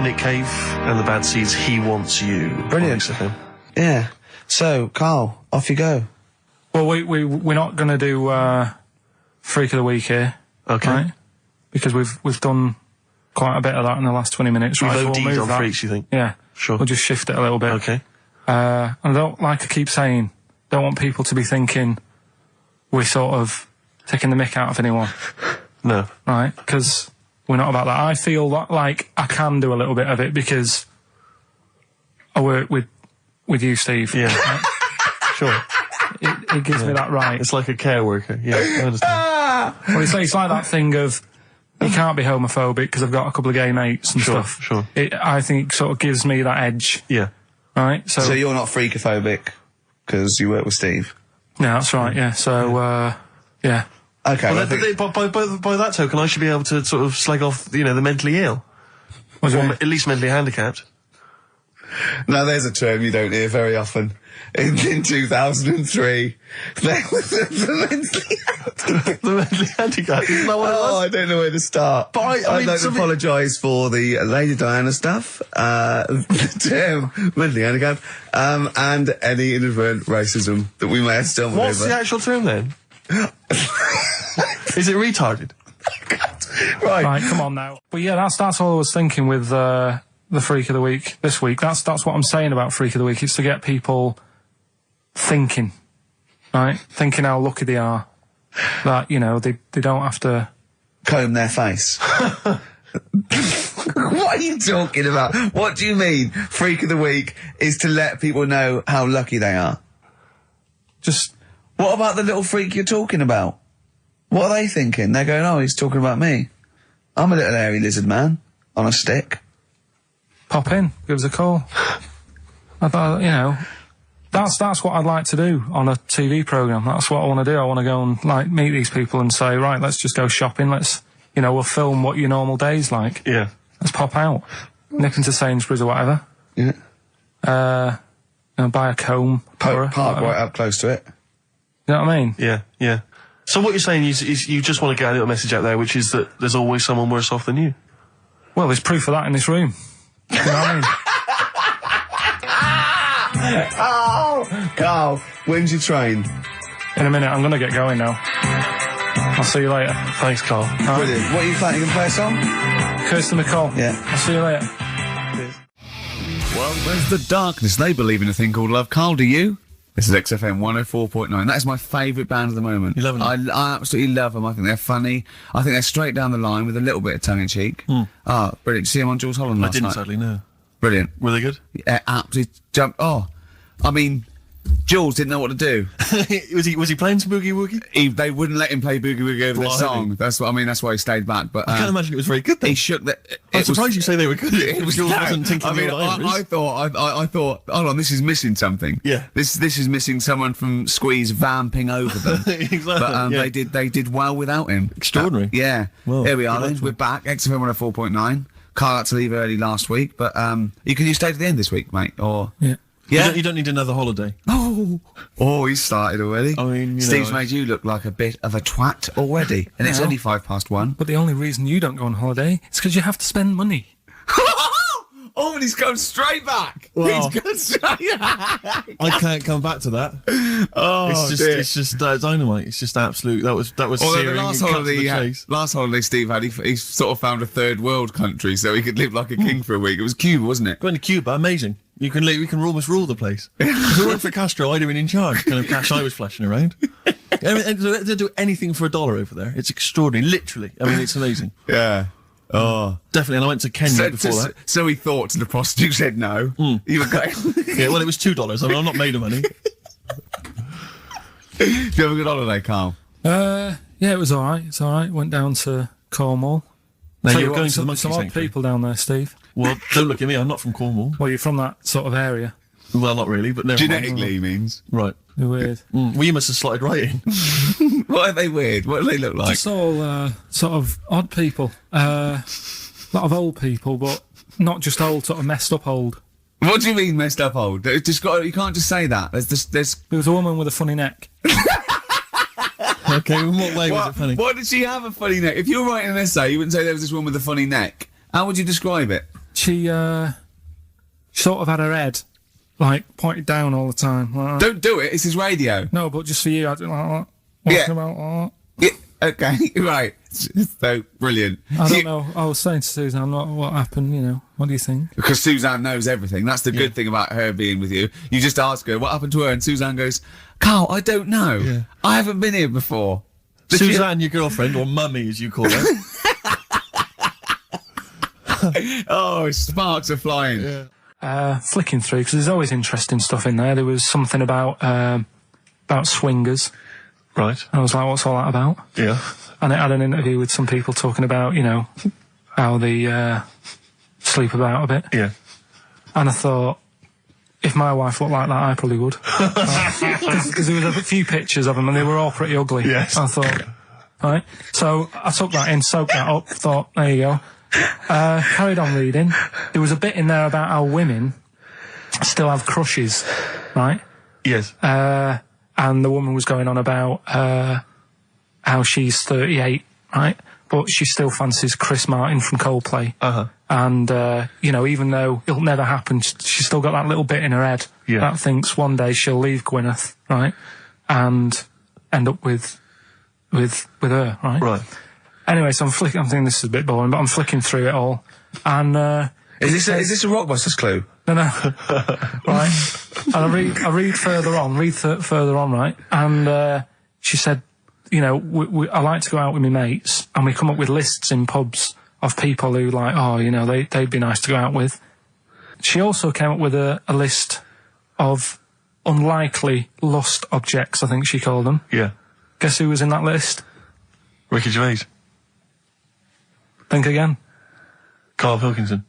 Nick Cave and the Bad Seeds, He Wants You. Brilliant. Yeah. So, Karl, off you go. Well, we're not going to do Freak of the Week here. Okay. Right? Because we've done quite a bit of that in the last 20 minutes. We've right? OD'd on freaks, you think? Yeah. Sure. We'll just shift it a little bit. Okay. And I don't, like I keep saying, don't want people to be thinking we're sort of taking the mick out of anyone. No. Right? Because we're not about that. I feel like I can do a little bit of it because I work with you, Steve. Yeah. Right? Sure. It gives me that right. It's like a care worker. Yeah, I understand. Well, it's like that thing of you can't be homophobic because I've got a couple of gay mates and stuff. Sure. I think sort of gives me that edge. Yeah. Right? So you're not freakophobic because you work with Steve? Yeah, that's right, yeah. So, yeah. Okay. Well, by that token, I should be able to sort of slag off, the mentally ill. Or at least mentally handicapped. Now, there's a term you don't hear very often. In 2003, there was the mentally handicapped. Isn't that what it was? I don't know where to start. But I'd like to apologise for the Lady Diana stuff, the term mentally handicapped, and any inadvertent racism that we may have stumbled over. What's the actual term then? Is it retarded? Right, come on now. But yeah, that's all I was thinking with the Freak of the Week this week. That's what I'm saying about Freak of the Week. It's to get people thinking, right? Thinking how lucky they are that, they don't have to comb their face. What are you talking about? What do you mean? Freak of the Week is to let people know how lucky they are. Just, what about the little freak you're talking about? What are they thinking? They're going, oh, he's talking about me. I'm a little hairy lizard man on a stick. Pop in, give us a call. I thought, that's what I'd like to do on a TV programme. That's what I want to do. I want to go and, meet these people and say, right, let's just go shopping. Let's, we'll film what your normal day's like. Yeah. Let's pop out. Nip into Sainsbury's or whatever. Yeah. Buy a comb. Park right up close to it. You know what I mean? Yeah, yeah. So what you're saying is you just want to get a little message out there, which is that there's always someone worse off than you. Well, there's proof of that in this room. You know what I mean? Oh, Karl, when's your train? In a minute, I'm going to get going now. I'll see you later. Thanks, Karl. Brilliant. What are you planning to play a song? Kirsten McCall. Yeah. I'll see you later. Well, where's the darkness? They believe in a thing called love. Karl, do you? This is XFM 104.9. That is my favourite band at the moment. You love them? I absolutely love them. I think they're funny. I think they're straight down the line with a little bit of tongue-in-cheek. Brilliant. Did you see them on Jules Holland last night? I didn't, sadly, no. Brilliant. Were they good? Yeah, absolutely jumped. Jules didn't know what to do. Was he playing some Boogie Woogie? They wouldn't let him play Boogie Woogie over their song. That's why he stayed back. But I can't imagine it was very good then. He shook that. I'm surprised you say they were good. Jules wasn't thinking I thought, hold on, this is missing something. Yeah. This is missing someone from Squeeze vamping over them. Exactly. But they did well without him. Extraordinary. Yeah. Well, here we are then. We're back. XFM 104.9. Karl had to leave early last week, but you stay to the end this week, mate. Or yeah. Yeah? You don't need another holiday. Oh, he started already. I mean, Steve's made you look like a bit of a twat already, and it's only 1:05. But the only reason you don't go on holiday is because you have to spend money. Oh, and he's gone straight back. Well, He's gone straight back. I can't come back to that. Oh, it's just dynamite. It's just absolute. That was searing. The last holiday Steve had, he sort of found a third world country so he could live like a king for a week. It was Cuba, wasn't it? Going to Cuba, amazing. You can almost rule the place. If it weren't for Castro, I'd have been in charge. Kind of cash I was flashing around. They do anything for $1 over there. It's extraordinary, literally. I mean, it's amazing. Yeah. Oh, definitely. And I went to Kenya before that. So he thought, to the prostitute said no. You were going. Yeah, well, it was $2. I mean, I'm not made of money. Did you have a good holiday, Karl? Yeah, it was all right. It's all right. Went down to Cornwall. Now you're going to the monkey some odd sanctuary. people down there, Steve. Well, don't look at me. I'm not from Cornwall. Well, you're from that sort of area. Well, not really, but never Genetically, he means. Right. They're weird. Well, you must have slotted right in. What are they weird? What do they look like? Just all sort of odd people. A lot of old people, but not just old, sort of messed up old. What do you mean messed up old? You can't just say that. There was a woman with a funny neck. Okay, in what way was it funny? Why did she have a funny neck? If you were writing an essay, you wouldn't say there was this woman with a funny neck. How would you describe it? she sort of had her head, like, pointed down all the time. Like, Don't do it, it's his radio. no, but just for you, I don't like that. Yeah. Talking about Yeah, okay, right. So, brilliant. I don't know. I was saying to Suzanne, what happened, you know. What do you think? Because Suzanne knows everything. That's the good thing about her being with you. You just ask her, what happened to her? And Suzanne goes, Karl, I don't know. Yeah. I haven't been here before. Suzanne, your girlfriend, or mummy as you call her. Oh, sparks are flying. Yeah. Flicking through, because there's always interesting stuff in there. There was something about swingers. Right. I was like, what's all that about? Yeah. And it had an interview with some people talking about, you know, how they sleep about a bit. Yeah. And I thought, if my wife looked like that, I probably would. Because there was a few pictures of them and they were all pretty ugly. Yes. I thought, right. So I took that in, soaked that up, thought, there you go. Carried on reading. There was a bit in there about how women still have crushes, right? Yes. And the woman was going on about how she's 38, right? But she still fancies Chris Martin from Coldplay. Uh-huh. And, you know, even though it'll never happen, she's still got that little bit in her head that thinks one day she'll leave Gwyneth, right? And end up with her, right? Right. Anyway, so I'm thinking this is a bit boring, but I'm flicking through it all. And, Is this a Rockbusters clue? no, right? And I read further on, right? And, she said, you know, I like to go out with my mates, and we come up with lists in pubs of people who, like, oh, you know, they'd be nice to go out with. She also came up with a list of unlikely lost objects, I think she called them. Yeah. Guess who was in that list? Ricky Gervais. Think again. Karl Pilkington.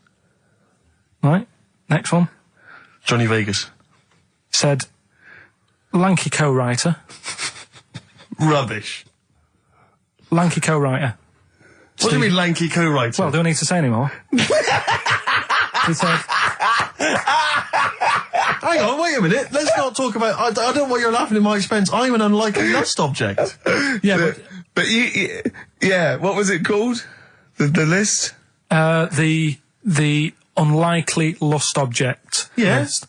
Right? Next one. Johnny Vegas. Said, lanky co-writer. Rubbish. Lanky co-writer. What do you mean lanky co-writer? Well, do I need to say any more? He said, hang on, wait a minute. Let's not talk about... I don't know why you're laughing at my expense. I'm an unlikely lost object. yeah, But yeah, what was it called? The list? the unlikely lost object. Yes. list.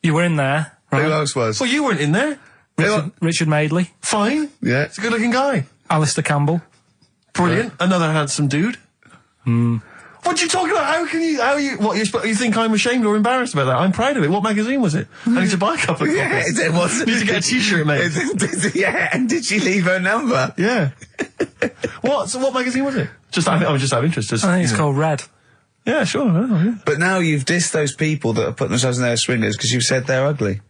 You were in there, right? Who else was? Well, you weren't in there. Richard Madeley, Fine. Yeah. It's a good-looking guy. Alistair Campbell. Brilliant. Another handsome dude. What are you talking about? You think I'm ashamed or embarrassed about that? I'm proud of it. What magazine was it? I need to buy a couple of copies. It was. Need to get a t-shirt made. Yeah, and did she leave her number? Yeah. What magazine was it? I was just out of interest. I think it's called Red. Yeah, sure. Yeah. But now you've dissed those people that are putting themselves in their swingers because you've said they're ugly.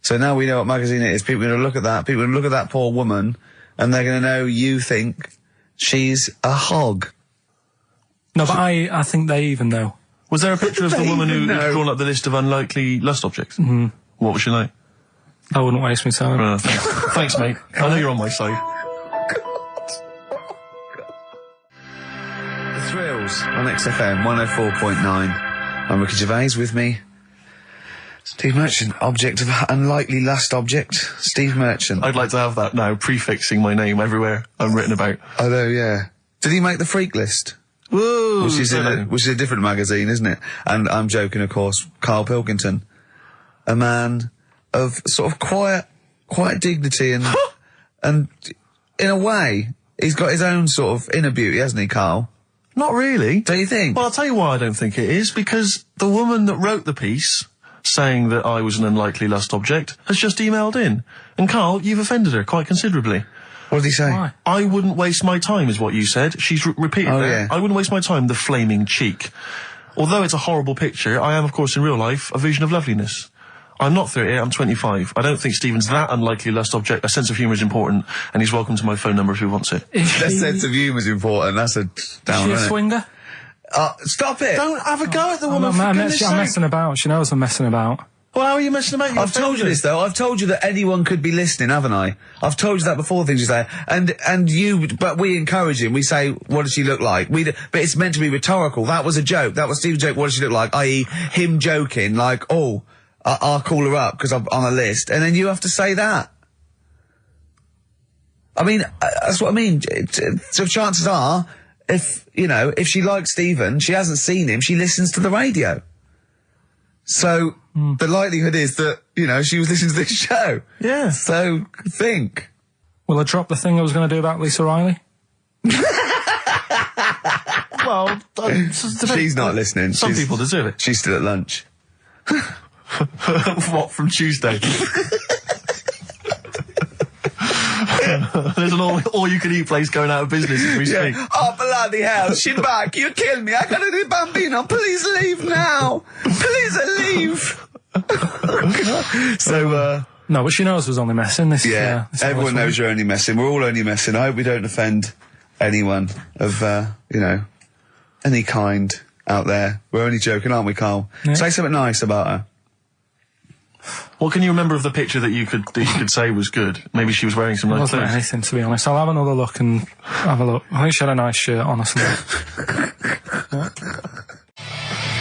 So now we know what magazine it is. People are going to look at that. People are going to look at that poor woman, and they're going to know you think she's a hog. No, but I think they even know. Was there a picture of the woman who'd know. drawn up the list of unlikely lust objects? Mm-hmm. What was she like? I wouldn't waste my time. Thanks, mate. I know you're on my side. The Thrills on XFM 104.9. I'm Ricky Gervais, with me Steve Merchant, object of unlikely lust object. Steve Merchant. I'd like to have that now, prefixing my name everywhere I'm written about. I know, yeah. Did he make the freak list? Whoa! Which is a different magazine, isn't it? And I'm joking, of course. Karl Pilkington, a man of sort of quiet dignity and and in a way, he's got his own sort of inner beauty, hasn't he, Karl? Not really. Don't you think? Well, I'll tell you why I don't think it is, because the woman that wrote the piece, saying that I was an unlikely lust object, has just emailed in. And Karl, you've offended her quite considerably. What did he say? Why? I wouldn't waste my time, is what you said. She's repeated that. Yeah. I wouldn't waste my time, the flaming cheek. Although it's a horrible picture, I am, of course, in real life, a vision of loveliness. I'm not 38, I'm 25. I don't think Stephen's that unlikely lust object. A sense of humour is important, and he's welcome to my phone number if he wants it. That sense of humour is important. That's a down, Is she a isn't it? swinger? Stop it! Don't have a go at the woman, I'm for goodness sake. messing about. She knows I'm messing about. Well, how are you messing about? I've told you this though. I've told you that anyone could be listening, haven't I? I've told you that before. Things you say, but we encourage him. We say, "What does she look like?" But it's meant to be rhetorical. That was a joke. That was Steve's joke. What does she look like? I.e., him joking, like, "Oh, I'll call her up because I'm on a list," and then you have to say that. I mean, that's what I mean. So chances are, if she likes Stephen, she hasn't seen him, she listens to the radio. So, the likelihood is that, she was listening to this show. Yeah. So, think. Will I drop the thing I was going to do about Lisa Riley? Well, she's not listening. Some people deserve it. She's still at lunch. What, from Tuesday? There's an all-you-can-eat place going out of business as we speak. Oh, bloody hell, she's back. You killed me. I gotta do Bambino. Please leave now. Please leave. So, no, but she knows we're only messing. This everyone knows you're only messing. We're all only messing. I hope we don't offend anyone of, any kind out there. We're only joking, aren't we, Carl? Yeah. Say something nice about her. What can you remember of the picture that you could say was good? Maybe she was wearing some nice clothes. Wasn't anything, to be honest. I'll have another look and have a look. I think she had a nice shirt, honestly.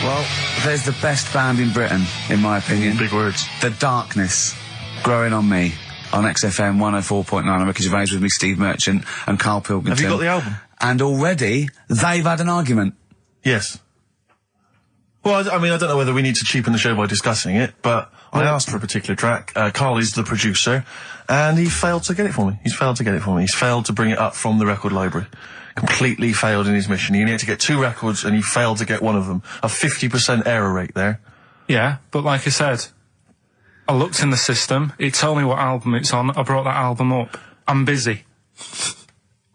Well, there's the best band in Britain, in my opinion. Big words. The Darkness, Growing on Me, on XFM 104.9. I'm Ricky Gervais, with me, Steve Merchant and Karl Pilkington. Have you got the album? And already, they've had an argument. Yes. Well, I mean, I don't know whether we need to cheapen the show by discussing it, but I asked for a particular track. Karl is the producer, and he failed to get it for me. He's failed to bring it up from the record library. Completely failed in his mission. He needed to get 2 records, and he failed to get one of them. A 50% error rate there. Yeah, but like I said, I looked in the system, it told me what album it's on, I brought that album up. I'm busy.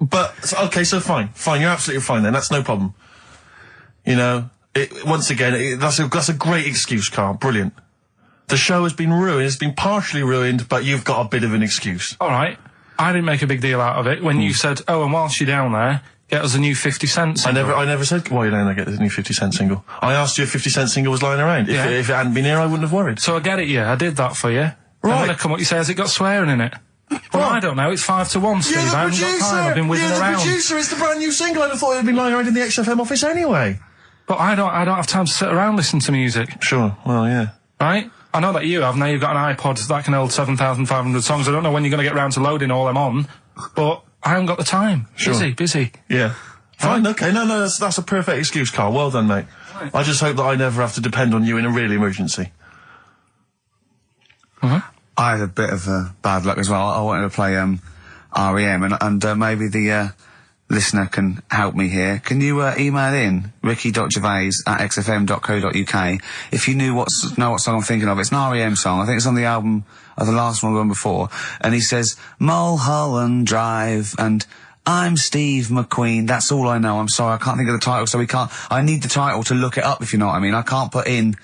But, okay, so fine, you're absolutely fine then, that's no problem. Once again, that's a great excuse, Karl, brilliant. The show has been ruined, it's been partially ruined, but you've got a bit of an excuse. Alright, I didn't make a big deal out of it when you said, oh, and whilst you're down there, get us a new 50 Cent single. I never said, while you're down there, get the new 50 Cent single. I asked you if 50 Cent single was lying around. Yeah. If it hadn't been here, I wouldn't have worried. So I get it, I did that for you. Right. And then I come up, you say, has it got swearing in it? Well, I don't know, it's 5-1, Steve. I haven't got time, I've been whizzing around. You're the producer, it's the brand new single. I'd have thought it had been lying around in the XFM office anyway. But I don't have time to sit around listening to music. Sure, well, yeah. Right? I know that you have. Now you've got an iPod that can hold 7,500 songs. I don't know when you're going to get round to loading all them on, but I haven't got the time. Sure. Busy. Yeah. Fine, okay. No, that's a perfect excuse, Karl. Well done, mate. Right. I just hope that I never have to depend on you in a real emergency. I had a bit of bad luck as well. I wanted to play REM, and maybe the listener can help me here. Can you email in ricky.gervais@xfm.co.uk if you know what song I'm thinking of? It's an REM song. I think it's on the album of the last one before. And he says Mulholland Drive and I'm Steve McQueen. That's all I know. I'm sorry, I can't think of the title, so I need the title to look it up, if you know what I mean. I can't put in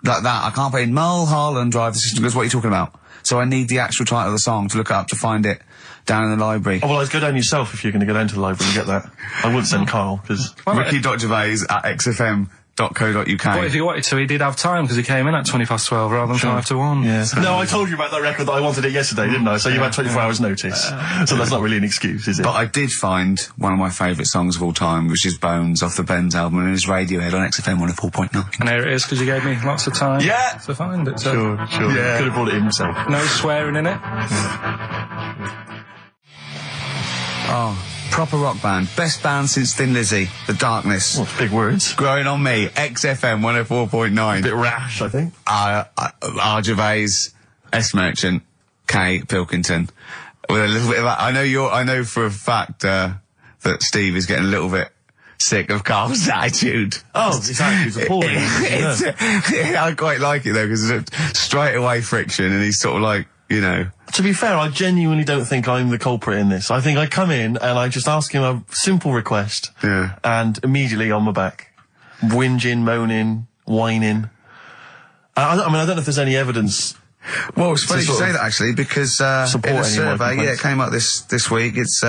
like that. I can't put in Mulholland Drive. The system goes, what are you talking about? So I need the actual title of the song to look up to find it down in the library. Oh, well, I'd go down yourself if you're going to go down to the library and get that. I wouldn't send Karl, because... Ricky.gervais@xfm.co.uk. But if he wanted to, he did have time, because he came in at 12 rather than 5-1. Yeah. No, I told you about that record that I wanted it yesterday, didn't I? So you had 24 hours notice. So that's not really an excuse, is it? But I did find one of my favourite songs of all time, which is Bones off the Benz album, and it's Radiohead on XFM 104.9. And here it is, because you gave me lots of time to find it. So. Sure. Yeah. Could have brought it in himself. No swearing in it. Oh, proper rock band. Best band since Thin Lizzy. The Darkness. Well, big words. Growing on Me. XFM 104.9. Bit rash, I think. R. Gervais, S. Merchant, K. Pilkington. With a little bit of that. I know for a fact, that Steve is getting a little bit sick of Karl's attitude. Oh, his attitude's appalling. I quite like it though, because it's straight away friction, and he's sort of like, To be fair, I genuinely don't think I'm the culprit in this. I think I come in and I just ask him a simple request. Yeah. And immediately on my back. Whinging, moaning, whining. I don't know if there's any evidence. Well, it's funny you say that actually, because in a survey, it came up this week. It's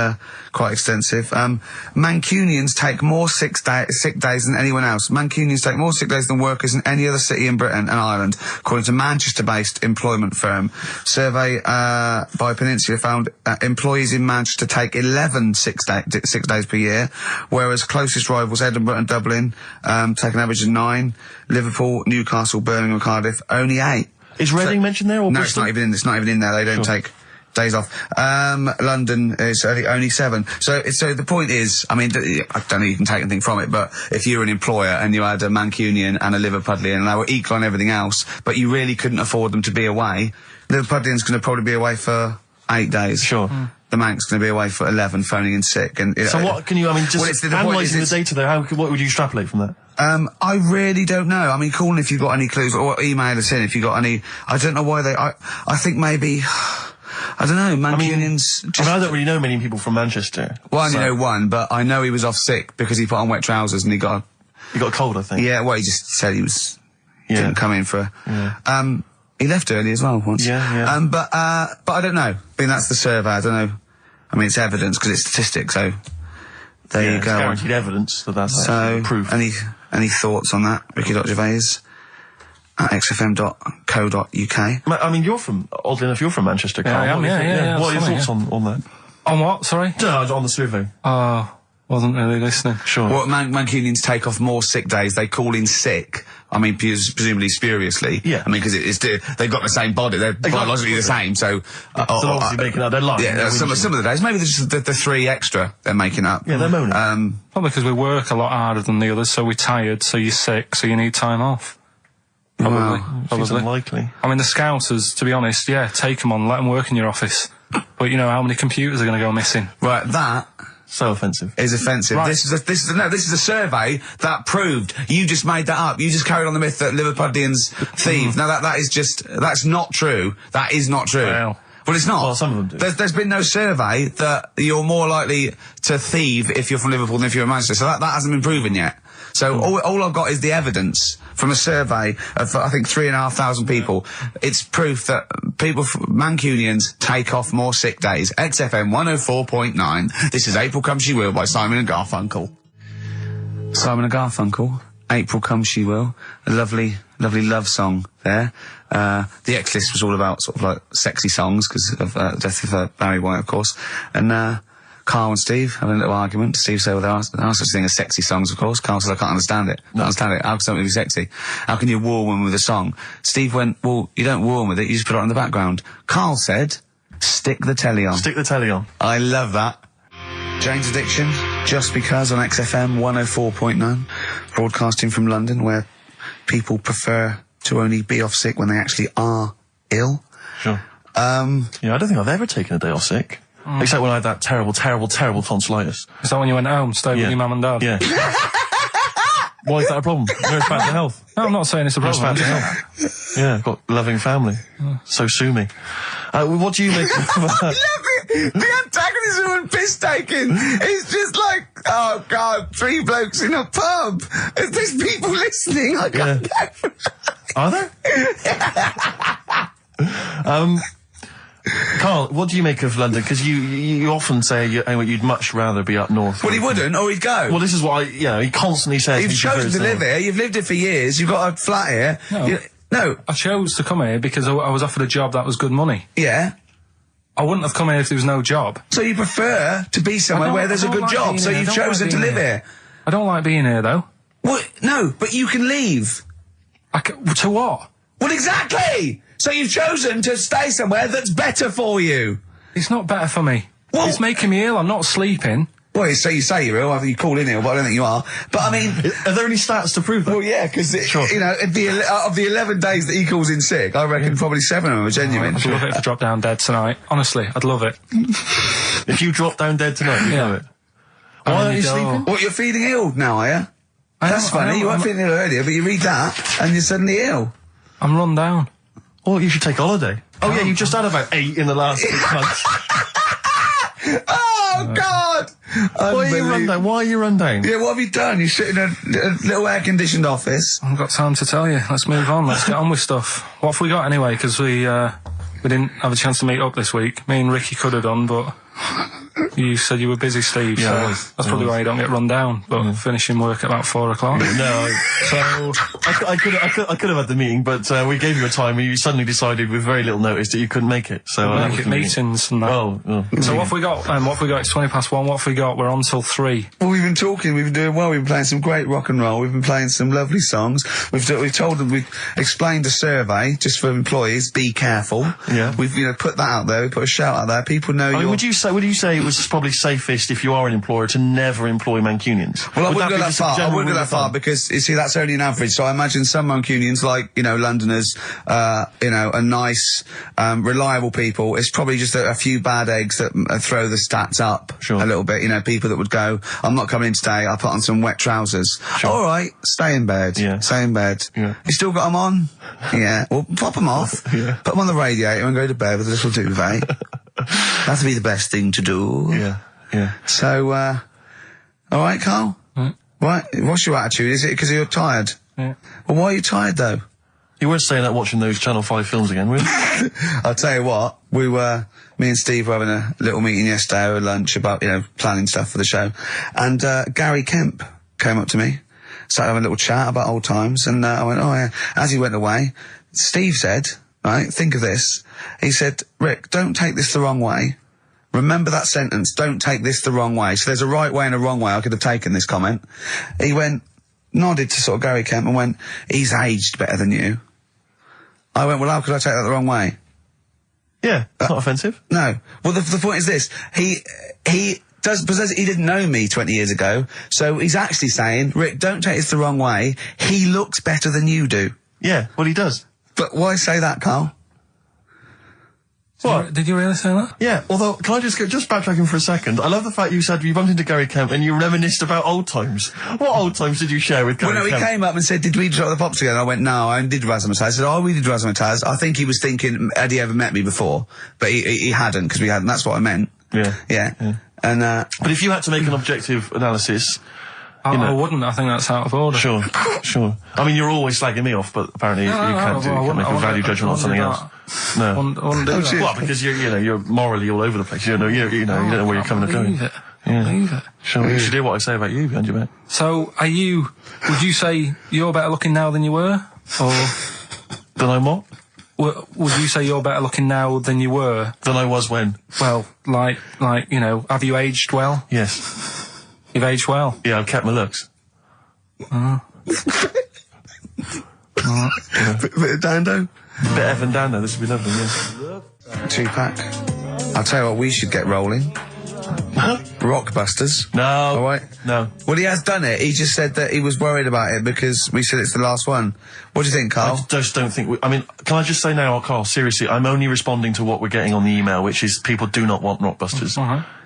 quite extensive. Mancunians take more sick days than anyone else. Mancunians take more sick days than workers in any other city in Britain and Ireland, according to Manchester-based employment firm. Survey by Peninsula found employees in Manchester take 11 sick days per year, whereas closest rivals Edinburgh and Dublin take an average of 9. Liverpool, Newcastle, Birmingham, and Cardiff only 8. Is Reading mentioned there? Or no, Bristol? it's not even in there. They don't take days off. London is only 7. So the point is, I mean, I don't know if you can take anything from it, but if you were an employer and you had a Mancunian and a Liverpudlian and they were equal on everything else, but you really couldn't afford them to be away, Liverpudlian's going to probably be away for 8 days. Sure. The Manc's going to be away for 11, phoning in sick. And so what can you, I mean, just analysing the data there, what would you extrapolate from that? I really don't know. I mean, call in if you've got any clues, or email us in if you've got any. I don't know why I think maybe, I don't know, Mancunians... I don't really know many people from Manchester. Well, I only know one, but I know he was off sick because he put on wet trousers and he got a cold, I think. Yeah, well, he just said he didn't come in for... he left early as well once. Yeah. But I don't know. I mean, that's the survey, I don't know. I mean, it's evidence because it's statistics, so there you go. It's guaranteed evidence that's proof. Any thoughts on that, Ricky.Gervais at xfm.co.uk? I mean, oddly enough, you're from Manchester, Karl. Yeah, I am, yeah. What are your thoughts on that? On what, sorry? No, on the survey. Wasn't really listening. Sure. Well, Mancunians take off more sick days. They call in sick. I mean, presumably spuriously. Yeah. I mean, because they've got the same body. They're biologically the same, so... they're obviously making up their life. Yeah, some of the days. Maybe just the 3 extra they're making up. Yeah, they're moaning. Probably because we work a lot harder than the others, so we're tired, so you're sick, so you need time off. Probably. Seems unlikely. I mean, the Scousers, to be honest, take them on, let them work in your office. But you know how many computers are going to go missing? Right, that... So offensive. Is offensive. Right. This is a survey that proved you just made that up. You just carried on the myth that Liverpudlians thieve. Now that's not true. That is not true. Well, it's not. Well, some of them do. There's been no survey that you're more likely to thieve if you're from Liverpool than if you're in Manchester. So that hasn't been proven yet. So all I've got is the evidence from a survey of, I think, 3,500 people. It's proof that Mancunians take off more sick days. XFM 104.9. This is April Come She Will by Simon and Garfunkel. Simon and Garfunkel, April Come She Will. A lovely love song there. The X-List was all about sort of like sexy songs because of death of Barry White, of course. And Karl and Steve having a little argument. Steve said, well, there are such thing as sexy songs, of course. Karl said, I can't understand it. How can something be sexy? How can you woo one with a song? Steve went, well, you don't woo one with it, you just put it on the background. Karl said, stick the telly on. Stick the telly on. I love that. Jane's Addiction, Just Because on XFM 104.9, broadcasting from London, where people prefer to only be off sick when they actually are ill. Sure. I don't think I've ever taken a day off sick. Except when I had that terrible tonsillitis. Is that when you went home, stayed with your mum and dad? Yeah. Why is that a problem? It's back to health. No, I'm not saying it's a problem. Back to health. Yeah, I've got a loving family. So sue me. What do you make of that? I love it! The antagonism and piss-taking is just like, oh God, 3 blokes in a pub. There's people listening. I can't go. Are there? Karl, what do you make of London? Because you often say you'd much rather be up north. Well, he wouldn't, or he'd go. Well, this is what he constantly says. You've chosen to live here. You've lived here for years. You've got a flat here. No. I chose to come here because I was offered a job that was good money. Yeah. I wouldn't have come here if there was no job. So you prefer to be somewhere where there's a good job, so you've chosen to live here. I don't like being here, though. Well, no, but you can leave. To what? Well, exactly! So you've chosen to stay somewhere that's better for you. It's not better for me. Well, it's making me ill. I'm not sleeping. Well, so you say you're ill, either you call in ill, but I don't think you are. But I mean... Are there any stats to prove that? Well, yeah, because, you know, of the 11 days that he calls in sick, I reckon probably 7 of them are genuine. I'd love it if I dropped down dead tonight. Honestly, I'd love it. If you drop down dead tonight, you'd love it. Why aren't you sleeping? What, you're feeling ill now, are you? That's funny. You weren't feeling ill earlier, but you read that, and you're suddenly ill. I'm run down. Oh, you should take holiday. Oh, yeah, you just had about 8 in the last 6 months. Oh, God! Why are you run down? Why are you run down? Yeah, what have you done? You sit in a little air-conditioned office. I haven't got time to tell you. Let's move on. Let's get on with stuff. What have we got anyway? Because we didn't have a chance to meet up this week. Me and Ricky could have done, but... You said you were busy, Steve, Yeah, so I was. that's probably why you don't get run down, but finishing work at about 4 o'clock. No, so I could have had the meeting, but we gave you a time and you suddenly decided with very little notice that you couldn't make it. So Make it meetings and that. Oh. So what have we got? It's 20 past 1. What have we got? We're on till 3. Well, we've been talking, we've been doing well, we've been playing some great rock and roll, we've been playing some lovely songs, we've told them, we've explained a survey, just for employees, be careful. Yeah. We've, put that out there, we put a shout out there, people know Would you say it was probably safest if you are an employer to never employ Mancunians? Well, I wouldn't go that far. I wouldn't go that far because, you see, that's only an average. So I imagine some Mancunians, like, Londoners, are nice, reliable people. It's probably just a few bad eggs that throw the stats up a little bit. People that would go, I'm not coming in today, I'll put on some wet trousers. Sure. All right, stay in bed. Yeah. Stay in bed. Yeah. You still got them on? Yeah. Well, pop them off. Yeah. Put them on the radiator and go to bed with a little duvet. That'd be the best thing to do. Yeah. So, all right, Karl? Right, what's your attitude? Is it because you're tired? Yeah. Well, why are you tired, though? You weren't staying out watching those Channel 5 films again, were you? I'll tell you what, me and Steve were having a little meeting yesterday over lunch about, planning stuff for the show. And, Gary Kemp came up to me, started having a little chat about old times, and, I went, oh yeah. As he went away, Steve said, right, think of this. He said, Rick, don't take this the wrong way. Remember that sentence, don't take this the wrong way. So there's a right way and a wrong way I could have taken this comment. He nodded to sort of Gary Kemp and went, he's aged better than you. I went, well, how could I take that the wrong way? Yeah, it's not offensive. No. Well, the point is this. He didn't know me 20 years ago, so he's actually saying, Rick, don't take this the wrong way. He looks better than you do. Yeah, well, he does. But why say that, Karl? What? Did you really say that? Yeah, although, can I just backtracking for a second? I love the fact you said you bumped into Gary Kemp and you reminisced about old times. What old times did you share with Gary Kemp? Well, no, he came up and said, did we drop the pops together? I went, no, I did Razzmatazz. I said, oh, we did Razzmatazz. I think he was thinking, had he ever met me before? But he hadn't, because we hadn't. That's what I meant. Yeah. And, but if you had to make an objective analysis... I wouldn't. I think that's out of order. Sure. I mean, you're always slagging me off, but apparently you can't make a value judgment on something else. No. I wouldn't do that. Well, because you're morally all over the place. You don't know where you're coming and going. Believe it. Sure. You should hear what I say about you behind your back. So, would you say you're better looking now than you were? Or... Than I'm what? Would you say you're better looking now than you were? Than I was when? Well, have you aged well? Yes. You've aged well? Yeah, I've kept my looks. Bit of Dando? Bit Evan Dando, this would be lovely, yeah. 2-pack. I'll tell you what, we should get rolling. Rockbusters. No. All right? No. Well, he has done it. He just said that he was worried about it because we said it's the last one. What do you think, Karl? I just don't think... can I just say now, Karl, seriously, I'm only responding to what we're getting on the email, which is people do not want Rockbusters.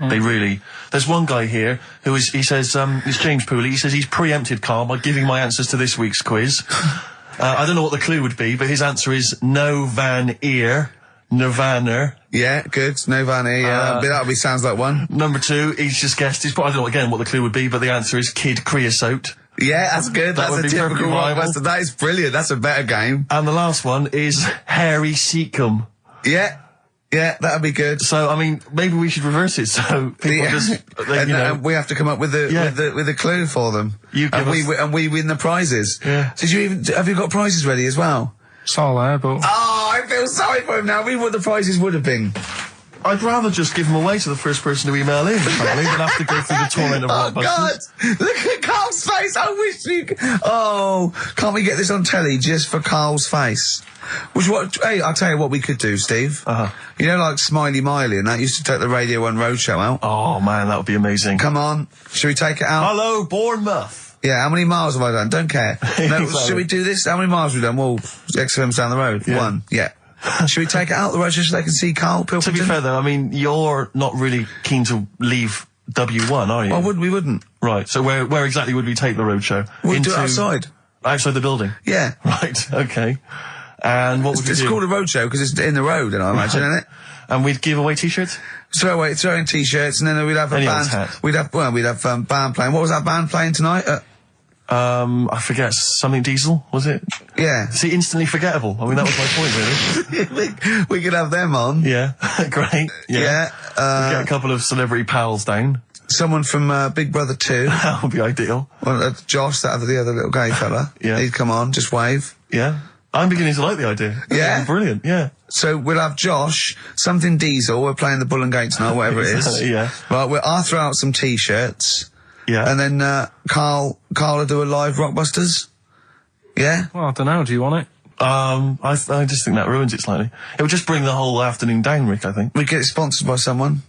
They really... There's one guy here he says, it's James Pooley, he says he's preempted Karl by giving my answers to this week's quiz. I don't know what the clue would be, but his answer is no van ear. Nirvana. Yeah, good. Nirvana, yeah. That sounds like one. Number 2, he's just guessed. I don't know again what the clue would be, but the answer is Kid Creosote. Yeah, that's good. That's a typical Rockbuster. That is brilliant. That's a better game. And the last one is Harry Seacombe. Yeah, that'd be good. So, maybe we should reverse it. So people and we have to come up with the clue for them. And we win the prizes. Yeah. Have you got prizes ready as well? It's all there, but... Oh, I feel sorry for him now. What the prizes would have been. I'd rather just give them away to the first person to email in, apparently, than have to go through the torrent of Rockbusters. Oh, God! Look at Karl's face! I wish you could... Oh, can't we get this on telly just for Karl's face? Hey, I'll tell you what we could do, Steve. Like Smiley Miley and that used to take the Radio 1 Roadshow out. Oh, man, that would be amazing. Come on. Should we take it out? Hello, Bournemouth. Yeah, how many miles have I done? Don't care. No, should we do this? How many miles have we done? Well, XFM's down the road. Yeah. 1. Yeah. Should we take it out the road just so they can see Karl Pilkington? To be fair, though, you're not really keen to leave W1, are you? Oh, we wouldn't. Right, so where exactly would we take the roadshow? We'd do it outside. Outside the building? Yeah. Right, okay. And what would we do? It's called a roadshow because it's in the road, I imagine, isn't it? And we'd give away T-shirts? Throw in T-shirts, and then we'd have a band. We'd have band playing. What was that band playing tonight? I forget, something Diesel, was it? Yeah. See, instantly forgettable. I mean, that was my point, really. we could have them on. Yeah, great. Yeah. We get a couple of celebrity pals down. Someone from Big Brother 2. That would be ideal. Well, Josh, the other little gay fella. Yeah. He'd come on, just wave. Yeah. I'm beginning to like the idea. Yeah? Brilliant, yeah. So we'll have Josh, something Diesel, we're playing the Bull and Gates now, whatever it is. Yeah. Right, I'll throw out some T-shirts. Yeah. And then, Karl will do a live Rockbusters. Yeah? Well, I don't know. Do you want it? I just think that ruins it slightly. It would just bring the whole afternoon down, Rick, I think. We get it sponsored by someone.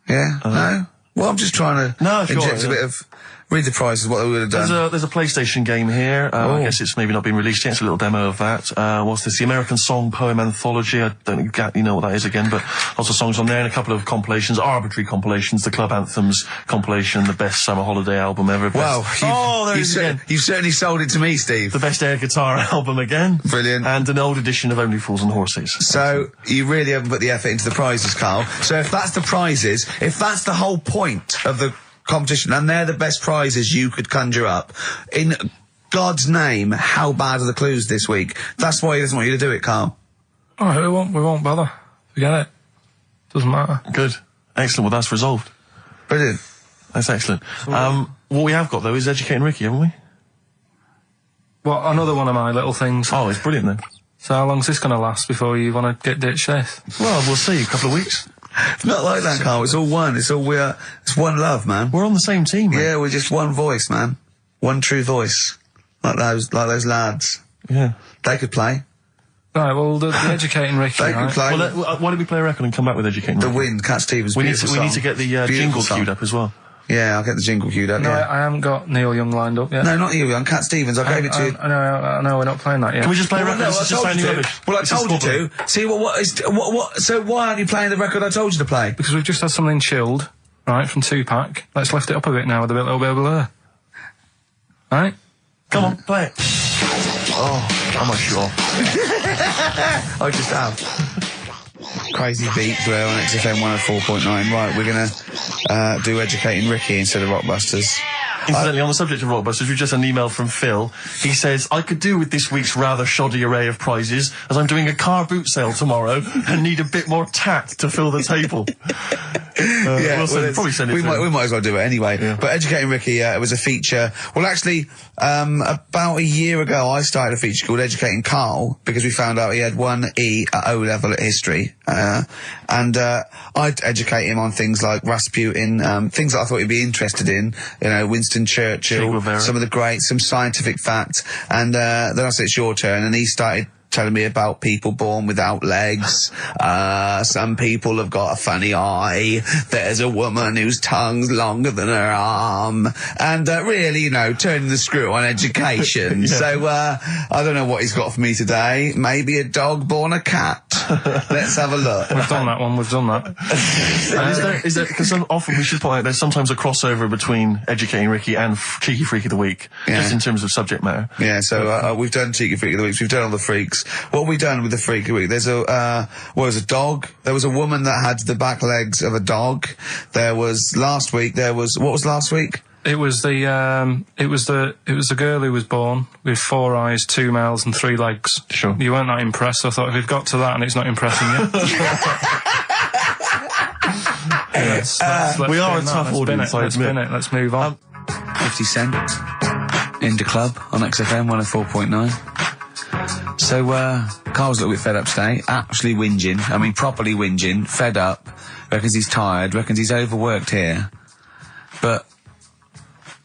Yeah? No? Well, I'm just trying to inject a bit of... Read the prizes, what we would have done. There's a PlayStation game here. I guess it's maybe not been released yet. It's a little demo of that. What's this? The American Song Poem Anthology. I don't exactly know what that is again, but lots of songs on there and a couple of compilations, arbitrary compilations, the Club Anthems compilation, the best summer holiday album ever. Wow. You've certainly sold it to me, Steve. The best air guitar album again. Brilliant. And an old edition of Only Fools and Horses. So, you really haven't put the effort into the prizes, Karl. So if that's the prizes, if that's the whole point of the competition, and they're the best prizes you could conjure up, in God's name, how bad are the clues this week? That's why he doesn't want you to do it, Karl. Oh, we won't bother. Forget it. Doesn't matter. Good. Excellent. Well, that's resolved. Brilliant. That's excellent. What we have got, though, is Educating Ricky, haven't we? Well, another one of my little things. Oh, it's brilliant, then. So how long's this going to last before you want to get ditched this? Well, we'll see. A couple of weeks. It's not like that, Karl. It's all one. It's one love, man. We're on the same team, man. Yeah, we're just one voice, man. One true voice. Like those lads. Yeah. They could play. Right, well, the Educating Ricky, They right? could play. Well, why don't we play a record and come back with Educating The Ricky? Wind, Cat Stevens. We need to get the jingle song. queued up as well. Yeah, I'll get the jingle queued up, No, yeah. I haven't got Neil Young lined up yet. No, not you, young Cat Stevens. I gave it to you. I know, we're not playing that yet. Can we just play a record? No, This is just sounding rubbish. Well, I This is told you squabbling. to. See, so why aren't you playing the record I told you to play? Because we've just had something chilled, right, from Tupac. Let's lift it up a bit now with a little bit of blur. Right? Come on, play it. Oh, I'm not sure. I just have. Crazy beat there on XFM 104.9. Right, we're gonna do Educating Ricky instead of Rockbusters. Incidentally, on the subject of Rockbusters, we've just had an email from Phil. He says, I could do with this week's rather shoddy array of prizes, as I'm doing a car boot sale tomorrow and need a bit more tact to fill the table. Probably send it we through. might as well do it anyway. Yeah. But Educating Ricky, it was a feature. Well, actually, about a year ago, I started a feature called Educating Karl because we found out he had 1 E at O level at history, and I'd educate him on things like Rasputin, things that I thought he'd be interested in. You know, Winston Churchill, some of the greats, some scientific facts, and then I said it's your turn, and he started telling me about people born without legs. Some people have got a funny eye. There's a woman whose tongue's longer than her arm. And really, you know, turning the screw on education. Yeah. So, I don't know what he's got for me today. Maybe a dog born a cat. Let's have a look. We've done that one, we've done that. And is there, because often we should point out there's sometimes a crossover between Educating Ricky and Cheeky Freak of the Week, just in terms of subject matter. Yeah, so we've done Cheeky Freak of the Week. We've done all the freaks. What have we done with the Freak of the Week? There's a dog. There was a woman that had the back legs of a dog. There was last week. What was last week? It was the girl who was born with 4 eyes, 2 mouths, and 3 legs. Sure. You weren't that impressed. So I thought if we've got to that and it's not impressing you. We are a tough audience, I admit. Let's move on. 50 Cent in the club on XFM 104.9. So, Karl's a little bit fed up today, actually whinging, I mean properly whinging, fed up, reckons he's tired, reckons he's overworked here. But,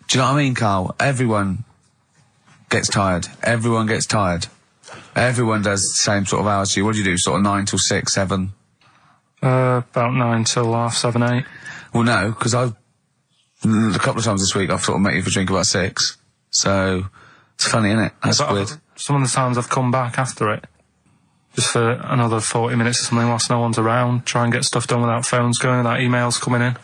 do you know what I mean, Karl? Everyone gets tired. Everyone gets tired. Everyone does the same sort of hours to you. What do you do, sort of 9 till 6, 7? About 9 till 7:30, 8. Well, no, because a couple of times this week I've sort of met you for a drink about 6. So, it's funny, isn't it? That's weird. Some of the times I've come back after it, just for another 40 minutes or something whilst no one's around, try and get stuff done without phones going, without emails coming in.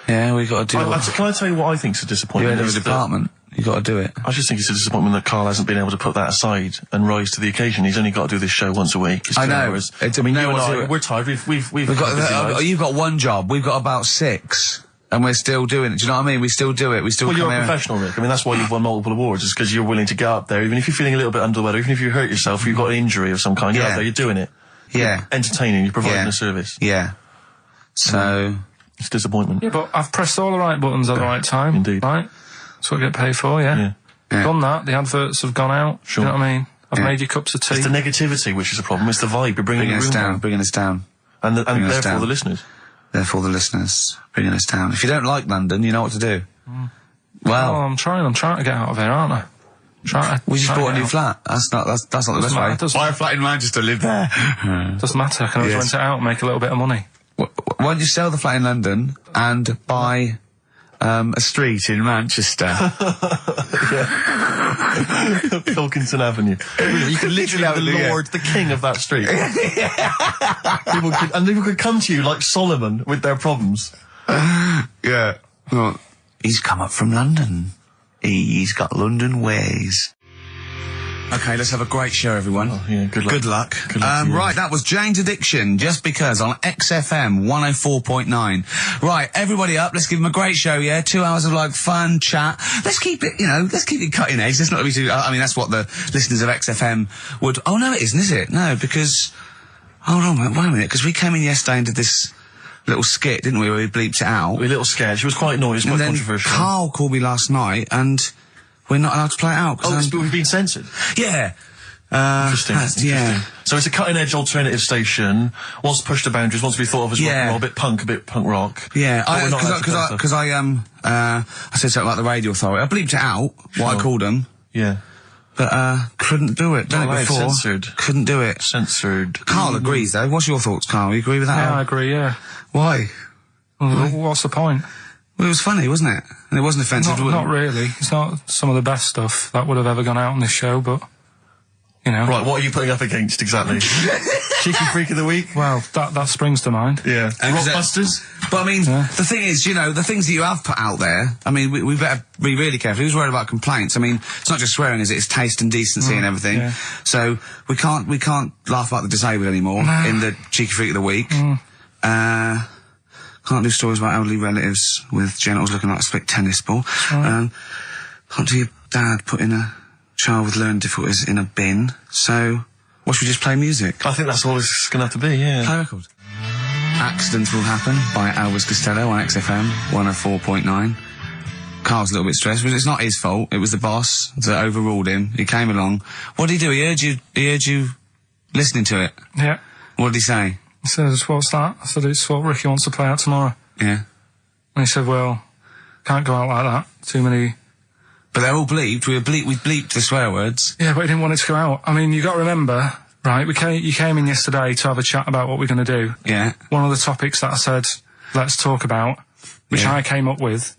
Yeah, we got to do it. Can I tell you what I think's a disappointment? You're in a department. You got to do it. I just think it's a disappointment that Karl hasn't been able to put that aside and rise to the occasion. He's only got to do this show once a week. It's I 2 know. hours. I mean, you and I, we're tired. We've got, you've got one job. We've got about 6. And we're still doing it. Do you know what I mean? We still do it. We still Well, come you're a here. professional, Rick. I mean, that's why you've won multiple awards, is because you're willing to get up there, even if you're feeling a little bit under the weather, even if you hurt yourself, or you've got an injury of some kind, you're up there, you're doing it. Yeah. You're entertaining, you're providing a service. Yeah. So... It's disappointment. Yeah, but I've pressed all the right buttons at the right time. Indeed. Right? That's what I get paid for, yeah. Done that. The adverts have gone out. Sure. You know what I mean? I've made you cups of tea. It's the negativity which is a problem. It's the vibe. You're bringing us down. Bringing us down. And therefore the listeners. Therefore the listeners. Bringing us down. If you don't like London, you know what to do. Well... Oh, I'm trying to get out of here, aren't I? We just bought a new flat. That's not the best way. Buy a flat in Manchester, live there. Doesn't matter. I can always rent it out and make a little bit of money. Why don't you sell the flat in London and buy a street in Manchester? Pilkington Avenue. You could literally be the lord, the king of that street. people could come to you like Solomon with their problems. Yeah. Well, he's come up from London. He's got London ways. Okay, let's have a great show, everyone. Oh, yeah, good luck. Good luck. Good luck Right, that was Jane's Addiction, Just Because, on XFM 104.9. Right, everybody up, let's give them a great show, yeah? 2 hours of, like, fun chat. Let's keep it, let's keep it cutting edge. Let's not be too, I mean, that's what the listeners of XFM would, oh, no, it isn't, is it? No, because, hold on, wait a minute, because we came in yesterday and did this little skit, didn't we, where we bleeped it out. A little scared. She was quite noisy, quite controversial. Karl called me last night, and we're not allowed to play it out. Oh, but we've been censored? Yeah. Interesting. Yeah. So it's a cutting-edge alternative station, wants to push the boundaries, wants to be thought of as rock and roll, a bit punk rock. Yeah, because I said something about the radio authority. I bleeped it out, what I called them. Yeah. But, couldn't do it. Done it before. Censored. Couldn't do it. Censored. Karl agrees, though. What's your thoughts, Karl? You agree with that? Yeah, I agree, yeah. Why? Well, what's the point? Well, it was funny, wasn't it? And it wasn't offensive. Not really. It's not some of the best stuff that would have ever gone out on this show, but, Right, what are you putting up against, exactly? Cheeky Freak of the Week? Well, that springs to mind. Yeah. Rockbusters? But I mean, the thing is, the things that you have put out there, I mean, we better be really careful. Who's worried about complaints? I mean, it's not just swearing, is it? It's taste and decency and everything. Yeah. So, we can't laugh about the disabled anymore in the Cheeky Freak of the Week. Can't do stories about elderly relatives with genitals looking like a split tennis ball. Can't do your dad putting a child with learning difficulties in a bin. So, what should we just play music? I think that's all it's going to have to be, yeah. Play a record. Accidents Will Happen by Elvis Costello on XFM 104.9. Karl's a little bit stressed, but it's not his fault. It was the boss that overruled him. He came along. What did he do? He heard you listening to it. Yeah. What did he say? He says, what's that? I said, it's what Ricky wants to play out tomorrow. Yeah. And he said, well, can't go out like that. Too many... But they're all bleeped. We bleeped the swear words. Yeah, but he didn't want it to go out. I mean, you got to remember, right, you came in yesterday to have a chat about what we're going to do. Yeah. One of the topics that I said, let's talk about, which I came up with,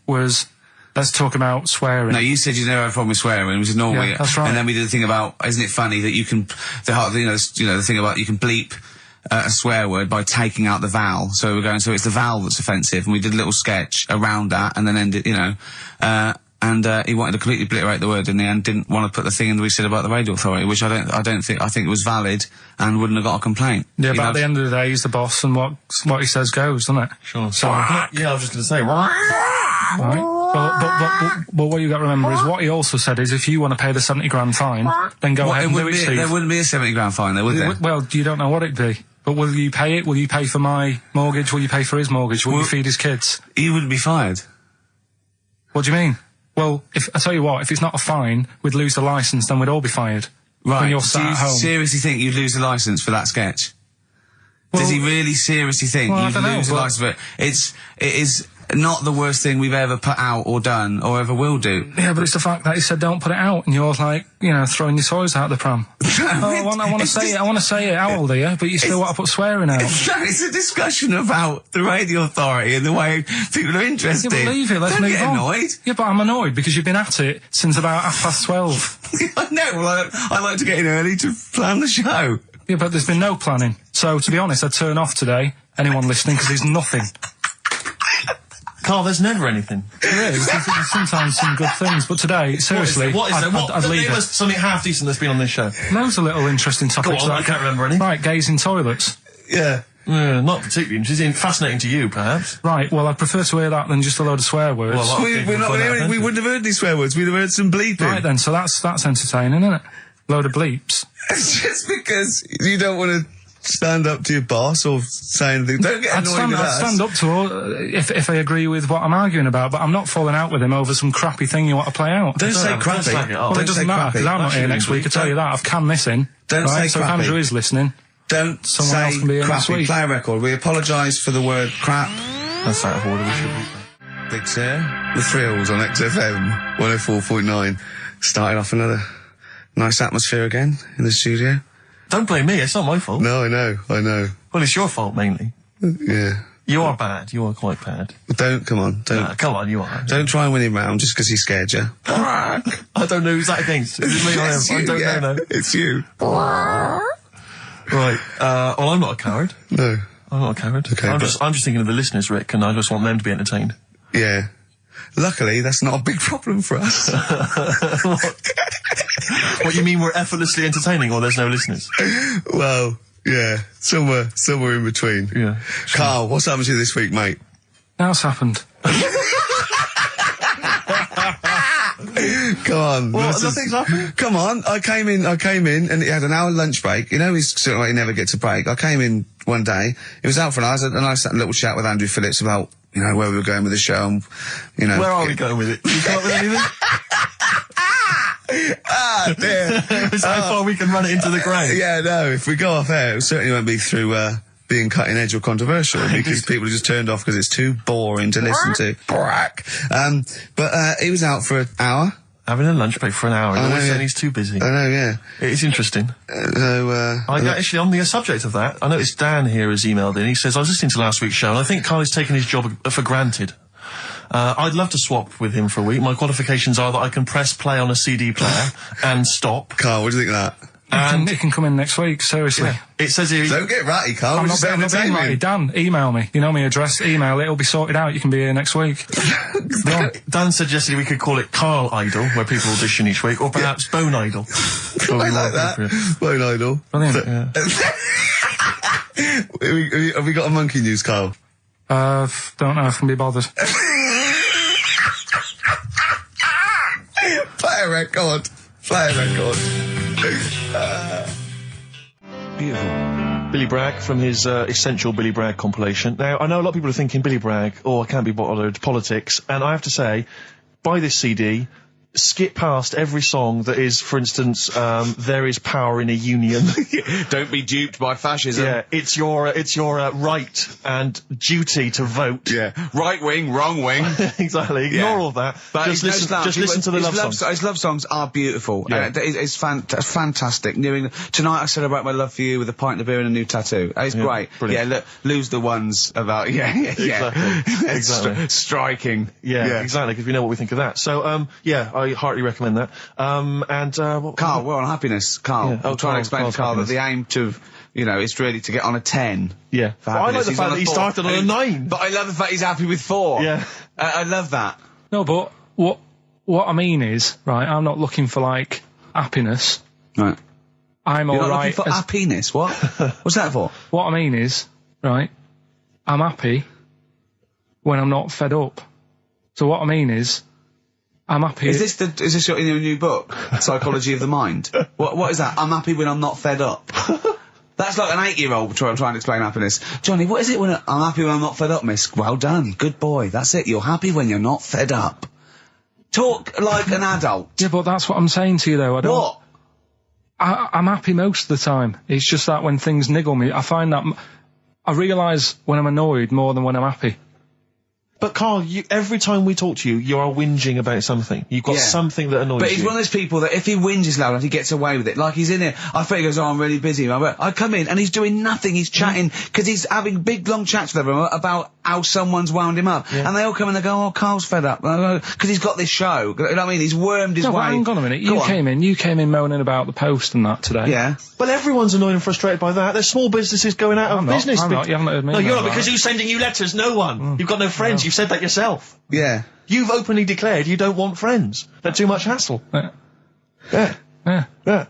was... Let's talk about swearing. No, you said you never had a problem with swearing, which is normally... Yeah, that's right. And then we did the thing about, isn't it funny that you can... the thing about you can bleep a swear word by taking out the vowel. So we're going, so it's the vowel that's offensive, and we did a little sketch around that, and then ended, and he wanted to completely obliterate the word in the end, didn't want to put the thing in that we said about the radio authority, which I think it was valid and wouldn't have got a complint. Yeah, but at the end of the day, he's the boss, and what he says goes, doesn't it? Sure. So, yeah, I was just going to say, right. But what you got to remember is what he also said is if you want to pay the 70 grand fine, then go ahead and do it, Steve. There wouldn't be a 70 grand fine there, would there? Well, you don't know what it'd be. But will you pay it? Will you pay for my mortgage? Will you pay for his mortgage? Will you feed his kids? He wouldn't be fired. What do you mean? Well, I tell you what, if it's not a fine, we'd lose the licence, then we'd all be fired. Right. When you're sat at home. Do you seriously think you'd lose the licence for that sketch? Well, does he really seriously think you'd lose the licence for it? It is not the worst thing we've ever put out or done or ever will do. Yeah, but it's the fact that he said don't put it out, and you're like, throwing your toys out the pram. I want to say it. How old are you? But you still want to put swearing out. It's a discussion about the radio authority and the way people are interested. Yeah, but leave it. Let's Don't move get on. Annoyed. Yeah, but I'm annoyed because you've been at it since about 12:30. I know. Well, I like to get in early to plan the show. Yeah, but there's been no planning. So, to be honest, I'd turn off today, anyone listening, because there's nothing. Karl, there's never anything. There is. There's sometimes some good things, but today, seriously, I'd leave it. Something half decent that's been on this show. Loads of little interesting topics. Go on, I can't remember any. Right, gays in toilets. Yeah. Not particularly interesting. Fascinating to you, perhaps. Right, well, I'd prefer to hear that than just a load of swear words. Well, We wouldn't have heard any swear words. We'd have heard some bleeping. Right then, so that's entertaining, isn't it? Load of bleeps. Just because you don't want to stand up to your boss or say anything. Don't get annoyed with us. I'd stand up to her if I agree with what I'm arguing about, but I'm not falling out with him over some crappy thing you want to play out. Don't say crappy. Well, it doesn't matter, because I'm not here next week, I tell you that. I've canned this in. Don't say so crappy. if Andrew is listening, Don't someone else say can be here next crappy. week. Play a record. We apologise for the word crap. That's out of order. We should. Big Sir, The Thrills on XFM 104.9. Starting off another nice atmosphere again in the studio. Don't blame me. It's not my fault. No, I know. Well, it's your fault mainly. Yeah. You are bad. You are quite bad. Come on. Come on, you are. Don't try and win him round just because he scared you. I don't know who's that against. Is it me or him? It's you, I don't yeah. know. It's you. Right. Well, I'm not a coward. No. I'm not a coward. Okay, I'm but- just thinking of the listeners, Rick, and I just want them to be entertained. Yeah. Luckily, that's not a big problem for us. What, you mean we're effortlessly entertaining, or there's no listeners? Well, yeah. Somewhere in between. Yeah. Carl, what's happened to you this week, mate? Now it's happened. Come on. What? Nothing's happened? Come on. I came in, and it had an hour lunch break. You know, he's sort of like he never gets a break. I came in one day. It was out for an hour, and I sat in a little chat with Andrew Phillips about, you know, where we were going with the show, and, you know. Where are we going with it? You come up with anything? Dear. Is that how far we can run it into the grave? Yeah, no, if we go off air, it certainly won't be through, being cutting edge or controversial, because people are just turned off because it's too boring to listen to. But he was out for an hour. Having a lunch break for an hour, and always yeah. saying he's too busy. I know, yeah. It's interesting. Actually, on the subject of that, I noticed Dan here has emailed in. He says, I was listening to last week's show, and I think Karl has taken his job for granted. I'd love to swap with him for a week. My qualifications are that I can press play on a CD player and stop. Carl, what do you think of that? And It can come in next week, seriously. yeah, it says here... Don't get ratty, Carl. I'm We're not just being entertaining. Dan, email me. You know my address, email it, it'll be sorted out. You can be here next week. Dan suggested we could call it Karl Idol, where people audition each week, or perhaps Bone Idol. I like that. Bone Idol. Brilliant. Yeah. Have we got a monkey news, Carl? Don't know if I can be bothered. Play a record. Beautiful. Billy Bragg from his Essential Billy Bragg compilation. Now, I know a lot of people are thinking Billy Bragg, oh, I can't be bothered, politics, and I have to say, buy this CD, skip past every song that is, for instance, there is power in a union. Don't be duped by fascism. Yeah, it's your right and duty to vote. Yeah. Right wing, wrong wing. Exactly. Ignore all that. But Just listen to the love songs. His love songs are beautiful. Yeah. It's fantastic. Tonight I celebrate my love for you with a pint of beer and a new tattoo. It's great. Brilliant. Yeah, lose the ones about, Exactly. Striking. Yeah, exactly, because we know what we think of that. So, I heartily recommend that. Carl, we're on happiness. Carl, Yeah. I'll try and explain Carl's to Carl that happiness. the aim to, is really to get on a 10. Yeah. For Well, I like happiness. the He's fact on that he 4. started on a 9. But I love the fact he's happy with 4. Yeah. I love that. No, but what I mean is, right, I'm not looking for, like, happiness. Right. I'm You're not alright. looking for happiness. What? What's that for? What I mean is, right, I'm happy when I'm not fed up. So what I mean is, I'm happy... Is this your new book, Psychology of the Mind? What is that? I'm happy when I'm not fed up. That's like an 8-year-old trying to explain happiness. Johnny, what is it when I'm happy when I'm not fed up, miss? Well done. Good boy. That's it. You're happy when you're not fed up. Talk like an adult. Yeah, but that's what I'm saying to you, though. What? I'm happy most of the time. It's just that when things niggle me, I find that... I realise when I'm annoyed more than when I'm happy. But Karl, every time we talk to you, you are whinging about something. You've got something that annoys you. But he's one of those people that if he whinges loud enough, he gets away with it. Like he's in here, I think he goes, oh, I'm really busy. I come in and he's doing nothing. He's chatting, because he's having big, long chats with everyone about how someone's wound him up. Yeah. And they all come and they go, oh, Karl's fed up. Because he's got this show. You know what I mean? He's wormed his way. Hang on a minute. You came in moaning about the Post and that today. Yeah. Well, everyone's annoyed and frustrated by that. There's small businesses going out of business. I'm not. You haven't heard me. No, you're not, because who's sending you letters? No one. You've got no friends. You've said that yourself. Yeah. You've openly declared you don't want friends. They're too much hassle. Yeah. Yeah. Yeah. Yeah.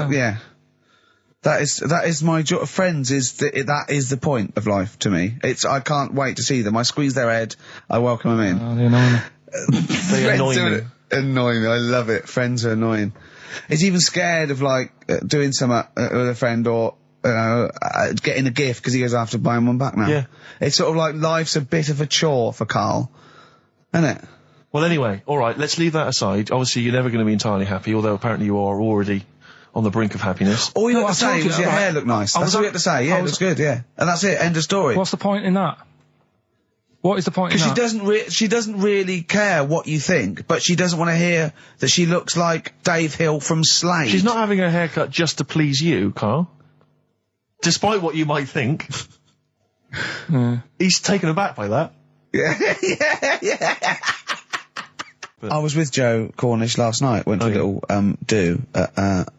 Yeah. That is my Friends that is the point of life to me. I can't wait to see them. I squeeze their head. I welcome them in. Oh, they annoy me. They annoy me. Annoying me. I love it. Friends are annoying. He's even scared of doing something with a friend or getting a gift because he goes after buying one back now. Yeah. It's sort of like life's a bit of a chore for Karl, isn't it? Well, anyway, all right. Let's leave that aside. Obviously, you're never going to be entirely happy, although apparently you are already on the brink of happiness. All you No, had to I told say you was that, your right. hair looked nice. That's all you had to say. Yeah, it looks good. Yeah, and that's it. End of story. What's the point in that? What is the point in that? Because she doesn't really care what you think, but she doesn't want to hear that she looks like Dave Hill from Slade. She's not having her haircut just to please you, Karl. Despite what you might think. He's taken aback by that. Yeah. I was with Joe Cornish last night, went to a little do at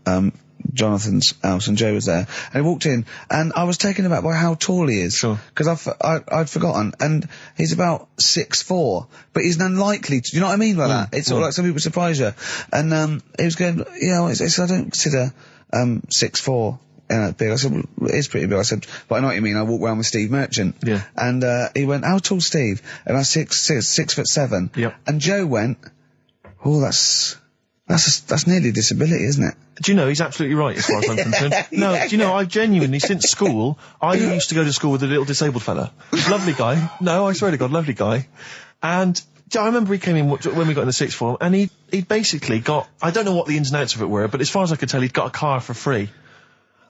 Jonathan's house, and Joe was there, and he walked in, and I was taken aback by how tall he is. Sure. Because I'd forgotten, and he's about 6'4", but he's unlikely to, do you know what I mean by that? It's sort of like some people surprise you. And he was going, I don't consider 6'4", big. I said, well, it is pretty big. I said, but I know what you mean. I walk around with Steve Merchant. Yeah. And he went, how tall's Steve? And I was 6'7". Yep. And Joe went, oh, that's nearly a disability, isn't it? Do you know, he's absolutely right as far as I'm concerned. No, do you know, I've genuinely, since school, I used to go to school with a little disabled fella. Lovely guy. No, I swear to God, lovely guy. And I remember he came in when we got in the sixth form, and he'd basically got, I don't know what the ins and outs of it were, but as far as I could tell, he'd got a car for free.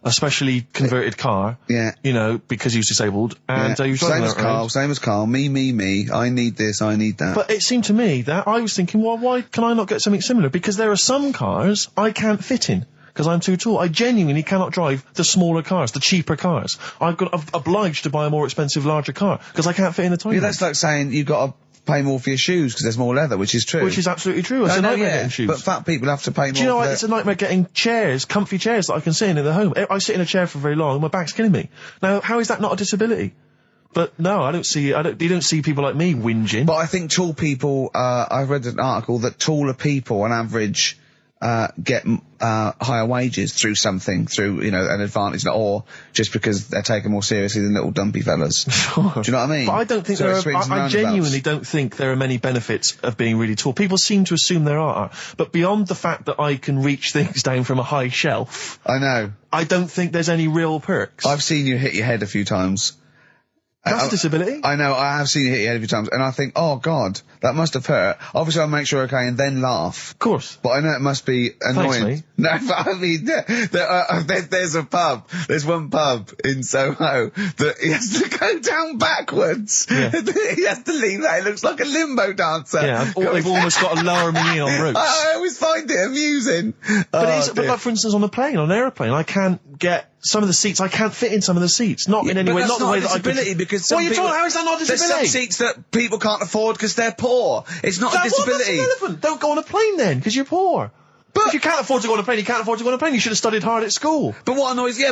A specially converted car. Yeah. You know, because he was disabled. And he was driving Same as Karl. Me. I need this, I need that. But it seemed to me that I was thinking, well, why can I not get something similar? Because there are some cars I can't fit in. Because I'm too tall. I genuinely cannot drive the smaller cars, the cheaper cars. I'm obliged to buy a more expensive, larger car. Because I can't fit in the toilet. Yeah, that's like saying you've got to pay more for your shoes because there's more leather, which is true. Which is absolutely true. It's a nightmare getting shoes. But fat people have to pay more. Do you know what? It's a nightmare getting chairs, comfy chairs that I can sit in the home. I sit in a chair for very long and my back's killing me. Now, how is that not a disability? But no, you don't see people like me whinging. But I think tall people, I've read an article that taller people on average, get higher wages through an advantage, or just because they're taken more seriously than little dumpy fellas. Sure. Do you know what I mean? But I don't think I genuinely don't think there are many benefits of being really tall. People seem to assume there are, but beyond the fact that I can reach things down from a high shelf, I know. I don't think there's any real perks. I've seen you hit your head a few times. That's a disability. I know, I have seen you hit your head a few times, and I think, oh God, that must have hurt. Obviously I'll make sure okay and then laugh. Of course. But I know it must be annoying. Thanks, mate. No, but I mean, there's a pub, there's one pub in Soho that he has to go down backwards. Yeah. He has to leave that, it looks like a limbo dancer. Yeah, they've almost got to lower me in on ropes. I always find it amusing. But like, for instance, on a plane, on an aeroplane, I can't get some of the seats, I can't fit in some of the seats. Not in any way, not the way that I could. Because what are you talking? How is that not a disability? There's some seats that people can't afford because they're poor. It's not a disability. That's irrelevant. Don't go on a plane then, because you're poor. But if you can't afford to go on a plane, you can't afford to go on a plane. You should have studied hard at school. But what annoys me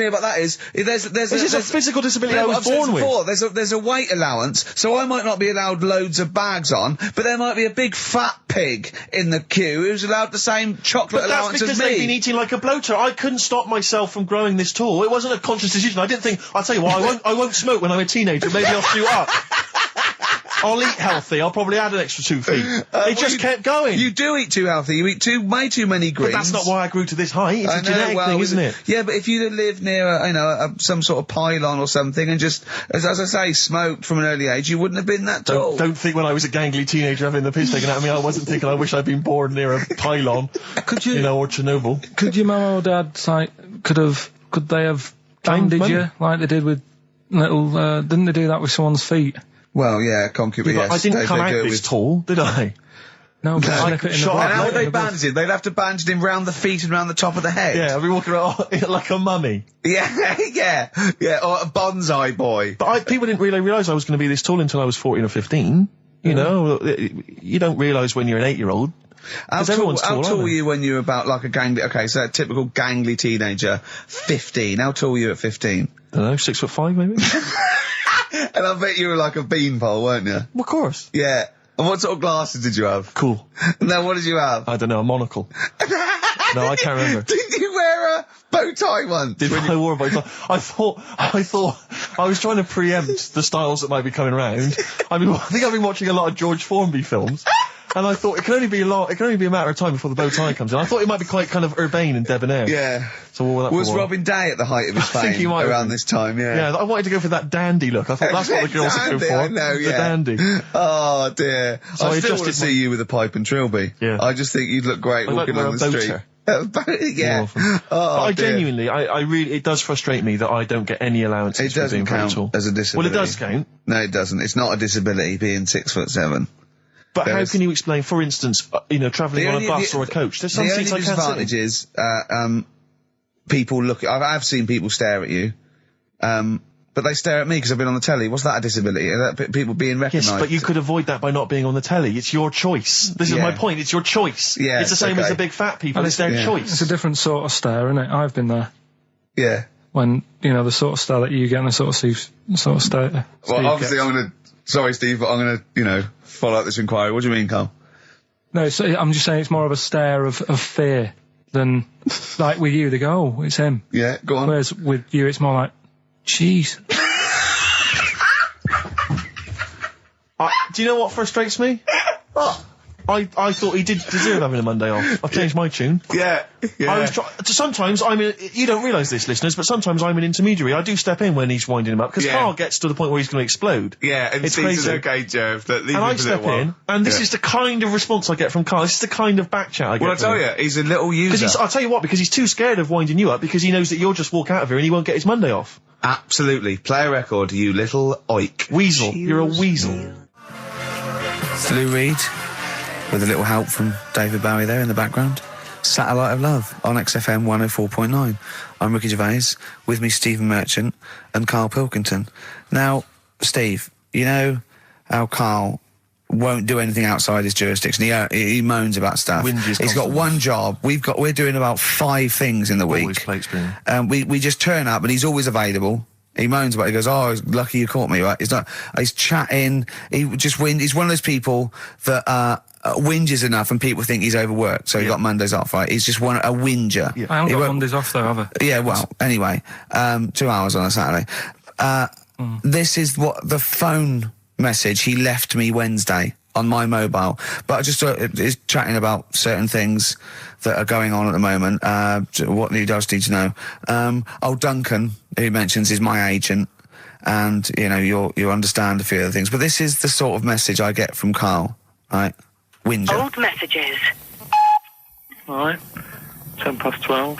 about that is there's a physical disability I was born with. There's a weight allowance, so I might not be allowed loads of bags on, but there might be a big fat pig in the queue who's allowed the same chocolate allowance as me. That's because they've been eating like a bloater. I couldn't stop myself from growing this tall. It wasn't a conscious decision. I didn't think, I'll tell you what, I won't smoke when I'm a teenager. Maybe I'll shoot up. I'll eat healthy. I'll probably add an extra 2 feet. It just kept going. You do eat too healthy. You eat way too many greens. But that's not why I grew to this height. It's a genetic thing, isn't it? Yeah, but if you'd have lived near some sort of pylon or something and just, as I say, smoked from an early age, you wouldn't have been that tall. Don't think when I was a gangly teenager having the piss taken out of me, I wasn't thinking I wish I'd been born near a pylon. Could you? Or Chernobyl. Could your mum or dad, could they have bandaged you like they did with little, didn't they do that with someone's feet? Well, yeah, concubine, yes. I didn't come out this tall, did I? No, but snip it in the butt. And how would they bandage him? They'd have to bandage him round the feet and round the top of the head. Yeah, I'd be walking around like a mummy. Yeah, or a bonsai boy. But people didn't really realise I was going to be this tall until I was 14 or 15. You know, you don't realise when you're an 8-year-old. How tall were you when you were about like a gangly, okay, so a typical gangly teenager, 15. How tall were you at 15? I don't know, 6'5" maybe? And I bet you were like a beanpole, weren't you? Well, of course. Yeah. And what sort of glasses did you have? Cool. Now, what did you have? I don't know, a monocle. No, I can't remember. Didn't you wear a bow tie once? Did I wore a bow tie? I thought I was trying to preempt the styles that might be coming around. I think I've been watching a lot of George Formby films. And I thought it can only be a matter of time before the bow tie comes in. I thought it might be quite kind of urbane and debonair. Yeah. So what was Robin Day at the height of his fame around this time? Yeah. Yeah, I wanted to go for that dandy look. I thought that's what the girls are going for. I know, the dandy. Oh dear. So I still want to see you with a pipe and trilby. Yeah. I just think you'd look great walking on the street. Yeah. But I genuinely, I really, it does frustrate me that I don't get any allowance. It doesn't count as a disability. Well, it does count. No, it doesn't. It's not a disability being 6'7". But how can you explain, for instance, travelling on a bus or a coach? There's some seats I can't sit in. The only disadvantage is, people look. I've seen people stare at you, but they stare at me because I've been on the telly. What's that a disability? People being recognised. Yes, but you could avoid that by not being on the telly. It's your choice. This is my point. It's your choice. Yeah, it's the same as the big fat people. It's their choice. It's a different sort of stare, isn't it? I've been there. Yeah. When the sort of stare that you get and the sort of stare. Well, obviously, sorry, Steve, but I'm gonna, follow up this inquiry. What do you mean, Carl? No, I'm just saying it's more of a stare of fear than, like with you, they go, oh, it's him. Yeah, go on. Whereas with you, it's more like, jeez. Do you know what frustrates me? I thought he did deserve having a Monday off. I've changed my tune. Yeah. Sometimes you don't realise this, listeners, but sometimes I'm an intermediary. I do step in when he's winding him up, because Karl gets to the point where he's going to explode. Yeah, and it's crazy. crazy. Okay, Jerv, and I step in, and this is the kind of response I get from Karl. This is the kind of back chat I get. Well, I tell you, he's a little user. I'll tell you what, because he's too scared of winding you up, because he knows that you'll just walk out of here and he won't get his Monday off. Absolutely. Play a record, you little oik. Weasel. You're a weasel. It's Lou Reed, with a little help from David Bowie there in the background. Satellite of Love on XFM 104.9. I'm Ricky Gervais, with me Stephen Merchant and Karl Pilkington. Now, Steve, you know how Karl won't do anything outside his jurisdiction. He moans about stuff. He's got one job. We're doing about 5 things in the week. Always plate spinning. We just turn up and he's always available. He moans about it. He goes, oh, lucky you caught me, right? He's chatting. He just He's one of those people that, whinges enough and people think he's overworked, so he got Mondays off, right? He's just a whinger. Yeah. I haven't got Mondays off though, have I? Yeah, well, anyway, 2 hours on a Saturday. This is what the phone message he left me Wednesday on my mobile, but I just is chatting about certain things that are going on at the moment. What he does need to know. Duncan, who he mentions, is my agent, and you understand a few of the things. But this is the sort of message I get from Karl, right? Whinger. Old messages. Alright, 12,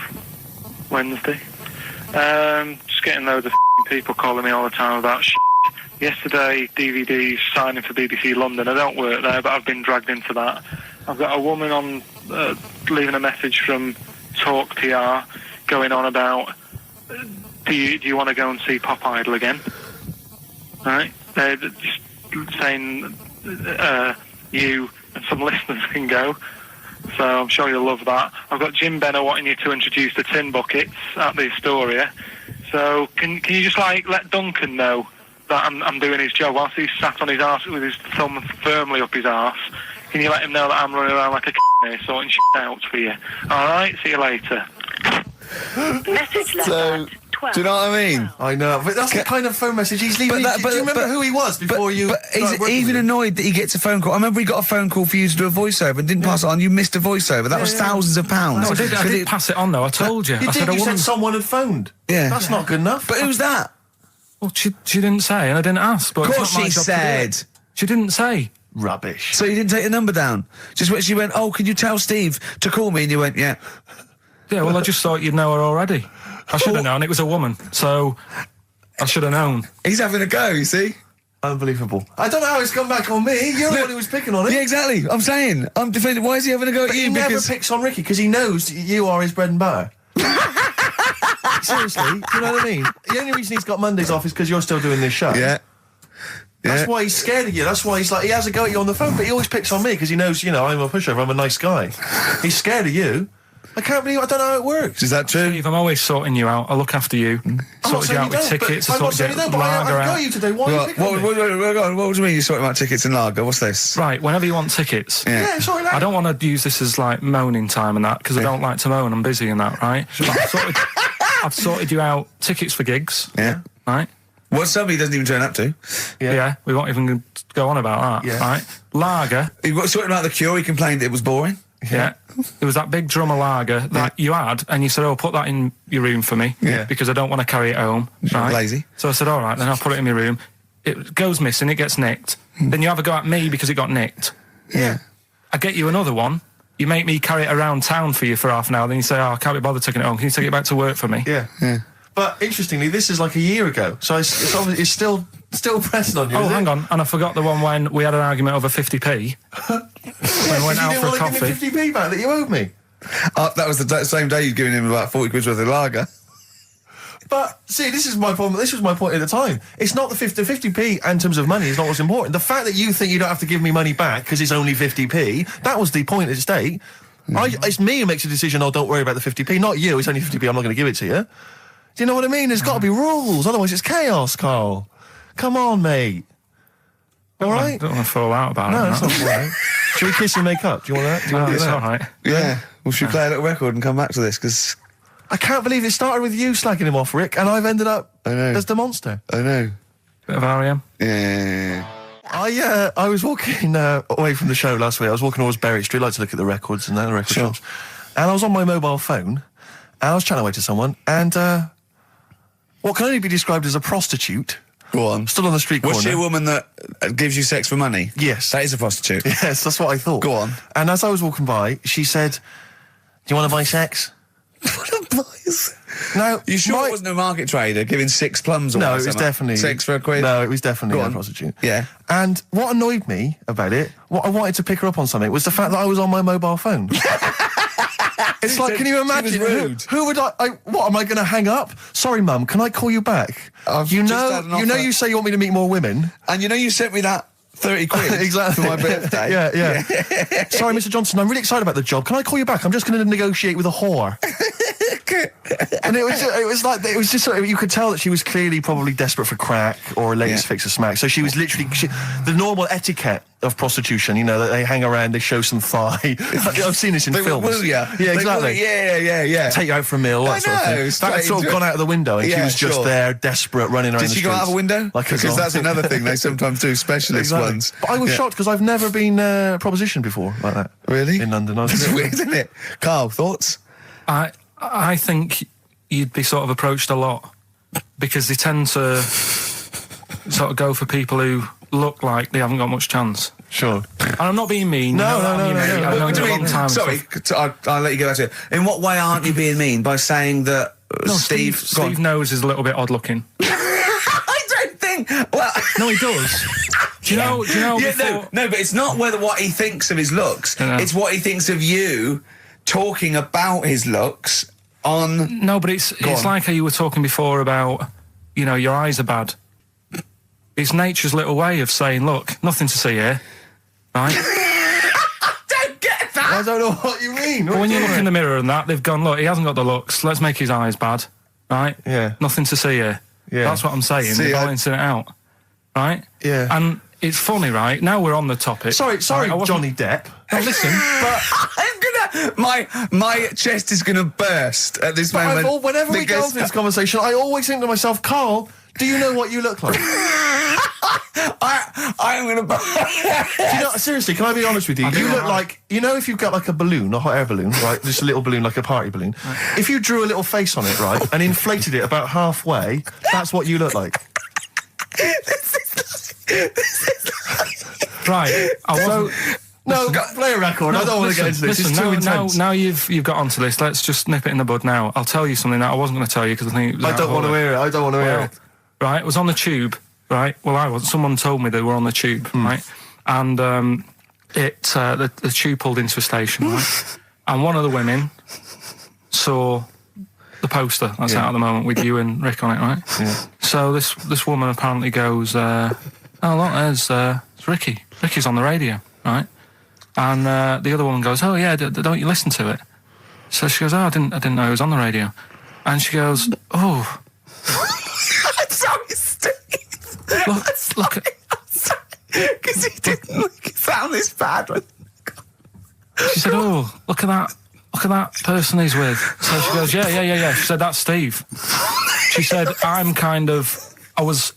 Wednesday. Just getting loads of people calling me all the time about shit. Yesterday, DVD's signing for BBC London. I don't work there, but I've been dragged into that. I've got a woman on leaving a message from Talk TR going on about, do you want to go and see Pop Idol again? Right? They're just saying you and some listeners can go, so I'm sure you'll love that. I've got Jim Benner wanting you to introduce the tin buckets at the Astoria, so can you just let Duncan know that I'm doing his job whilst he's sat on his arse with his thumb firmly up his arse? Can you let him know that I'm running around like a here sorting shit out for you? Alright, see you later. Message left at 12. Do you know what I mean? I know, but that's the kind of phone message he's leaving. Do you remember who he was before you? But he's even annoyed that he gets a phone call. I remember he got a phone call for you to do a voiceover and didn't pass it on. You missed a voiceover. That was thousands of pounds. No, I did pass it on though. I told you. You said someone had phoned. Yeah, that's not good enough. But who's that? Well, she didn't say, and I didn't ask. But of course she said. She didn't say. Rubbish. So you didn't take the number down? Just when she went, oh, could you tell Steve to call me? And you went, yeah. Yeah, well, I just thought you'd know her already. I should have known. It was a woman, so I should have known. He's having a go, you see? Unbelievable. I don't know how it's come back on me. You're the one who was picking on it. Yeah, exactly. I'm saying. I'm defending. Why is he having a go at you? He never picks on Ricky because he knows you are his bread and butter. Seriously, do you know what I mean? The only reason he's got Mondays off is because you're still doing this show. Yeah. That's why he's scared of you. That's why he has a go at you on the phone, but he always picks on me because he knows, I'm a pushover, I'm a nice guy. He's scared of you. I don't know how it works. Is that true? Steve, I'm always sorting you out. I look after you. So sorted you out with tickets. I sorted you out with lager I got you today. Why are you picking on me? What do you mean you're sorting out tickets and lager? What's this? Right, whenever you want tickets. Yeah, sorry, I don't want to use this as, like, moaning time and that, because I don't like to moan. I'm busy and that, right? But I've sorted you out tickets for gigs. Yeah. Right? What somebody doesn't even turn up to. Yeah, we won't even go on about that, right? Lager. You got sorting out the Cure, he complained it was boring. Yeah. It was that big drum of lager that you had, and you said, oh, put that in your room for me, because I don't want to carry it home, right? Lazy. So I said, all right, then I'll put it in my room. It goes missing, it gets nicked. Then you have a go at me because it got nicked. Yeah. I get you another one. You make me carry it around town for you for half an hour, then you say, oh, I can't be bothered taking it home. Can you take it back to work for me? Yeah. But interestingly, this is like a year ago, so it's obviously still pressing on you. Oh, hang on, and I forgot the one when we had an argument over 50p. When we went out for a coffee. You didn't want to give me 50p back that you owed me. That was the same day you'd given him about 40 quid worth of lager. But, see, this is my problem. This was my point at the time. It's not the 50p in terms of money is not what's important. The fact that you think you don't have to give me money back because it's only 50p, that was the point at stake. It's me who makes a decision, oh, don't worry about the 50p, not you. It's only 50p, I'm not going to give it to you. Do you know what I mean? There's got to be rules, otherwise it's chaos, Carl. Come on, mate. All right? I don't want to fall out about it. No, that's not all right. Should we kiss and make up? Do you want that? Do you want to do It's that? all right. Yeah. Well, should we play a little record and come back to this? Because I can't believe it started with you slagging him off, Rick, and I've ended up as the monster. I know. Bit of R.E.M. Yeah. I was walking away from the show last week. I was walking towards Berry Street. I like to look at the records and the record shops. And I was on my mobile phone, and I was chatting away to someone, and what can only be described as a prostitute. Go on. Stood on the street corner. Was she a woman that gives you sex for money? Yes. That is a prostitute. Yes, that's what I thought. Go on. And as I was walking by, she said, do you want to buy sex? Now, You sure it wasn't a market trader giving 6 plums or No, it was something? definitely... 6 for a quid? No, it was definitely Go a on. prostitute. Yeah. And what annoyed me about it, what I wanted to pick her up on something, was the fact that I was on my mobile phone. It's like, can you imagine? She was rude. Who would what, am I going to hang up? Sorry, Mum, can I call you back? You know you say you want me to meet more women. And you know you sent me that 30 quid exactly. for my birthday? Yeah. Sorry, Mr. Johnson, I'm really excited about the job. Can I call you back? I'm just going to negotiate with a whore. And it was just sort of, you could tell that she was clearly probably desperate for crack or a latest fix of smack. So she was literally the normal etiquette of prostitution, you know, that they hang around, they show some thigh. I've seen this in films. Will ya? Yeah, exactly. Yeah. Take you out for a meal, that sort of thing. That had sort of gone out of the window, and she was just there, desperate, running around the streets. Did she go out of a window? Because that's another thing they sometimes do, specialist ones. But I was shocked because I've never been propositioned before like that. Really? In London. That's weird, isn't it? Carl, thoughts? I think you'd be sort of approached a lot because they tend to sort of go for people who look like they haven't got much chance. Sure. And I'm not being mean. No. I've known you a long time. Sorry, I'll let you get back to it. In what way aren't you being mean? By saying that Steve knows is a little bit odd looking. I don't think. Well, no, he does. Do you know? Yeah, no, but it's not what he thinks of his looks. It's what he thinks of you talking about his looks on. No, but it's like how you were talking before about, you know, your eyes are bad. It's nature's little way of saying, look, nothing to see here, right? I don't get that. I don't know what you mean. But when you look in the mirror and that, they've gone, look, he hasn't got the looks. Let's make his eyes bad, right? Yeah. Nothing to see here. Yeah. That's what I'm saying. They're balancing it out, right? Yeah. And it's funny, right? Now we're on the topic. Sorry, Johnny Depp. No, listen, but my chest is gonna burst at this moment. Whenever we go into this conversation, I always think to myself, Carl, do you know what you look like? I am gonna burst. Seriously, can I be honest with you? You look like, you know, if you've got like a balloon, a hot air balloon, right? Just a little balloon, like a party balloon. Right. If you drew a little face on it, right, and inflated it about halfway, that's what you look like. Right. No, play a record. I don't want to get into this. It's too intense. Now you've got onto this. Let's just nip it in the bud now. I'll tell you something that I wasn't going to tell you because I think it was I don't want to hear it. I don't want to hear it. Right, it was on the tube. Right. Well, I wasn't. Someone told me they were on the tube. Right, and the tube pulled into a station. Right, and one of the women saw the poster that's out at the moment with you and Rick on it. Right. Yeah. So this woman apparently goes, "Oh look, there's Ricky. Ricky's on the radio." Right. And the other woman goes, "Oh yeah, don't you listen to it?" So she goes, "Oh, I didn't know it was on the radio." And she goes, "Oh." look at... Because he didn't make it sound this bad. She said, oh, look at that person he's with. So she goes, yeah. She said, that's Steve. She said, I was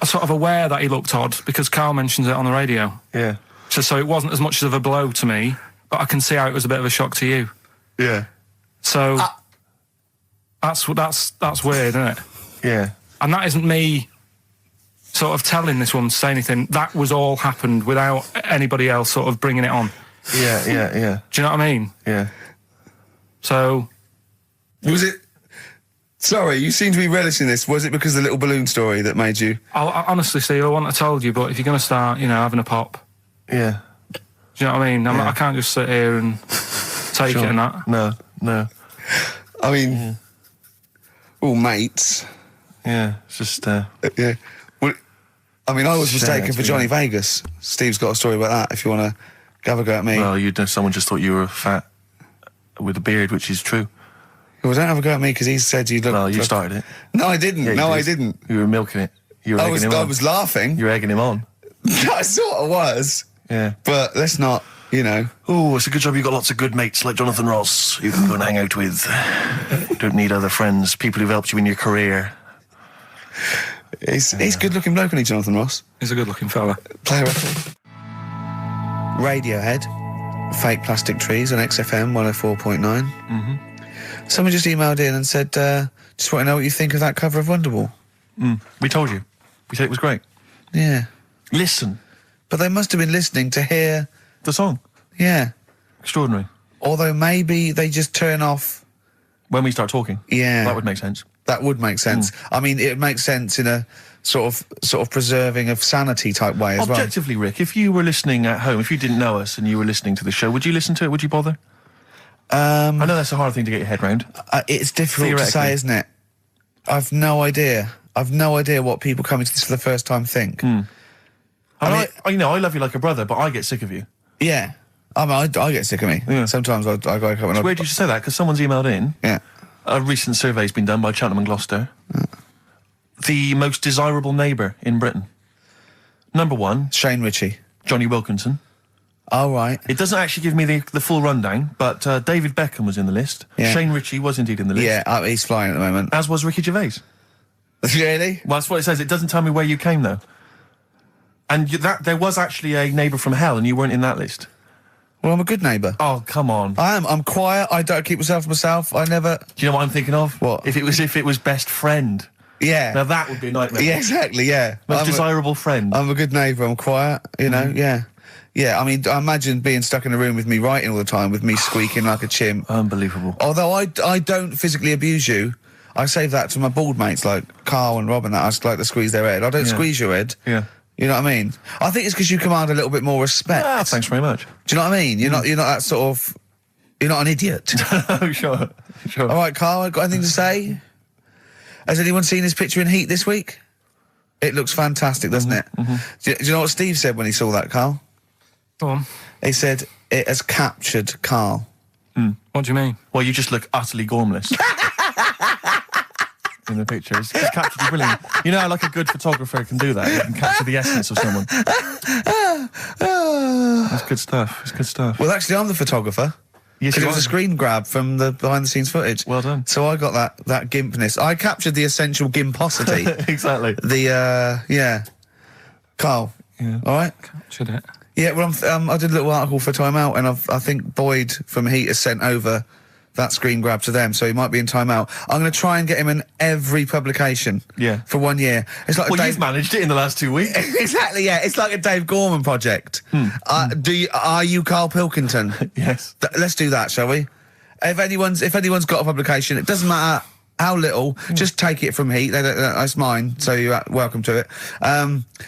sort of aware that he looked odd because Karl mentions it on the radio. Yeah. So it wasn't as much of a blow to me, but I can see how it was a bit of a shock to you. Yeah. So that's weird, isn't it? Yeah. And that isn't me sort of telling this woman to say anything. That was all happened without anybody else sort of bringing it on. Yeah. Do you know what I mean? Yeah. So... Was it... Sorry, you seem to be relishing this. Was it because of the little balloon story that made you... I honestly, Steve, I wouldn't have told you, but if you're going to start, having a pop... Yeah. Do you know what I mean? I can't just sit here and take it and that. No. I mean... all mates. Yeah, it's just... Yeah. Well, I mean, I was Shit, mistaken for yeah. Johnny Vegas. Steve's got a story about that, if you want to have a go at me. Well, someone just thought you were fat with a beard, which is true. Well, don't have a go at me, because he said you look... Well, you started it. No, I didn't. Yeah, I did. didn't. You were milking it. You were egging him on. I was laughing. You were egging him on. I sort of was. Yeah. But let's not, Oh, it's a good job you've got lots of good mates like Jonathan Ross you can go and hang out with. You don't need other friends, people who've helped you in your career. He's good-looking bloke, isn't he, Jonathan Ross? He's a good-looking fella. Player Radiohead, Fake Plastic Trees on XFM 104.9. Mm-hmm. Someone just emailed in and said, just want to know what you think of that cover of Wonderwall. We told you. We said it was great. Yeah. Listen. But they must have been listening to hear... The song. Yeah. Extraordinary. Although maybe they just turn off... When we start talking. Yeah. That would make sense. That would make sense. I mean, it makes sense in a sort of preserving of sanity type way as well. Objectively, Rick, if you were listening at home, if you didn't know us and you were listening to the show, would you listen to it? Would you bother? I know that's a hard thing to get your head round. It's difficult to say, isn't it? I've no idea what people coming to this for the first time think. I love you like a brother, but I get sick of you. Yeah. I mean, I get sick of me. Yeah. Sometimes I wake up and It's weird you should say that, because someone's emailed in. Yeah. A recent survey's been done by Cheltenham and Gloucester. The most desirable neighbour in Britain. Number 1, Shane Ritchie. Johnny Wilkinson. Oh, right. It doesn't actually give me the full rundown, but David Beckham was in the list. Yeah. Shane Ritchie was indeed in the list. Yeah, he's flying at the moment. As was Ricky Gervais. Really? Well, that's what it says. It doesn't tell me where you came, though. And there was actually a neighbour from hell, and you weren't in that list. Well, I'm a good neighbour. Oh, come on. I am. I'm quiet. I don't keep myself to myself. I never... Do you know what I'm thinking of? What? If it was best friend. Yeah. Now that would be a nightmare. Yeah, exactly, yeah. Most desirable friend. I'm a good neighbour. I'm quiet, yeah. Yeah, I mean, I imagine being stuck in a room with me writing all the time, with me squeaking like a chimp. Unbelievable. Although I don't physically abuse you, I save that to my bald mates like Karl and Rob and that. I just like to squeeze their head. I don't squeeze your head. Yeah. You know what I mean? I think it's because you command a little bit more respect. Ah, thanks very much. Do you know what I mean? You're not that sort of... You're not an idiot. Oh, sure. All right, Karl, got anything to say? Has anyone seen his picture in Heat this week? It looks fantastic, doesn't it? Do you know what Steve said when he saw that, Karl? Go on. He said, it has captured Karl. What do you mean? Well, you just look utterly gormless. In the picture. It's captured you brilliant. You know how like a good photographer can do that? They can capture the essence of someone. That's good stuff. It's good stuff. Well, actually, I'm the photographer. Yes, Because you it was are. a screen grab from the behind-the-scenes footage. Well done. So I got that gimpness. I captured the essential gimposity. Exactly. Yeah. Karl. Yeah. All right? Captured it. Yeah, well, I did a little article for Time Out, and I think Boyd from Heat has sent over that screen grab to them, so he might be in Time Out. I'm going to try and get him in every publication. Yeah. For 1 year. It's like Well, you've managed it in the last 2 weeks. Exactly, yeah. It's like a Dave Gorman project. Are you Karl Pilkington? Yes. Let's do that, shall we? If anyone's got a publication, it doesn't matter how little, just take it from Heat. That's mine, so you're welcome to it.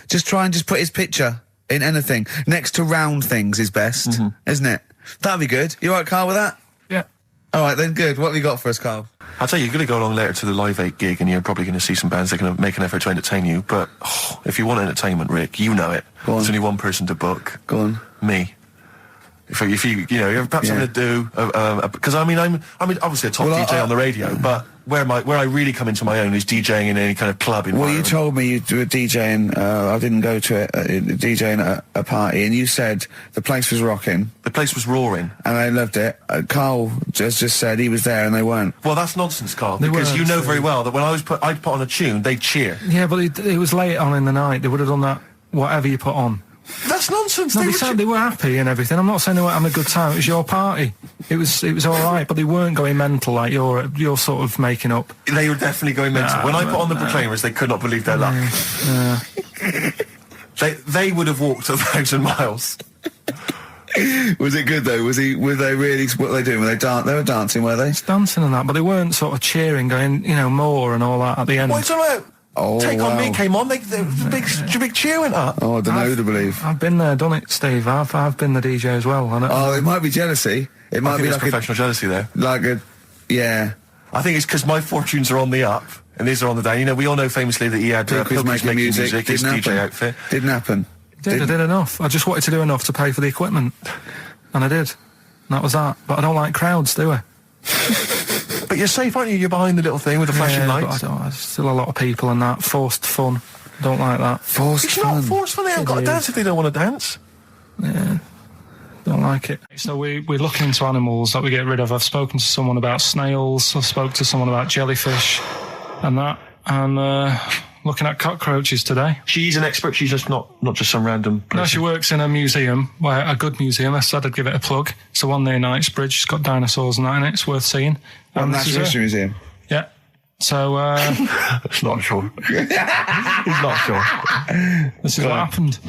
Just try and just put his picture in anything. Next to round things is best, isn't it? That'd be good. You all right, Karl, with that? Yeah. All right, then, good. What have you got for us, Karl? I'll tell you, you're going to go along later to the Live 8 gig and you're probably going to see some bands that are going to make an effort to entertain you, but if you want entertainment, Rick, you know it. Go on. There's only one person to book. Go on. Me. If you know, perhaps I'm going to do, because I'm obviously a top DJ on the radio, but where I really come into my own is DJing in any kind of club environment. Well, you told me you were DJing, I didn't go to it, DJing at a party, and you said the place was rocking. The place was roaring. And I loved it. Carl just said he was there and they weren't. Well, that's nonsense, Carl, because you know very well that when I'd put on a tune, they'd cheer. Yeah, but it was late on in the night. They would have done that, whatever you put on. That's nonsense. No, they were happy and everything. I'm not saying they weren't having a good time. It was your party. It was all right, but they weren't going mental like you're sort of making up. They were definitely going mental. When I put on the Proclaimers, they could not believe their luck. They would have walked 1,000 miles. Was it good though? Were they really? What were they doing? They were dancing, were they? Dancing and that, but they weren't sort of cheering, going, more and all that at the end. What's all right? Oh, Take wow. On Me came on, the big cheer went up. Oh, I don't know who to believe. I've been there, done it, Steve. I've been the DJ as well. It might be jealousy. It might be like professional jealousy there. Yeah. I think it's because my fortunes are on the up and these are on the down. We all know famously that he had Pilkington making music, his DJ outfit. Didn't happen. I did enough. I just wanted to do enough to pay for the equipment, and I did. And that was that. But I don't like crowds, do I? But you're safe, aren't you? You're behind the little thing with the flashing lights. But there's still a lot of people and that. Forced fun. Don't like that. It's not forced fun. They haven't got to dance if they don't want to dance. Yeah. Don't like it. So we're looking into animals that we get rid of. I've spoken to someone about snails. I've spoken to someone about jellyfish and that. And looking at cockroaches today. She's an expert. She's just not just some random person. No, she works in a museum, a good museum. I said I'd give it a plug. It's the one near Knightsbridge. It's got dinosaurs and that in it. It's worth seeing. Natural History Museum. Yeah. So, It's not sure. He's not sure. This is what happened.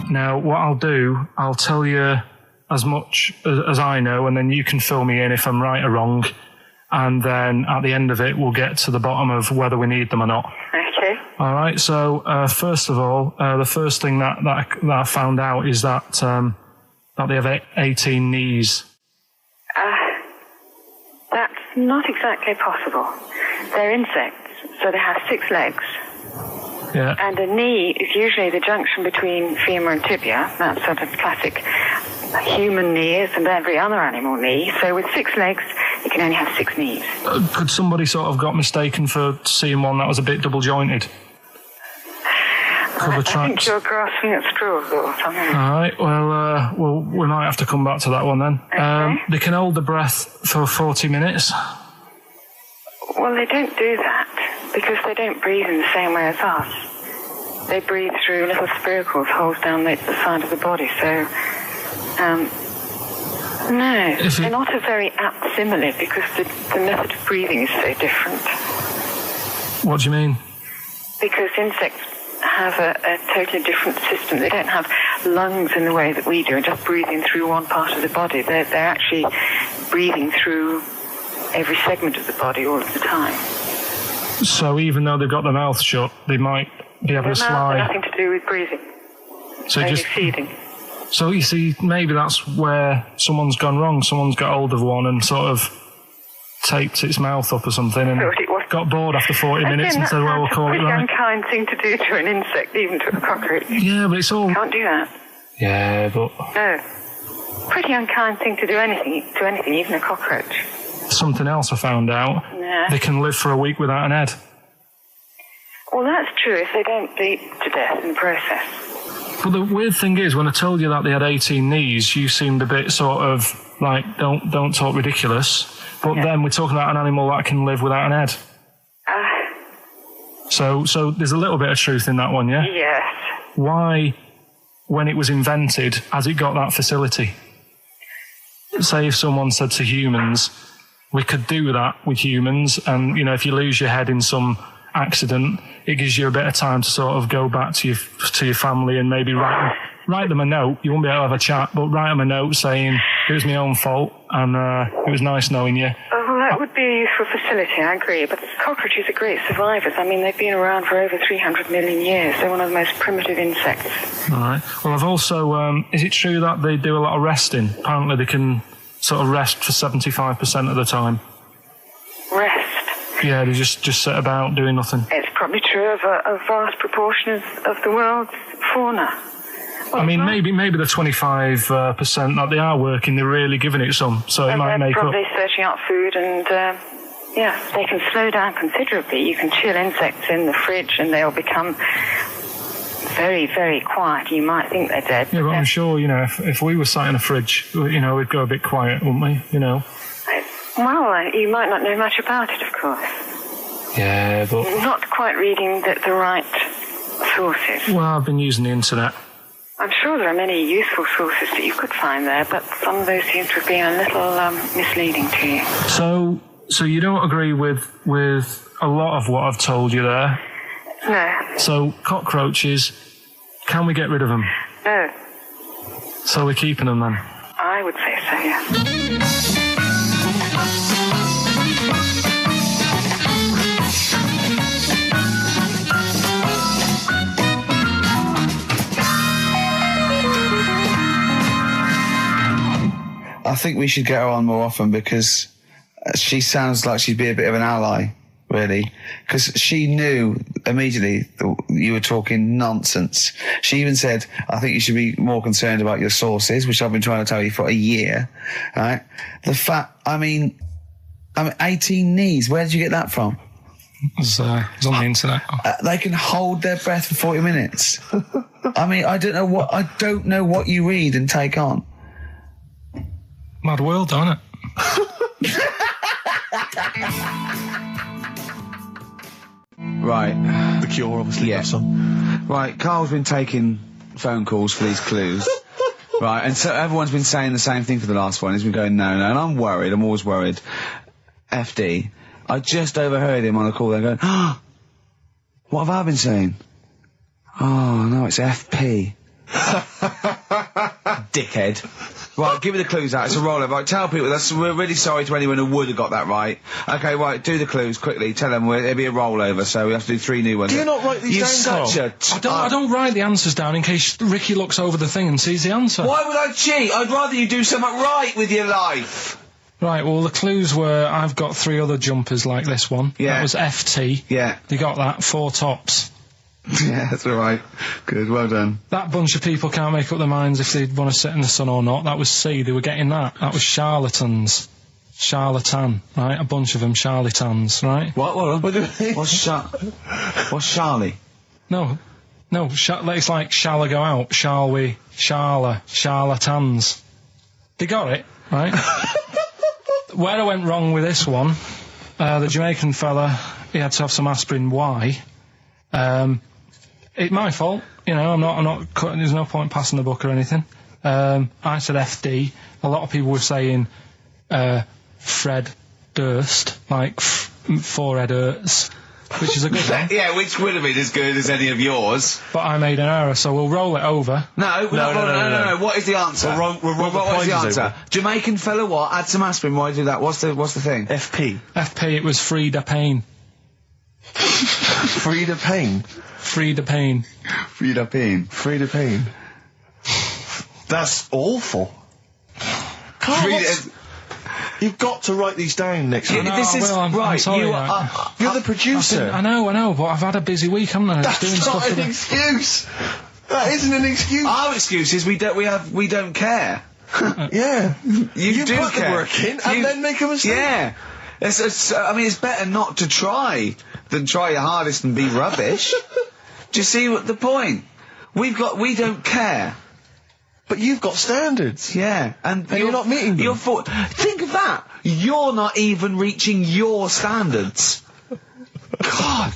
Now, what I'll do, I'll tell you as much as I know, and then you can fill me in if I'm right or wrong. And then at the end of it, we'll get to the bottom of whether we need them or not. Okay. All right. So first of all, the first thing that I found out is that they have 18 knees. That's not exactly possible. They're insects, so they have 6 legs. Yeah. And a knee is usually the junction between femur and tibia. That's sort of classic human knees and every other animal knee. So with 6 legs, you can only have 6 knees. Could somebody sort of got mistaken for seeing one that was a bit double jointed? I think you're grasping at straws or something. All right. Well, we might have to come back to that one then. Okay. They can hold the breath for 40 minutes. Well, they don't do that because they don't breathe in the same way as us. They breathe through little spiracles, holes down the side of the body. So, no, they're not a very apt simile because the method of breathing is so different. What do you mean? Because insects have a totally different system. They don't have lungs in the way that we do and just breathing through one part of the body. They're actually breathing through every segment of the body all of the time. So even though they've got their mouth shut, they might be able to slide. Nothing to do with breathing. So only just feeding. So you see, maybe that's where someone's gone wrong. Someone's got hold of one and sort of taped its mouth up or something and got bored after 40 minutes and said, well, we'll call it right. It's a pretty unkind thing to do to an insect, even to a cockroach. Yeah, but it's all... You can't do that. Yeah, but... No. Pretty unkind thing to do anything, even a cockroach. Something else I found out. Yeah. They can live for a week without an head. Well, that's true if they don't bleed to death in the process. But the weird thing is, when I told you that they had 18 knees, you seemed a bit sort of like, don't talk ridiculous. But then we're talking about an animal that can live without an head. So there's a little bit of truth in that one, yeah? Yes. Why, when it was invented, has it got that facility? Say if someone said to humans, we could do that with humans, and, if you lose your head in some accident, it gives you a bit of time to sort of go back to your family and maybe write them a note. You won't be able to have a chat, but write them a note saying it was my own fault and it was nice knowing you. Well, that would be a useful facility, I agree. But cockroaches are great survivors. I mean, they've been around for over 300 million years. They're one of the most primitive insects. All right. Well, I've also... is it true that they do a lot of resting? Apparently they can sort of rest for 75% of the time. Rest? Yeah, they just sit about doing nothing. It's probably true of a vast proportion of the world's fauna. I mean, maybe the 25% that they are working, they're really giving it some, so it might make up. They're probably searching out food, and they can slow down considerably. You can chill insects in the fridge, and they'll become very, very quiet. You might think they're dead. Yeah, but I'm sure, if we were sat in a fridge, we'd go a bit quiet, wouldn't we? Well, you might not know much about it, of course. Yeah, but... Not quite reading the right sources. Well, I've been using the internet. I'm sure there are many useful sources that you could find there, but some of those seem to have been a little misleading to you. So you don't agree with a lot of what I've told you there? No. So cockroaches, can we get rid of them? No. So we're keeping them then? I would say so, yeah. I think we should get her on more often because she sounds like she'd be a bit of an ally, really. Because she knew immediately that you were talking nonsense. She even said, I think you should be more concerned about your sources, which I've been trying to tell you for a year. Right? The fact, I mean 18 knees, where did you get that from? It was on the internet. They can hold their breath for 40 minutes. I don't know what you read and take on. Mad world, don't it? Right. The Cure, obviously. Yeah. That song. Right, Carl's been taking phone calls for these clues. Right, and so everyone's been saying the same thing for the last one. He's been going, no, and I'm worried. I'm always worried. FD. I just overheard him on a call there going, what have I been saying? Oh, no, it's FP. Dickhead. Right, give me the clues out. It's a rollover. Right, tell people. We're really sorry to anyone who would have got that right. Okay, right, do the clues quickly. Tell them it'll be a rollover, so we have to do 3 new ones. Do you not write these down, Carl? I don't write the answers down in case Ricky looks over the thing and sees the answer. Why would I cheat? I'd rather you do something right with your life. Right, well, the clues were I've got 3 other jumpers like this one. Yeah. That was FT. Yeah. You got that. 4 tops. Yeah, that's all right. Good, well done. That bunch of people can't make up their minds if they want to sit in the sun or not. That was C. They were getting that. That was charlatans. Charlatan, right? A bunch of them charlatans, right? What What's Charlie? No, it's like, shall I go out? Shall we? Charlatans. They got it, right? Where I went wrong with this one, the Jamaican fella, he had to have some aspirin. Why? It's my fault, I'm not cutting, there's no point passing the buck or anything. I said FD. A lot of people were saying, Fred Durst, like, forehead hurts, which is a good one. Yeah, which would have been as good as any of yours. But I made an error, so we'll roll it over. No. What is the answer? What is the answer? Over. Jamaican fella what? Add some aspirin, why do that? What's the thing? FP, it was Frida Payne. Frida Payne. Frida Payne. Frida Payne. Frida Payne. That's awful. Carl, you've got to write these down next week. This is I'm sorry, you're the producer. I know, but I've had a busy week, haven't I? That's not an excuse. That isn't an excuse. Our excuse is we don't care. Yeah. You do put care. the work in and then make a mistake. Yeah. It's better not to try than try your hardest and be rubbish. Do you see what the point? We don't care. But you've got standards. Yeah. And you're not meeting them. Think of that. You're not even reaching your standards. God.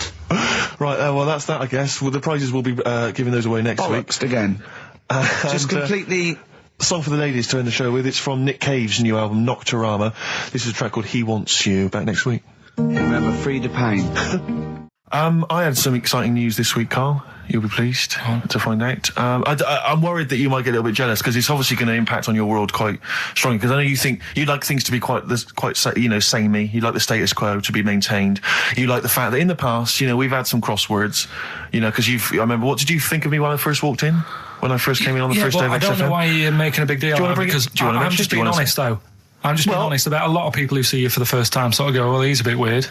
Right, well, that's that, I guess. Well, the prizes will be giving those away next week. Again. Just completely... Song for the ladies to end the show with. It's from Nick Cave's new album, Nocturama. This is a track called He Wants You. Back next week. Remember, Frida Payne. I had some exciting news this week, Carl. You'll be pleased to find out. I'm worried that you might get a little bit jealous because it's obviously going to impact on your world quite strongly. Because I know you think you'd like things to be quite samey. You like the status quo to be maintained. You like the fact that in the past, we've had some crosswords. Because I remember. What did you think of me when I first walked in? When I first came in on the first day of XFM? I don't know why you're making a big deal. Do you want to bring it? I'm just being honest, though. I'm just being honest about a lot of people who see you for the first time sort of go, well, he's a bit weird.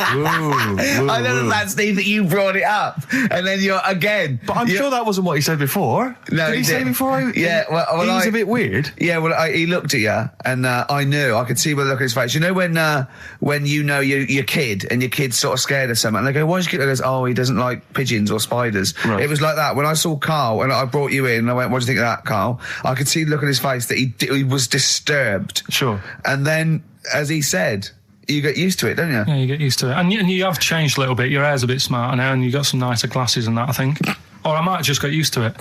I don't know that, Steve, that you brought it up, and then you're again. But I'm sure that wasn't what he said before. No, did he say before? He's a bit weird. Yeah, he looked at you, and I knew. I could see by the look on his face. You know when you know your kid, and your kid's sort of scared of something, and they go, "Why's your kid?" He goes, "Oh, he doesn't like pigeons or spiders." Right. It was like that when I saw Karl, and I brought you in, and I went, "What do you think of that, Karl?" I could see the look on his face that he was disturbed. Sure. And then, as he said, you get used to it, don't you? Yeah, you get used to it. And you have changed a little bit. Your hair's a bit smarter now, and you got some nicer glasses and that, I think. Or I might have just got used to it.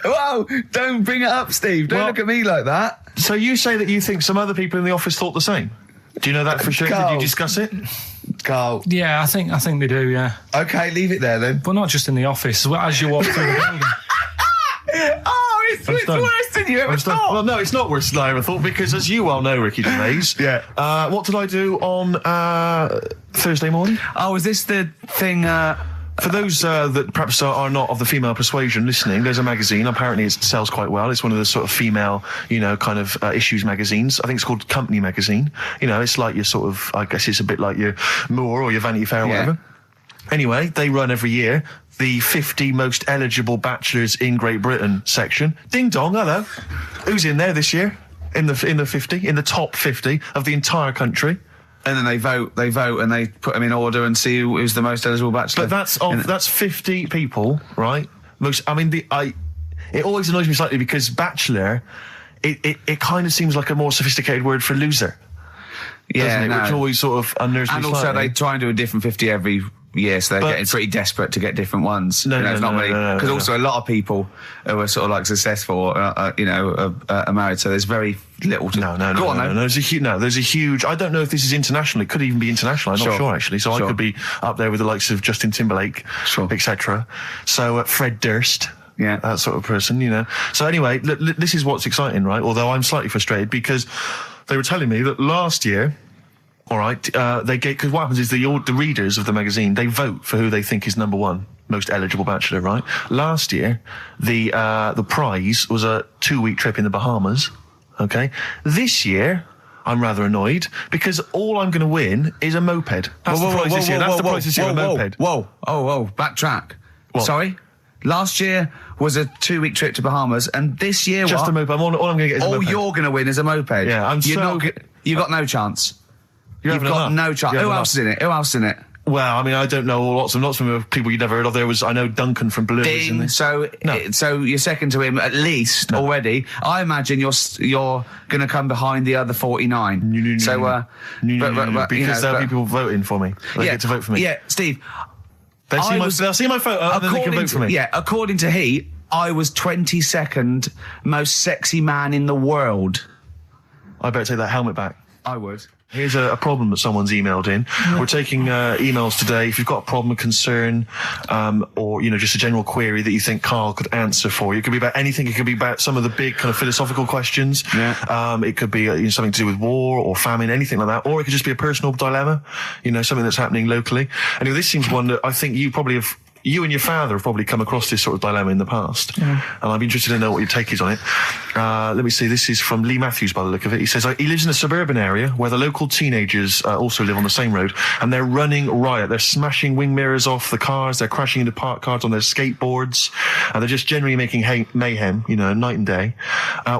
Whoa, don't bring it up, Steve. Don't look at me like that. So you say that you think some other people in the office thought the same? Do you know that for sure? Karl. Did you discuss it? Karl. Yeah, I think they do, yeah. Okay, leave it there then. But not just in the office, as you walk through the building. Oh, it's worse than you ever thought. Well, no, it's not worse than I ever thought, because as you well know, Ricky Gervais, what did I do on Thursday morning? Oh, is this the thing... For those that perhaps are not of the female persuasion listening, there's a magazine. Apparently it sells quite well. It's one of the sort of female, kind of issues magazines. I think it's called Company Magazine. It's like your sort of, I guess it's a bit like your Moore or your Vanity Fair or whatever. Anyway, they run every year the 50 most eligible bachelors in Great Britain section. Ding dong, hello. Who's in there this year? In the 50, in the top 50 of the entire country. And then they vote, and they put them in order and see who's the most eligible bachelor. But that's 50 people, right? It always annoys me slightly because bachelor, it kind of seems like a more sophisticated word for loser. Yeah, doesn't it? Which always sort of unnerves me slightly. And also they try and do a different 50 every year, so they're getting pretty desperate to get different ones. No, because also a lot of people who are sort of like successful, are married, so there's very little to... No. There's a huge... I don't know if this is international. It could even be international. I'm not sure, actually. So I could be up there with the likes of Justin Timberlake, etc. So Fred Durst... Yeah, that sort of person, So anyway, this is what's exciting, right? Although I'm slightly frustrated because they were telling me that last year... All right, because what happens is the readers of the magazine, they vote for who they think is number one most eligible bachelor, right? Last year, the prize was a 2-week trip in the Bahamas. Okay, this year I'm rather annoyed because all I'm going to win is a moped. That's the prize this year. That's the prize this year. A moped. Whoa! Backtrack. What? Sorry. Last year was a 2-week trip to Bahamas, and this year just a moped. All I'm going to get is a moped. All you're going to win is a moped. Yeah, you got no chance. You've got no chance. Who else is in it? Well, I mean, I don't know lots of people you'd never heard of. I know Duncan from Blue was in this. So you're second to him at least already. I imagine you're going to come behind the other 49. No. Because there'll be people voting for me. They get to vote for me. Yeah, Steve. They'll see my photo and then they can vote for me. Yeah, according to Heat, I was 22nd most sexy man in the world. I better take that helmet back. I would. Here's a problem that someone's emailed in. We're taking emails today. If you've got a problem, a concern, or just a general query that you think Karl could answer for you, it could be about anything. It could be about some of the big kind of philosophical questions. Yeah. It could be something to do with war or famine, anything like that, or it could just be a personal dilemma. Something that's happening locally. Anyway, this seems one that I think you probably have. You and your father have probably come across this sort of dilemma in the past. And I'd be interested to know what your take is on it. Let me see. This is from Lee Matthews by the look of it. He says, he lives in a suburban area where the local teenagers also live on the same road, and they're running riot. They're smashing wing mirrors off the cars. They're crashing into parked cars on their skateboards. And they're just generally making mayhem, night and day.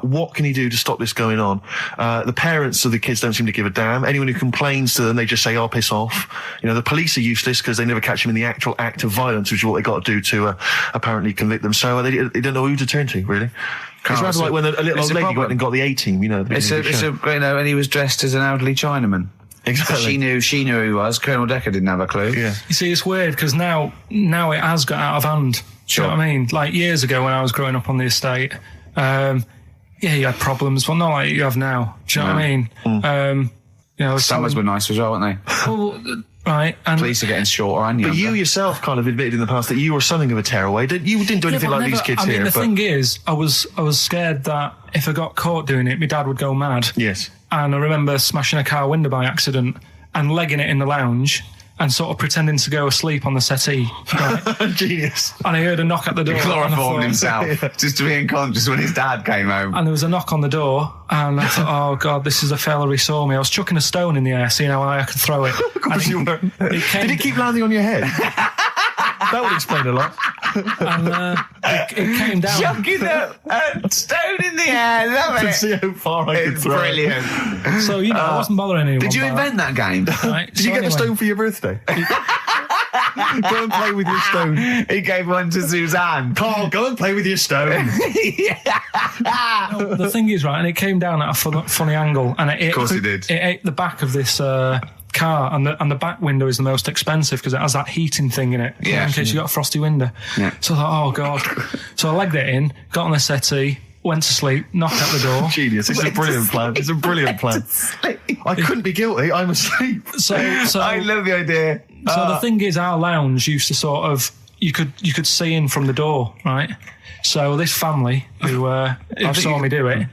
What can he do to stop this going on? The parents of the kids don't seem to give a damn. Anyone who complains to them, they just say, piss off. The police are useless because they never catch them in the actual act of violence, which is what they got to do to apparently convict them. So they don't know who to turn to, really. It's rather like when a little old lady went and got the A-team, and he was dressed as an elderly Chinaman. Exactly. She knew who he was. Colonel Decker didn't have a clue. Yeah. You see, it's weird because now it has got out of hand. Do you know what I mean? Like years ago when I was growing up on the estate, you had problems, but not like you have now. Do you know what I mean? Summers were nice as well, weren't they? Well, right. And police are getting shorter and younger. But you yourself kind of admitted in the past that you were something of a tearaway. You didn't do anything like these kids here. The thing is, I was scared that if I got caught doing it, my dad would go mad. Yes. And I remember smashing a car window by accident and legging it in the lounge. and sort of pretending to go asleep on the settee. Right? Genius. And I heard a knock at the door. He chloroformed himself just to be unconscious when his dad came home. And there was a knock on the door, and I thought, oh God, this is the fella who saw me. I was chucking a stone in the air, seeing how high I could throw it. Of course you were. Did it keep landing on your head? That would explain a lot. And it came down. Chucking a stone in the air, love To it. see how far I could It's throw brilliant. So, I wasn't bothering anyone. Did you by invent that game? Right? Did you get the stone for your birthday? Go and play with your stone. He gave one to Suzanne. Carl, go and play with your stone. The thing is, right, and it came down at a funny angle, and Of course it did. It ate the back of this car, and the back window is the most expensive because it has that heating thing in it. Yeah. In case you got a frosty window. Yeah. So I thought, oh God. So I legged it in, got on the settee, went to sleep, knocked at the door. Genius. It's a brilliant plan. It's a brilliant plan. I couldn't be guilty. I'm asleep. So I love the idea. So the thing is, our lounge used to sort of, you could see in from the door, right? So this family who saw me do it,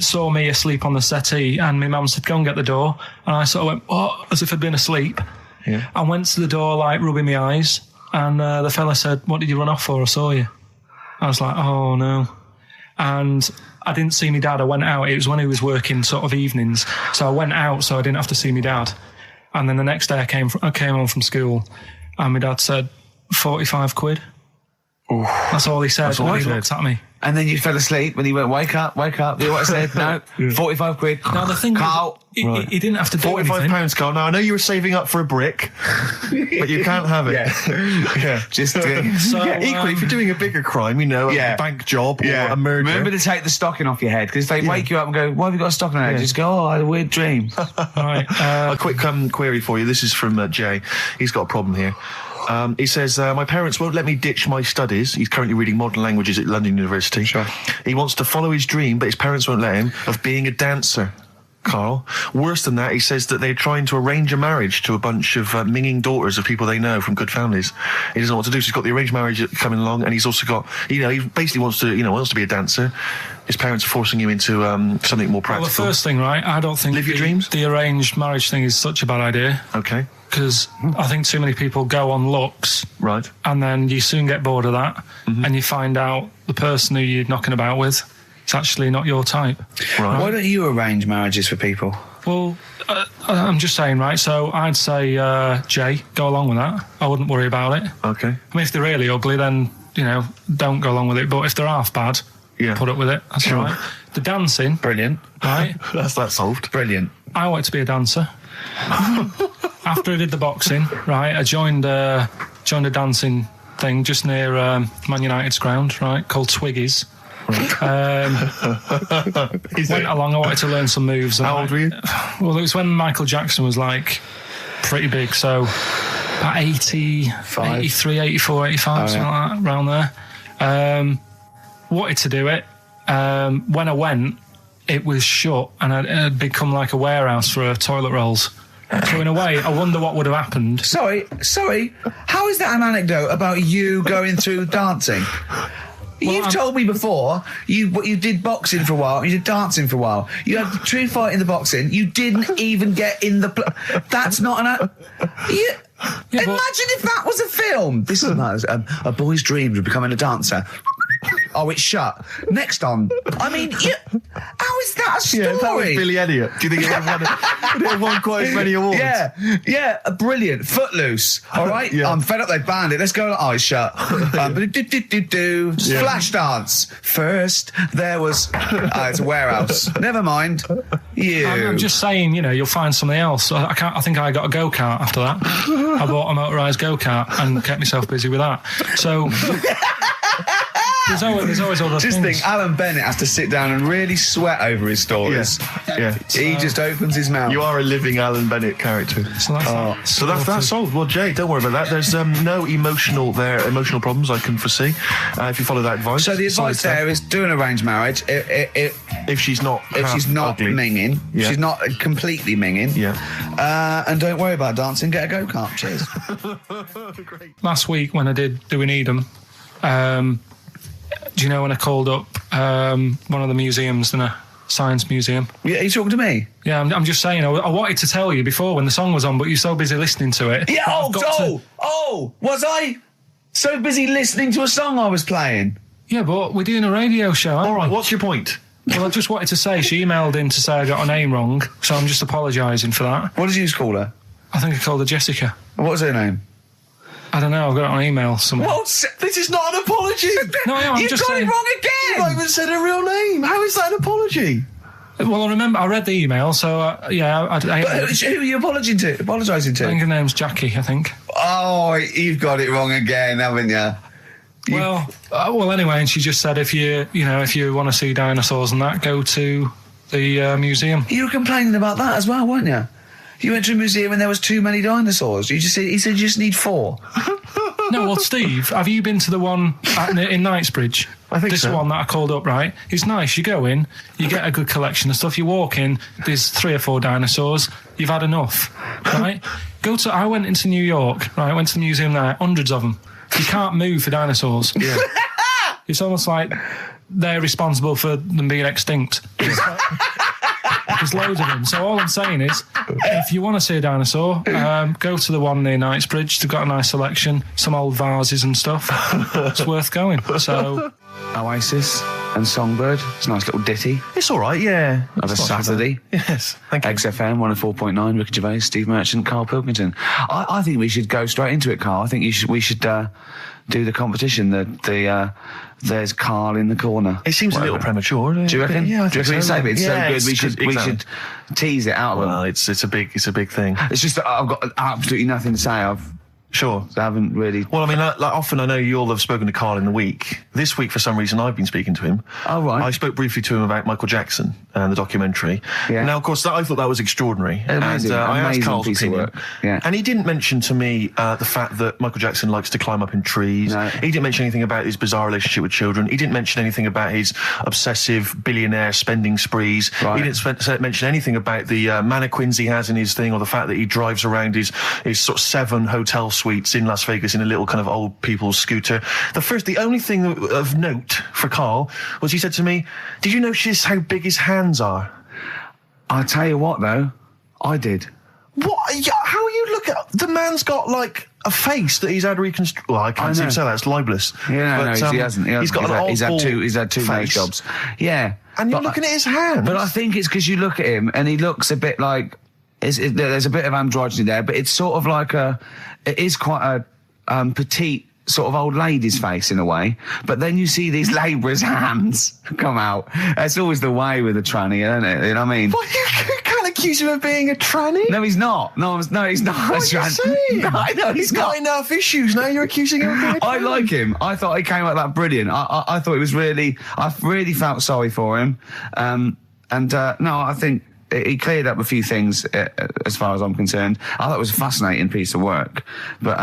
saw me asleep on the settee, and my mum said, go and get the door. And I sort of went, what? As if I'd been asleep. Yeah. I went to the door, like, rubbing my eyes, and the fella said, what did you run off for? I saw you. I was like, oh no. And I didn't see my dad. I went out. It was when he was working sort of evenings. So I went out so I didn't have to see my dad. And then the next day I came home from school, and my dad said, 45 quid. Ooh. That's all he said when he looked at me. And then you fell asleep when he went, wake up. You know what I said? No, 45 quid. Now the thing Carl. is, he didn't have to do anything. £45, Carl. Now, I know you were saving up for a brick, but you can't have it. Yeah. Just equally, if you're doing a bigger crime, a bank job or a murder. Remember to take the stocking off your head, because if they wake you up and go, why have you got a stocking on your head? Just go, oh, I had a weird dream. Right. A quick query for you. This is from Jay. He's got a problem here. He says, my parents won't let me ditch my studies. He's currently reading modern languages at London University. Sure. He wants to follow his dream, but his parents won't let him, of being a dancer. Carl. Worse than that, he says that they're trying to arrange a marriage to a bunch of minging daughters of people they know from good families. He doesn't know what to do, so he's got the arranged marriage coming along, and he's also got, he basically wants to be a dancer. His parents are forcing him into something more practical. Well, the first thing, right, I don't think Live your dreams? The arranged marriage thing is such a bad idea. Okay. Because I think too many people go on looks. Right. And then you soon get bored of that, and you find out the person who you're knocking about with, it's actually not your type. Right. Why don't you arrange marriages for people? Well, I'm just saying, right, so I'd say, Jay, go along with that. I wouldn't worry about it. Okay. I mean, if they're really ugly, then, don't go along with it. But if they're half bad, put up with it. That's Sure. all right. The dancing. Brilliant. Right? That's that solved. Brilliant. I wanted to be a dancer. After I did the boxing, right, I joined a dancing thing just near Man United's ground, right, called Twiggy's. Went along, I wanted to learn some moves. How old were you? Well, it was when Michael Jackson was, like, pretty big, so about 83, 84, 85, something like that, around there. Wanted to do it. When I went, it was shut, and it had become like a warehouse for toilet rolls. So in a way, I wonder what would have happened. Sorry. How is that an anecdote about you going through dancing? You've told me before you did boxing for a while, you did dancing for a while. You had a true fight in the boxing. You didn't even get in the. That's not an. Imagine if that was a film. This is nice. A boy's dreams of becoming a dancer. Oh, it's shut. Next on. I mean, how is that a story? Yeah, that was Billy Elliot. Do you think it would have won quite as many awards? Yeah, brilliant. Footloose. All right, I'm fed up. They banned it. Let's go. Eyes shut. Flash dance. First, there was. It's a warehouse. Never mind. I'm just saying, you'll find something else. I think I got a go-kart after that. I bought a motorised go-kart and kept myself busy with that. So. There's always other things. Just think, Alan Bennett has to sit down and really sweat over his stories. Yeah. He just opens his mouth. You are a living Alan Bennett character. So that's solved. Well, Jay, don't worry about that. There's no emotional problems I can foresee if you follow that advice. So the advice there is do an arranged marriage. If she's not ugly. minging, she's not completely minging. Yeah. And don't worry about dancing. Get a go-kart. Cheers. Great. Last week when I did Do We Need 'Em, do you know when I called up one of the museums and I Science Museum. Yeah, are you talking to me? Yeah, I'm just saying, I wanted to tell you before when the song was on, but you're so busy listening to it. Yeah, was I so busy listening to a song I was playing? Yeah, but we're doing a radio show, aren't All right, we? what's your point? Well, I just wanted to say, she emailed in to say I got her name wrong, so I'm just apologising for that. What did you call her? I think I called her Jessica. What was her name? I don't know, I've got it on email somewhere. This is not an apology. No, I'm You've just got saying. it wrong again! You've not even said her real name. How is that an apology? Well, I remember, I read the email, so, yeah, I But who are you apologising to? I think her name's Jackie, I think. Oh, you've got it wrong again, haven't you? Well, anyway, and she just said if you want to see dinosaurs and that, go to the museum. You were complaining about that as well, weren't you? You went to a museum and there was too many dinosaurs. He said you just need 4. No, well, Steve, have you been to the one in Knightsbridge? I think this so. one that I called up, right? It's nice. You go in, you get a good collection of stuff. You walk in, there's 3 or 4 dinosaurs. You've had enough, right? I went into New York, right? I went to the museum there, hundreds of them. You can't move for dinosaurs. Yeah. It's almost like they're responsible for them being extinct. There's loads of them. So all I'm saying is, if you want to see a dinosaur, go to the one near Knightsbridge. They've got a nice selection, some old vases and stuff. It's worth going. So Oasis and Songbird. It's a nice little ditty It's all right, yeah. of a It's not too Saturday. bad. Yes, thank you. XFM 104.9, Ricky Gervais, Steve Merchant, Karl Pilkington. I think we should go straight into it, Karl. I think we should do the competition. There's Karl in the corner. It seems a little premature. Do you reckon? Yeah, I Do you think reckon so. it's so Yeah, good? We should tease it out of them. Well, it's a big thing. It's just that I've got absolutely nothing to say. Sure. I haven't really. Well, I mean, like often I know you all have spoken to Karl in the week. This week, for some reason, I've been speaking to him. Oh, right. I spoke briefly to him about Michael Jackson and the documentary. Yeah. Now, of course, I thought that was extraordinary. Amazing, I asked amazing Karl's piece of opinion. work. Yeah. And he didn't mention to me the fact that Michael Jackson likes to climb up in trees. No. He didn't mention anything about his bizarre relationship with children. He didn't mention anything about his obsessive billionaire spending sprees. Right. He didn't mention anything about the mannequins he has in his thing, or the fact that he drives around his sort of 7 hotel suites in Las Vegas in a little kind of old people's scooter. The only thing of note for Karl was he said to me, "Did you notice how big his hands are?" I'll tell you what, though, I did. What? Yeah, how you look at the man's got like a face that he's had reconstructed. Well, I can't seem to say that. It's libelous. Yeah, But, he hasn't. He's got he's an had two nose face. jobs. Yeah, And you're looking at his hands. But I think it's because you look at him and he looks a bit like there's a bit of androgyny there, but it's sort of like it is quite a petite sort of old lady's face in a way, but then you see these labourers' hands come out. That's always the way with a tranny, isn't it? You know what I mean? Well, you can't accuse him of being a tranny. No, he's not. No, he's not. What are you saying? No, I know He's got enough issues. Now you're accusing him of being a tranny. I like him. I thought he came out that brilliant. I thought it was really. I really felt sorry for him. No, I think he cleared up a few things as far as I'm concerned. I thought it was a fascinating piece of work, but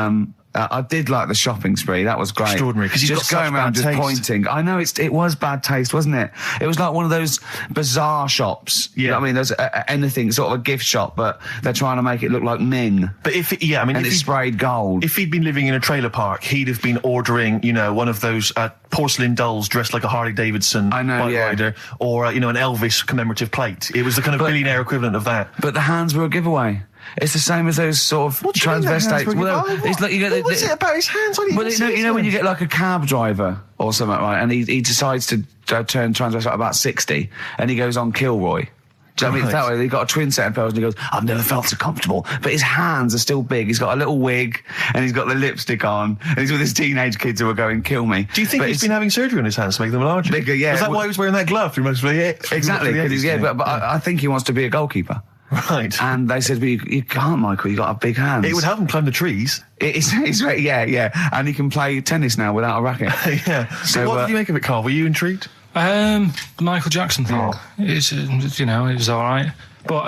I did like the shopping spree. That was great. Extraordinary, because he's just got going such around bad just taste. pointing. I know it was bad taste, wasn't it? It was like one of those bizarre shops. Yeah. You know what I mean, there's anything sort of a gift shop, but they're trying to make it look like Ming. But and And it's sprayed gold. If he'd been living in a trailer park, he'd have been ordering, one of those porcelain dolls dressed like a Harley Davidson I know, bike yeah. rider, or an Elvis commemorative plate. It was the kind of billionaire equivalent of that. But the hands were a giveaway. It's the same as those sort of What do you mean that transvestites. hands were Well, given- it's like you get what was it about his hands? I didn't Well, even see you know his when you hands. get like a cab driver or something, right? And he decides to turn transvestite about 60, and he goes on Kilroy. Do you know what I mean? It's that way. He got a twin set of pearls, and he goes, "I've never felt so comfortable." But his hands are still big. He's got a little wig, and he's got the lipstick on, and he's with his teenage kids who are going, "Kill me." Do you think he's been having surgery on his hands to make them larger? Bigger, yeah. Is that why he was wearing that glove through most of the Exactly, the 'cause 80s, but I think he wants to be a goalkeeper. Right. And they said, "Well, you can't, Michael. You got a big hands." It would help him climb the trees. Yeah, and he can play tennis now without a racket. Yeah. So what did you make of it, Karl? Were you intrigued? The Michael Jackson thing, it's, it was all right. But,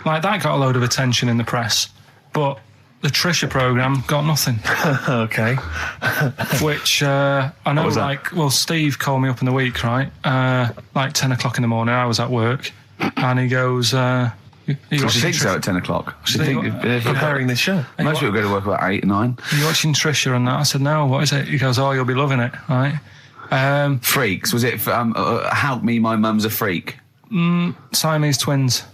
that got a load of attention in the press. But the Trisha programme got nothing. Okay. Which, I know, was that? Steve called me up in the week, right? 10 o'clock in the morning, I was at work, and he goes, I should think so at 10 o'clock. I should think Preparing this show. most people go to work about 8, 9. Are you watching Trisha and that? I said, no, what is it? He goes, oh, you'll be loving it, right? Freaks. Was it Help Me, My Mum's a Freak? Siamese twins.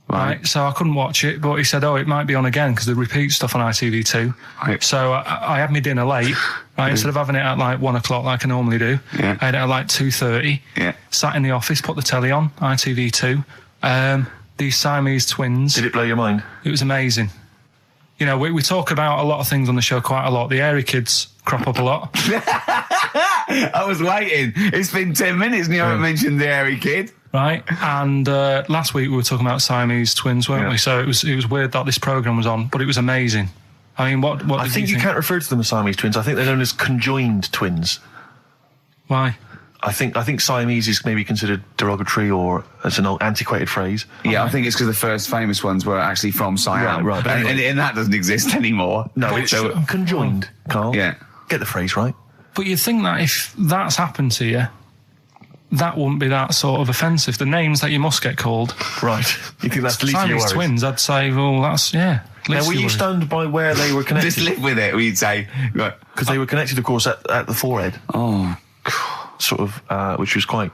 Right, so I couldn't watch it, but he said, it might be on again because they repeat stuff on ITV2. Right. So I had my dinner late, right, instead of having it at like 1 o'clock like I normally do. Yeah. I had it at like 2:30. Yeah. Sat in the office, put the telly on, ITV2. These Siamese twins. Did it blow your mind? It was amazing. You know, we talk about a lot of things on the show quite a lot. The Airy Kids crop up a lot. I was waiting. It's been 10 minutes and you haven't mentioned the Airy Kid. Right, and last week we were talking about Siamese twins, weren't we? So it was weird that this programme was on, but it was amazing. I mean, what I think you can't refer to them as Siamese twins. I think they're known as conjoined twins. Why? I think Siamese is maybe considered derogatory or as an old antiquated phrase. Yeah, I think it's because the first famous ones were actually from Siam. Right, but anyway. and that doesn't exist anymore. No, it's conjoined, Carl. Yeah. Get the phrase right. But you'd think that if that's happened to you, that wouldn't be that sort of offensive. The names that you must get called. Right. You think that's the least of your Siamese worries? twins, I'd say, well, that's, Now, were you stunned by where they were connected? Just live with it, we'd say. Because they were connected, of course, at the forehead. Oh. Sort of, which was quite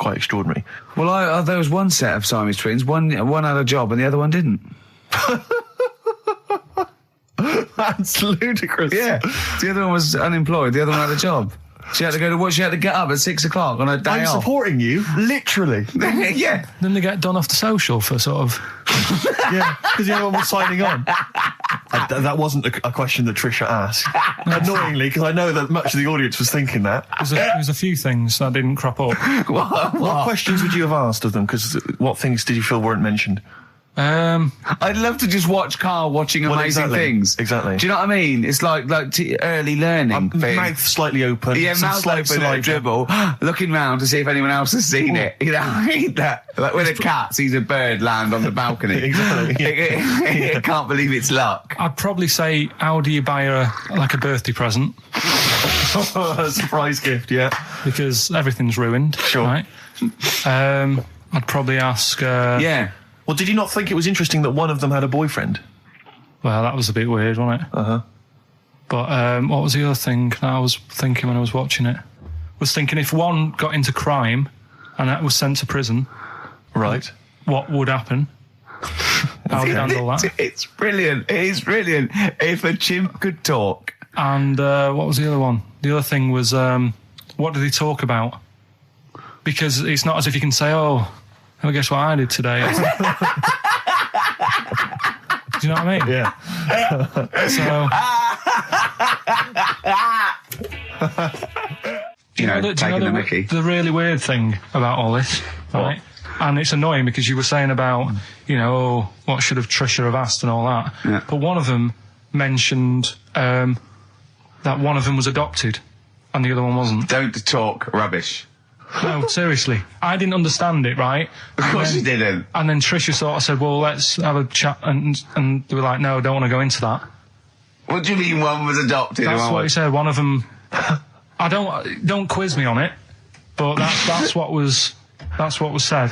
extraordinary. Well, there was one set of Siamese twins. One had a job and the other one didn't. That's ludicrous. Yeah. The other one was unemployed. The other one had a job. She had to go to work. She had to get up at 6 o'clock on her day I'm off. supporting you, literally. Yeah. Then they get done off the social for sort of... Yeah, because the other one was signing on. That wasn't a question that Trisha asked. Annoyingly, because I know that much of the audience was thinking that. There was a few things that didn't crop up. What questions would you have asked of them? Because what things did you feel weren't mentioned? I'd love to just watch Karl watching amazing things. Exactly. Do you know what I mean? It's like early learning thing. Mouth slightly open. Yeah, some mouth slight open, saliva. dribble, looking round to see if anyone else has seen it. You know, I hate that. Like when a cat sees a bird land on the balcony. Exactly. It can't believe it's luck. I'd probably say, how do you buy her like a birthday present? A surprise gift, yeah. Because everything's ruined. Sure. Right? I'd probably ask... Yeah. Well, did you not think it was interesting that one of them had a boyfriend? Well, that was a bit weird, wasn't it? Uh-huh. But what was the other thing that I was thinking when I was watching it? I was thinking if one got into crime and that was sent to prison... Right. What would happen? How would you handle that? It's brilliant. It is brilliant. If a chimp could talk. And what was the other one? The other thing was, what did he talk about? Because it's not as if you can say, well, guess what I did today? Do you know what I mean? Yeah. Taking the mickey. The really weird thing about all this, right? And it's annoying because you were saying about, what should have Trisha have asked and all that. Yeah. But one of them mentioned that one of them was adopted and the other one wasn't. Don't talk rubbish. No, seriously. I didn't understand it, right? Of course you didn't. And then Trisha sort of said, well, let's have a chat. And they were like, no, don't want to go into that. What do you mean one was adopted? That's what he said. One of them... don't quiz me on it, but that's what was said.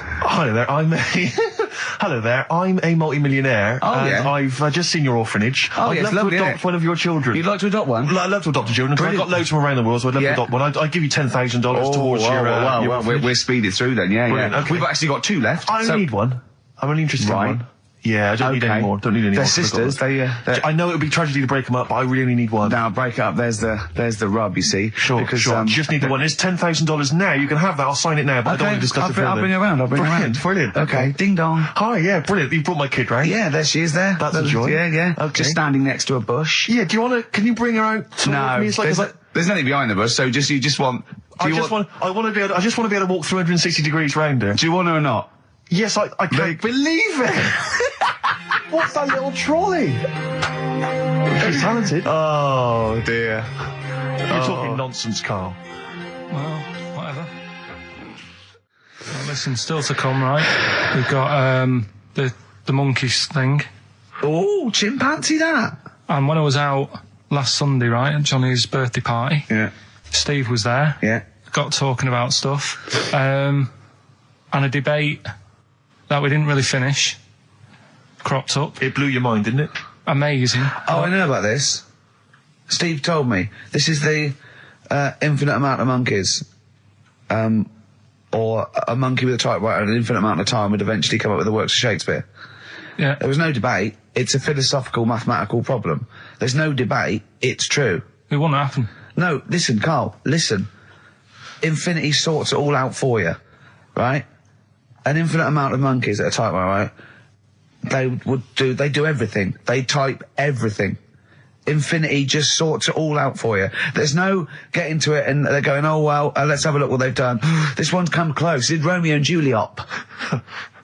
Hello there, I'm a multi-millionaire, and I've just seen your orphanage. I'd love to adopt one of your children. You'd like to adopt one? I'd love to adopt a children, because I've got loads from around the world, so I'd love to adopt one. I'd give you $10,000 towards your orphanage. We're speeding through then, Brilliant, yeah. okay. We've actually got 2 left. I only need one. I'm only interested in one. Yeah, I don't need any more. Don't need any more. They're sisters. I know it would be tragedy to break them up, but I really only need one. Now break it up. There's the rub. You see. Sure. You just need the one. It's $10,000 now. You can have that. I'll sign it now, but I don't want to discuss it further. I'll bring her around. Brilliant. Okay. Ding dong. Hi. Yeah. Brilliant. You brought my kid round. Yeah. There she is. There. That's a joy. Yeah. Okay. Just standing next to a bush. Yeah. Do you want to? Can you bring her out? No. Me? It's like, there's nothing behind the bush. So you just want. I just want to be able to walk 360 degrees round her. Do you want her or not? Yes. I can't believe it. What's that little trolley? She's talented. Oh dear. You're talking nonsense, Carl. Well, whatever. Well, listen, still to come, right? We've got the monkeys thing. Oh, chimpanzee that. And when I was out last Sunday, right, at Johnny's birthday party, Steve was there. Yeah. Got talking about stuff. And a debate that we didn't really finish cropped up. It blew your mind, didn't it? Amazing. Oh, I know about this. Steve told me. This is the infinite amount of monkeys. Or or a monkey with a typewriter and an infinite amount of time would eventually come up with the works of Shakespeare. Yeah. There was no debate. It's a philosophical, mathematical problem. There's no debate. It's true. It wouldn't happen. No, listen, Karl, listen. Infinity sorts it all out for you, right? An infinite amount of monkeys at a typewriter, right? They do everything. They type everything. Infinity just sorts it all out for you. There's no getting to it and they're going, oh, well, let's have a look what they've done. This one's come close. Did Romeo and Juliet.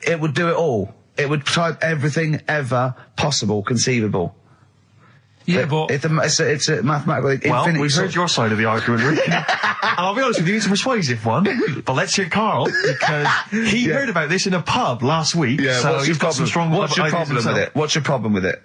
It would do it all. It would type everything ever possible, conceivable. Yeah, but... It's a mathematical... Well, infinity we've heard your side of the argument, Rick. And I'll be honest with you, it's a persuasive one. But let's hear Karl, because he heard about this in a pub last week. Yeah, so what's your problem? What's your problem with it? What's your problem with it?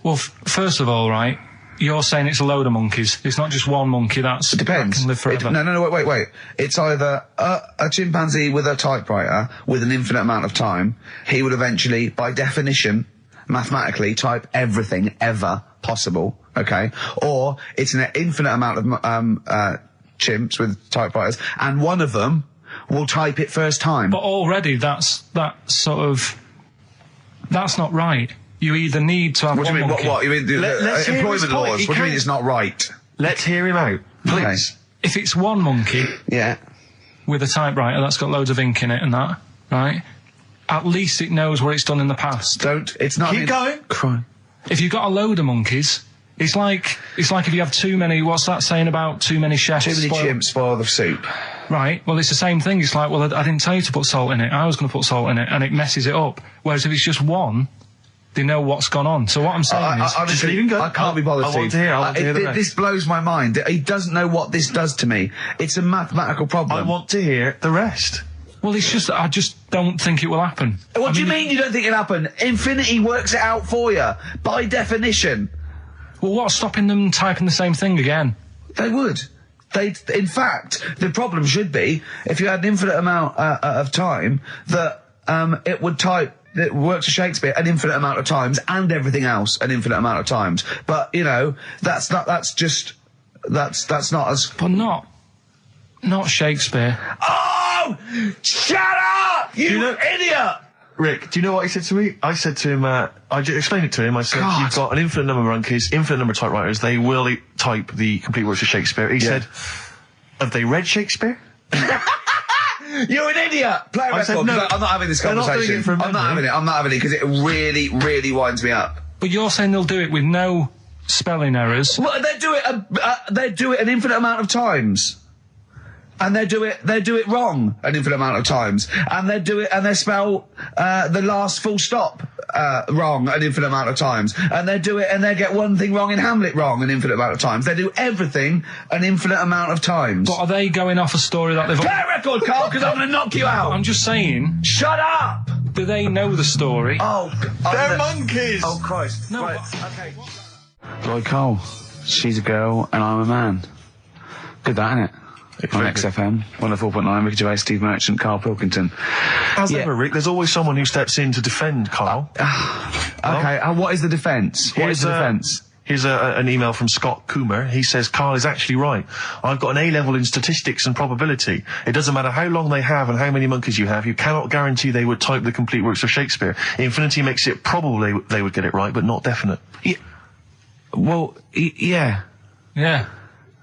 Well, first of all, right, you're saying it's a load of monkeys. It's not just one monkey that Depends. can live forever. No, wait. It's either a chimpanzee with a typewriter with an infinite amount of time. He would eventually, by definition, mathematically, type everything ever possible, okay? Or it's an infinite amount of chimps with typewriters, and one of them will type it first time. But already that's not right. You either need to have What do you mean? monkey. What? You mean employment laws? What do you mean it's not right? Let's hear him out, please. Okay. If it's one monkey Yeah. with a typewriter that's got loads of ink in it and that, right? At least it knows what it's done in the past. It's not... Keep going. Crime. If you've got a load of monkeys, it's like if you have too many. What's that saying about too many chefs? Too many chimps spoil the soup. Right. Well, it's the same thing. It's like, well, I didn't tell you to put salt in it. I was going to put salt in it, and it messes it up. Whereas if it's just one, they know what's gone on. So what I'm saying is, just leave him go. I can't be bothered. I want to hear the rest. This blows my mind. He doesn't know what this does to me. It's a mathematical problem. I want to hear the rest. well, it's just I just don't think it will happen. What do you mean you don't think it'll happen? Infinity works it out for you by definition. Well, what's stopping them typing the same thing again? They would. In fact, the problem should be if you had an infinite amount of time that it would type. It works of Shakespeare an infinite amount of times and everything else an infinite amount of times. But you know, that's not as. But not Shakespeare. Oh, shut up, you idiot! Rick, do you know what he said to me? I said to him, I explained it to him. I said, you've got an infinite number of monkeys, infinite number of typewriters. They will type the complete works of Shakespeare. He said, have they read Shakespeare? You're an idiot! Play a record. Said, no, I'm not having this conversation. They're not doing it from I'm not having it because it really, really winds me up. But you're saying they'll do it with no spelling errors. Well, they do it an infinite amount of times. And they do it wrong an infinite amount of times. And they spell the last full stop wrong an infinite amount of times. And they get one thing wrong in Hamlet wrong an infinite amount of times. They do everything an infinite amount of times. But are they going off a story that they've... Play a record, Karl, because I'm going to knock you out. I'm just saying... Shut up! Do they know the story? Oh, they're monkeys! Oh, Christ. No, right. okay. Right, Karl, she's a girl and I'm a man. Good that, innit? On XFM, 104.9, Ricky Gervais, Steve Merchant, Karl Pilkington. As ever, Rick, there's always someone who steps in to defend Karl. Okay, what is the defence? What is the defence? Here's an email from Scott Coomer. He says, Karl is actually right. I've got an A-level in statistics and probability. It doesn't matter how long they have and how many monkeys you have. You cannot guarantee they would type the complete works of Shakespeare. Infinity makes it probable they would get it right, but not definite. Yeah. Well, yeah. Yeah.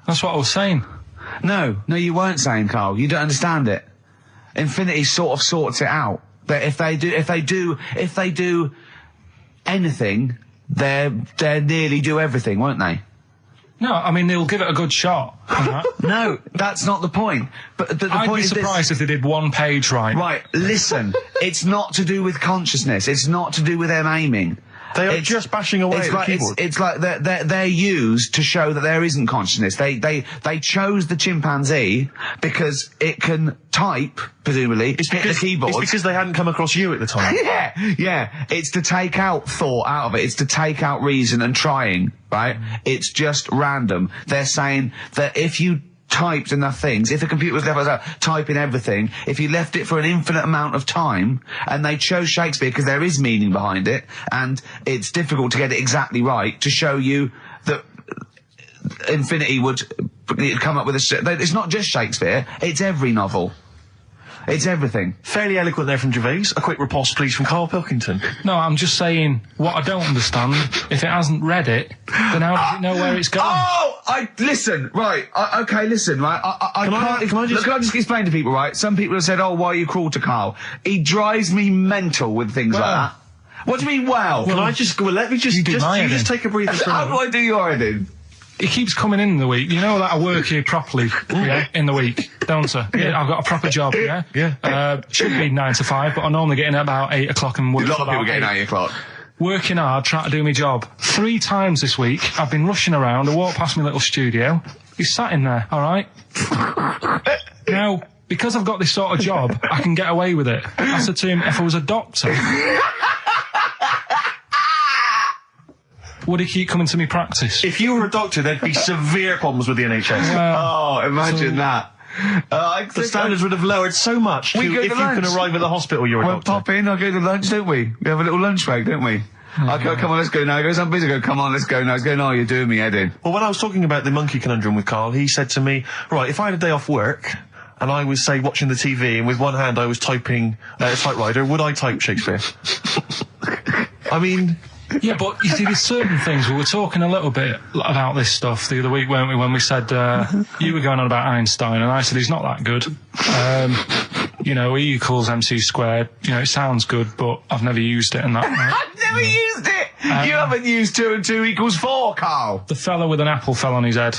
That's what I was saying. No, you weren't saying, Karl. You don't understand it. Infinity sort of sorts it out. That if they do anything, they nearly do everything, won't they? No, I mean, they'll give it a good shot. No, that's not the point. But the I'd point be is surprised if they did one page right. Right, listen. It's not to do with consciousness. It's not to do with them aiming. They are just bashing away at the keyboard. It's like they're used to show that there isn't consciousness. They chose the chimpanzee because it can type, presumably, hit the keyboard. It's because they hadn't come across you at the time. Yeah. It's to take out thought out of it. It's to take out reason and trying, right? It's just random. They're saying that if you typed enough things, if the computer was left typing everything, if you left it for an infinite amount of time, and they chose Shakespeare because there is meaning behind it, and it's difficult to get it exactly right, to show you that Infinity would come up with it's not just Shakespeare, it's every novel. It's everything. Fairly eloquent there from Gervais. A quick riposte, please, from Karl Pilkington. No, I'm just saying, what I don't understand, if it hasn't read it, then how does it know where it's going? Listen, right, okay, listen, right, Can I just explain to people, right? Some people have said, oh, why are you cruel to Karl? He drives me mental with things like that. What do you mean, wow? Can I just, let me just, just take a breather for a How do moment. I do your editing? It keeps coming in the week. You know that I work here properly, in the week, don't I? Yeah, I've got a proper job, Yeah. Should be 9 to 5, but I normally get in at about 8 o'clock and work A lot till of people about getting 8. 8 o'clock. Working hard, trying to do my job. 3 times this week, I've been rushing around. I walked past my little studio. He's sat in there, all right? Now, because I've got this sort of job, I can get away with it. I said to him, if I was a doctor, would he keep coming to me practice? If you were a doctor, there'd be severe problems with the NHS. Oh, imagine that. The standards would have lowered so much if you can arrive at the hospital you're a We'll doctor. pop in, I'll go to lunch, don't we? We have a little lunch break, don't we? I go, come on, let's go now. He goes, I'm busy. I go, come on, let's go now. He's going, oh, you're doing me head in. Well, when I was talking about the monkey conundrum with Karl, he said to me, right, if I had a day off work and I was, say, watching the TV and with one hand I was typing a typewriter, would I type Shakespeare? I mean... Yeah, but you see, there's certain things. We were talking a little bit about this stuff the other week, weren't we, when we said, you were going on about Einstein, and I said he's not that good. You know, E equals MC squared. You know, it sounds good, but I've never used it and that. Right? I've never used it! You haven't used 2 and 2 equals 4, Karl! The fella with an apple fell on his head.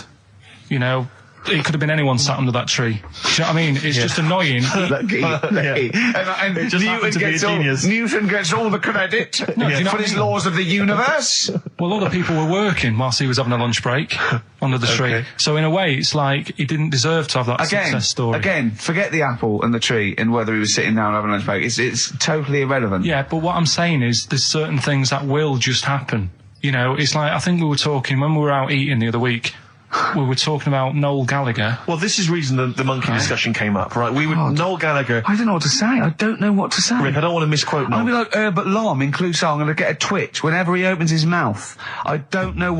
You know, it could have been anyone sat under that tree. Do you know what I mean? It's just annoying. Lucky. And It just happened to be a genius. Newton gets all the credit do you know for what his I mean? laws of the universe. Well, other people were working whilst he was having a lunch break under the tree. So in a way, it's like he didn't deserve to have that success story. Again, forget the apple and the tree and whether he was sitting down having a lunch break. It's totally irrelevant. Yeah, but what I'm saying is there's certain things that will just happen. You know, it's like, I think we were talking, when we were out eating the other week, we were talking about Noel Gallagher. Well, this is the reason the monkey discussion came up, right? Noel Gallagher... I don't know what to say. I don't know what to say. Rick, I don't want to misquote Noel. I'm gonna be like Herbert Lom in Clouseau. I'm going to get a twitch whenever he opens his mouth. I don't know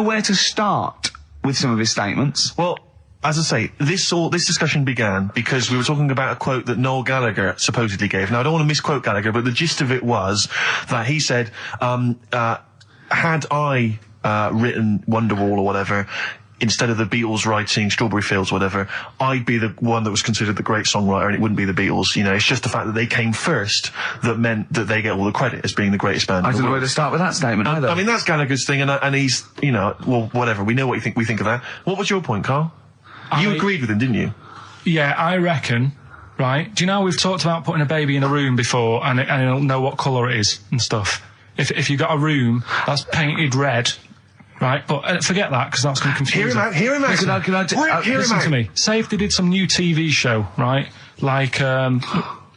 where to start with some of his statements. Well, as I say, this discussion began because we were talking about a quote that Noel Gallagher supposedly gave. Now, I don't want to misquote Gallagher, but the gist of it was that he said, had I written Wonderwall or whatever, instead of the Beatles writing Strawberry Fields or whatever, I'd be the one that was considered the great songwriter and it wouldn't be the Beatles. You know, it's just the fact that they came first that meant that they get all the credit as being the greatest band. I don't know where to start with that statement either. I mean, that's Gallagher's thing, and he's, you know, well, whatever. We know what we think of that. What was your point, Karl? You agreed with him, didn't you? Yeah, I reckon, right? Do you know we've talked about putting a baby in a room before and it'll know what colour it is and stuff? If you've got a room that's painted red, right? But forget that, because that's going to confuse Hear him out. Listen to me. Say if they did some new TV show, right? Like,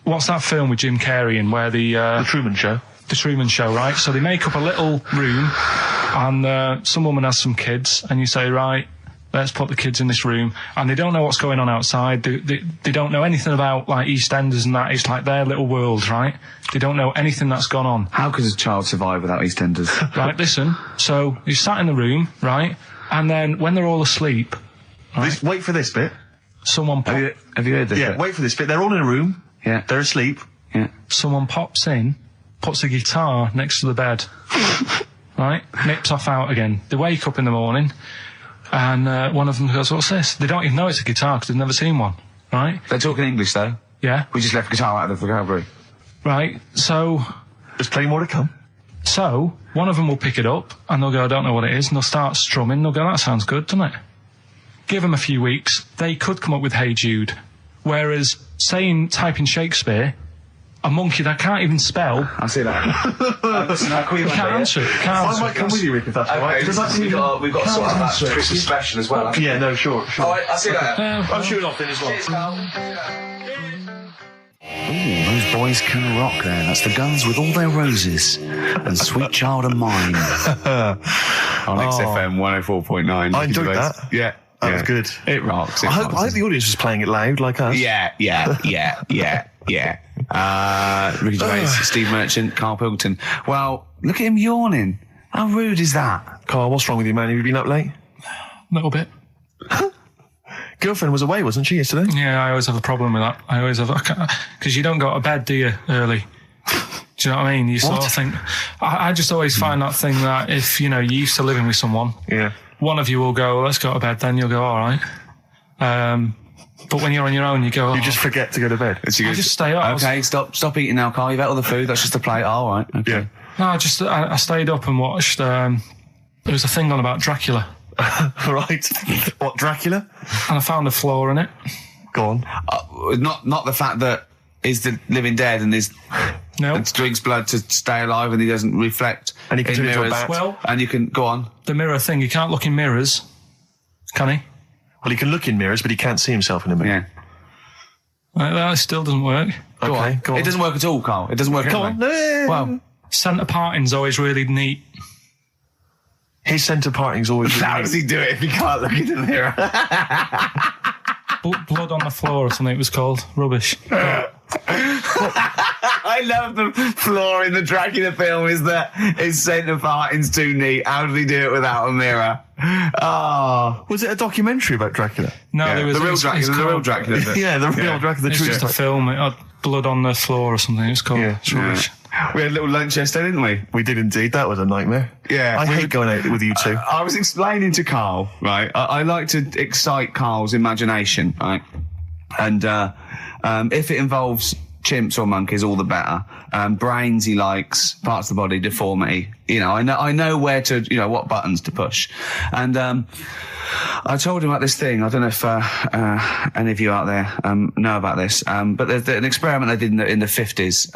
what's that film with Jim Carrey in where The Truman Show. The Truman Show, right? So they make up a little room and some woman has some kids and you say, right, let's put the kids in this room, and they don't know what's going on outside. They don't know anything about, like, EastEnders and that. It's like their little world, right? They don't know anything that's gone on. How could a child survive without EastEnders? Right, listen. So you sat in the room, right? And then when they're all asleep, right, Wait for this bit. someone Have you heard this? Yeah, bit? wait for this bit. They're all in a room. Yeah. They're asleep. Yeah. someone pops in, puts a guitar next to the bed, right? Nips off out again. They wake up in the morning, and one of them goes, "What's this?" They don't even know it's a guitar because they've never seen one, right? They're talking English, though. Yeah. We just left guitar out of the vocabulary. Right, so There's plenty more to come. one of them will pick it up, and they'll go, "I don't know what it is," and they'll start strumming. They'll go, "That sounds good, doesn't it?" Give them a few weeks, they could come up with Hey Jude. Whereas, typing Shakespeare, a monkey that can't even spell, I see that. can't answer it. I might come with you, Rick, if that's all right. Because we've got to sort out that Christmas special as well. Yeah, no, sure. Alright, I'll see you later. I'm shooting off then as well. Cheers, Karl. Ooh, those boys can rock there. That's the Guns with All Their Roses and Sweet Child of Mine. On XFM 104.9. I enjoyed that. Yeah. That was good. It rocks. I hope the audience was playing it loud like us. Yeah. Ricky Gervais, Steve Merchant, Karl Pilkington. Well, look at him yawning. How rude is that? Karl, what's wrong with you, man? Have you been up late? a little bit. girlfriend was away, wasn't she, yesterday? Yeah, I always have a problem with that. I always have, because you don't go to bed, do you, early? Do you know what I mean? You sort of think, I just always find that thing that if, you know, you're used to living with someone, one of you will go, let's go to bed, then you'll go, all right. But when you're on your own, you go, you just forget to go to bed. I just stay up. Okay, stop eating now, Carl. You've ate all the food. That's just a plate. All right. Okay. Yeah. No, I stayed up and watched, there was a thing on about Dracula. Right. What, Dracula? And I found a flaw in it. Go on. Not the fact that he's the living dead and and drinks blood to stay alive and he doesn't reflect. And he can in turn into a mirrors. bat. Well, and you can go on. The mirror thing, you can't look in mirrors, can he? Well, he can look in mirrors, but he can't see himself in a mirror. Yeah. That still doesn't work. Go on. It doesn't work at all, Carl. It doesn't work Go anyway. on. Well, Centre parting's always really neat. His centre parting's always... how does he do it if he can't look in the mirror? Blood on the floor or something it was called. Rubbish. I love the flaw in the Dracula film is that his centre parting's too neat. How did he do it without a mirror? Oh. Was it a documentary about Dracula? No, Yeah, there was the real Dracula. The real Dracula. Yeah, the real Dracula. The It's true just a film. It had blood on the floor or something. It's called. Yeah. It's rubbish. We had a little lunch yesterday, didn't we? We did indeed. That was a nightmare. Yeah. I hate going out with you two. I was explaining to Carl, right? I like to excite Carl's imagination, right? And if it involves chimps or monkeys, all the better. Brains he likes, parts of the body, deformity. You know, I know where to, you know, what buttons to push. And I told him about this thing. I don't know if any of you out there know about this, but there's an experiment they did in the 50s,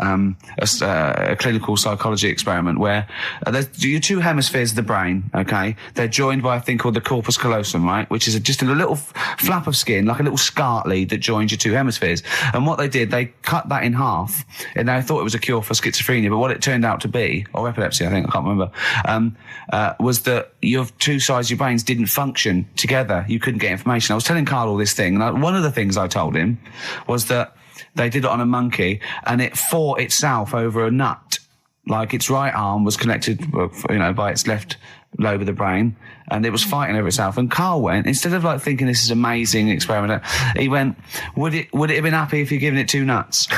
a clinical psychology experiment where there's your two hemispheres of the brain, okay? They're joined by a thing called the corpus callosum, right? Which is just a little flap of skin, like a little scarlet lead that joins your two hemispheres. And what they did, they cut that in half, and they thought it was a cure for schizophrenia, but what it turned out to be, or epilepsy, I think, I can't remember, was that your two sides of your brains didn't function together. You couldn't get information. I was telling Karl all this thing, and one of the things I told him was that they did it on a monkey, and it fought itself over a nut. Like its right arm was connected, you know, by its left lobe of the brain, and it was fighting over itself. And Karl went, instead of like thinking this is amazing experiment, he went, would it have been happy if you'd given it two nuts?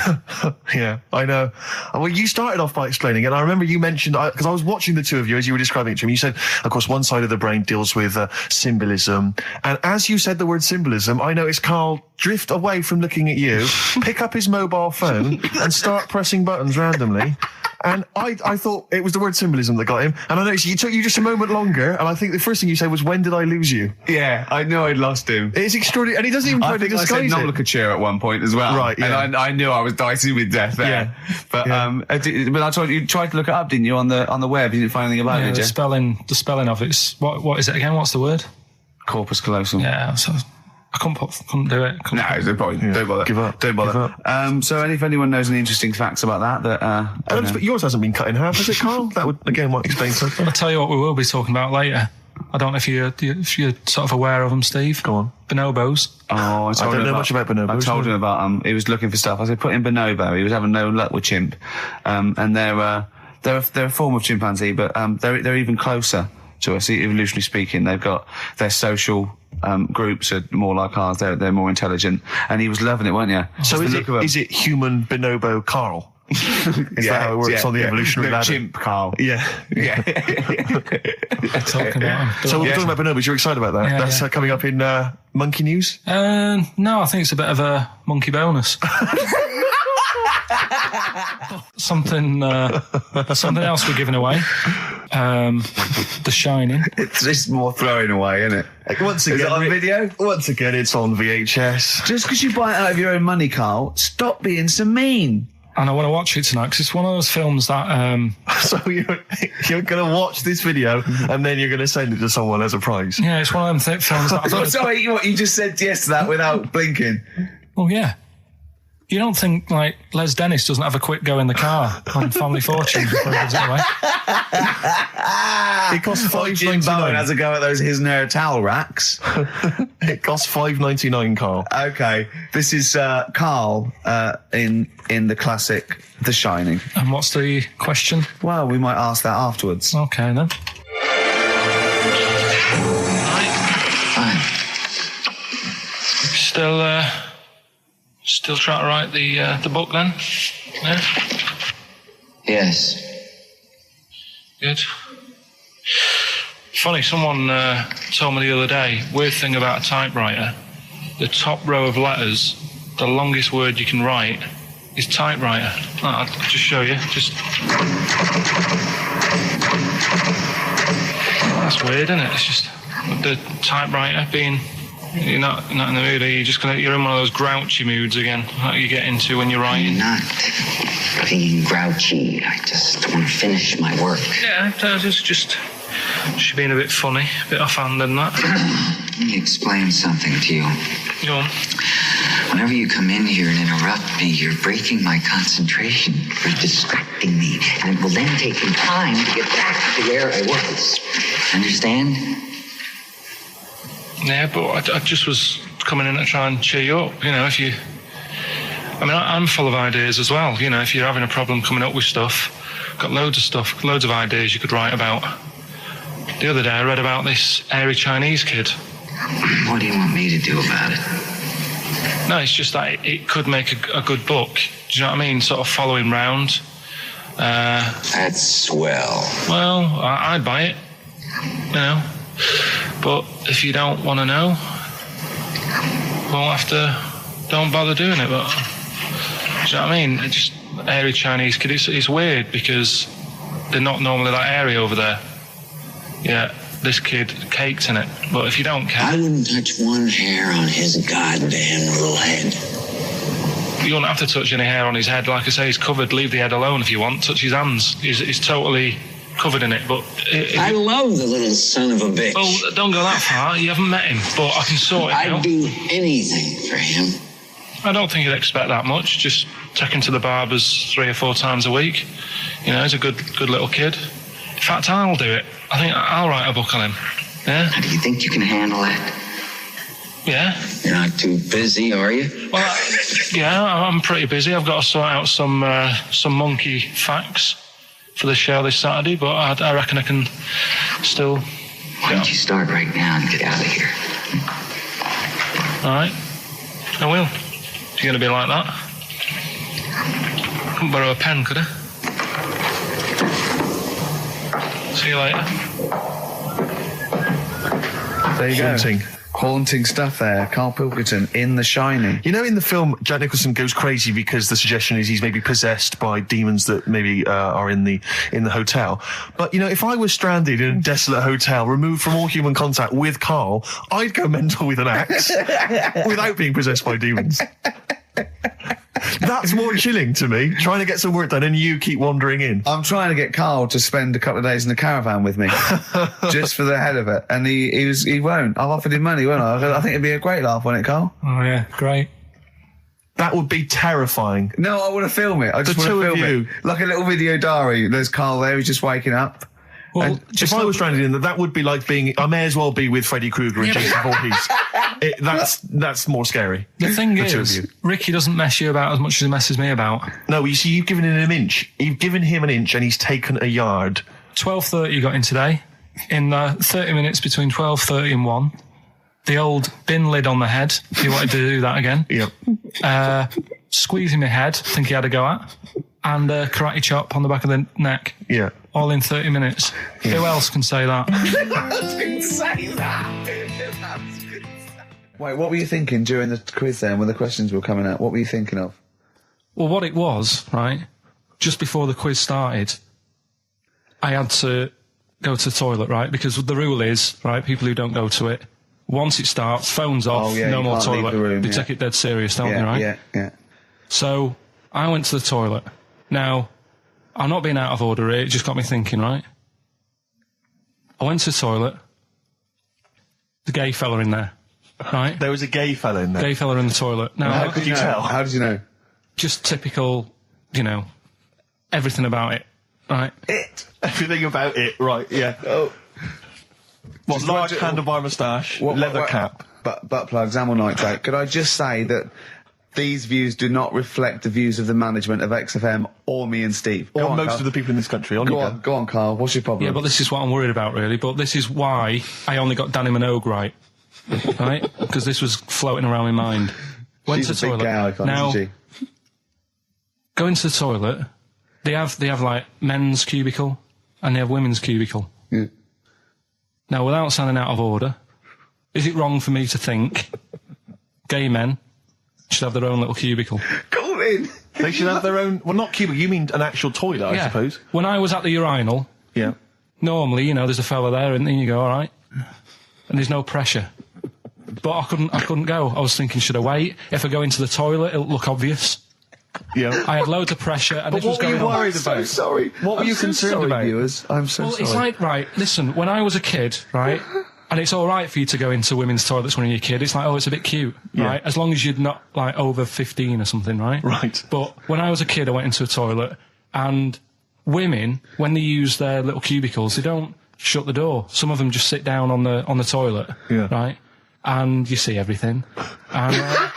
Yeah, I know. Well, you started off by explaining it. I remember you mentioned, because I was watching the two of you as you were describing it to me, you said, of course, one side of the brain deals with symbolism. And as you said the word symbolism, I noticed Karl drift away from looking at you, pick up his mobile phone and start pressing buttons randomly. And I thought it was the word symbolism that got him. And I noticed it took you just a moment longer. And I think the first thing you said was, when did I lose you? Yeah, I knew I'd lost him. It's extraordinary. And he doesn't even try to disguise I said it. nomenclature at one point as well. Right, yeah. And I knew I was dicing with death there. Yeah. But, but I told you tried to look it up, didn't you, on the web? You didn't find anything about it, did you? The spelling of it's, what is it again? What's the word? Corpus callosum. Yeah, so I couldn't do it. No, there's no point. Don't bother. Give up. Don't bother. Give up. So if anyone knows any interesting facts about that, I don't expect yours hasn't been cut in half, has it, Karl? That would, again, might explain something. I'll tell you what we will be talking about later. I don't know if you're sort of aware of them, Steve. Go on. Bonobos. Oh, I don't know much about bonobos. I told him about he was looking for stuff. I said, put in bonobo. He was having no luck with chimp. And they're a form of chimpanzee, but they're even closer to us, evolutionarily speaking. They've got their social groups are more like ours. They're more intelligent, and he was loving it, weren't you? So is it human bonobo Karl? Is that how it works on the evolutionary ladder? Chimp Karl. Yeah. Talking about him. So we're talking about bonobos. You're excited about that? Yeah, That's coming up in monkey news? No, I think it's a bit of a monkey bonus. Something else we're giving away. The Shining. It's just more throwing away, isn't it? Once again, is it on video? Once again, it's on VHS. Just because you buy it out of your own money, Karl, stop being so mean. And I want to watch it tonight because it's one of those films that... So you're going to watch this video and then you're going to send it to someone as a prize? Yeah, it's one of them films that... Sorry, what, you just said yes to that without blinking? Oh, yeah. You don't think, like, Les Dennis doesn't have a quick go in the car on Family Fortune before he gives it away? It costs Jim Bowen $5.99. has a go at those his and her towel racks. It costs $5.99, Karl. Okay, this is Karl in the classic The Shining. And what's the question? Well, we might ask that afterwards. Okay, then. Still trying to write the book then? Yeah? Yes. Good. Funny, someone told me the other day, weird thing about a typewriter, the top row of letters, the longest word you can write is typewriter. I'll just show you. That's weird, isn't it? It's just the typewriter being... You're not in the mood, are you? You're in one of those grouchy moods again, like you get into when you're writing. I'm not being grouchy. I just want to finish my work. Yeah, just being a bit funny, a bit offhand and that. Let me explain something to you. Go on. Whenever you come in here and interrupt me, you're breaking my concentration. You're distracting me. And it will then take me time to get back to where I was. Understand? Yeah, but I just was coming in to try and cheer you up. You know, if you... I mean, I'm full of ideas as well. You know, if you're having a problem coming up with stuff, got loads of ideas you could write about. The other day I read about this airy Chinese kid. What do you want me to do about it? No, it's just that it could make a good book. Do you know what I mean? Sort of following round. That's swell. Well, I'd buy it. You know. But if you don't want to know, we'll have to... Don't bother doing it, but... Do you know what I mean? It's just airy Chinese kid. It's weird because they're not normally that airy over there. Yeah, this kid caked in it. But if you don't care... I wouldn't touch one hair on his goddamn little head. You wouldn't have to touch any hair on his head. Like I say, he's covered. Leave the head alone if you want. Touch his hands. He's totally covered in it. But I love the little son of a bitch. Well, don't go that far. You haven't met him. But I can sort it out. I'd do anything for him. I don't think you'd expect that much. Just take him to the barbers 3 or 4 times a week. You know, he's a good little kid. In fact, I'll do it. I think I'll write a book on him. Yeah? How do you think you can handle that? Yeah. You're not too busy, are you? Well, yeah, I'm pretty busy. I've got to sort out some monkey facts for the show this Saturday, but I reckon I can still... Why don't you start right now and get out of here? All right. I will. If you're going to be like that. Couldn't borrow a pen, could I? See you later. There you Haunting. go. Haunting stuff there. Karl Pilkington in The Shining. You know, in the film, Jack Nicholson goes crazy because the suggestion is he's maybe possessed by demons that maybe are in the hotel. But, you know, if I was stranded in a desolate hotel, removed from all human contact with Karl, I'd go mental with an axe without being possessed by demons. That's more chilling to me, trying to get some work done and you keep wandering in. I'm trying to get Karl to spend a couple of days in the caravan with me, just for the head of it. And he won't. I've offered him money, won't I? I think it'd be a great laugh, wouldn't it, Karl? Oh, yeah, great. That would be terrifying. No, I want to film it. I just want to film it. Like a little video diary. There's Karl there, he's just waking up. Well, if I was stranded in that would be like being... I may as well be with Freddy Krueger and Jason Voorhees. That's more scary. The thing is, Ricky doesn't mess you about as much as he messes me about. No, you see, you've given him an inch. You've given him an inch and he's taken a yard. 12:30 you got in today. In 30 minutes between 12:30 and 1. The old bin lid on the head, if you wanted to do that again. Yep. Squeezing my head, think he had a go at. And karate chop on the back of the neck. Yeah. All in 30 minutes. Yeah. Who else can say that? Wait, what were you thinking during the quiz then, when the questions were coming out? What were you thinking of? Well, what it was, right, just before the quiz started, I had to go to the toilet, right, because the rule is, right, people who don't go to it, once it starts, phones off, no more toilet. They take it dead serious, don't they, right? Yeah. So, I went to the toilet. Now, I'm not being out of order here, it just got me thinking, right? I went to the toilet, the gay fella in there, right? There was a gay fella in there. Gay fella in the toilet. Now, how could you tell? How did you know? Just typical, you know, everything about it, right? Everything about it, right, yeah. Oh. What, large handlebar moustache, leather cap. Butt plugs, amyl nitrate. Could I just say that these views do not reflect the views of the management of XFM or me and Steve. Or most of the people in this country. Go on, Karl. What's your problem? Yeah, but this is what I'm worried about, really. But this is why I only got Danny Minogue right. right? Because this was floating around my mind. Went She's to a the big toilet. gay icon, Now, isn't she? go into the toilet. They have like men's cubicle and they have women's cubicle. Yeah. Now, without sounding out of order, is it wrong for me to think gay men should have their own little cubicle? Go in! They should have their own... Well, not cubicle, you mean an actual toilet, I suppose. When I was at the urinal, Yeah. normally, there's a fella there and then you go, all right. And there's no pressure. But I couldn't go. I was thinking, should I wait? If I go into the toilet, it'll look obvious. Yeah. I had loads of pressure and But this was what were going you on. worried about? I'm so sorry. What were you concerned about? Viewers? I'm so Well, sorry. it's like, right, listen, when I was a kid, right, and it's all right for you to go into women's toilets when you're a kid, it's like, oh, it's a bit cute, right, as long as you're not, like, over 15 or something, right? Right. But when I was a kid, I went into a toilet, and women, when they use their little cubicles, they don't shut the door. Some of them just sit down on the toilet, Yeah. right, and you see everything. And,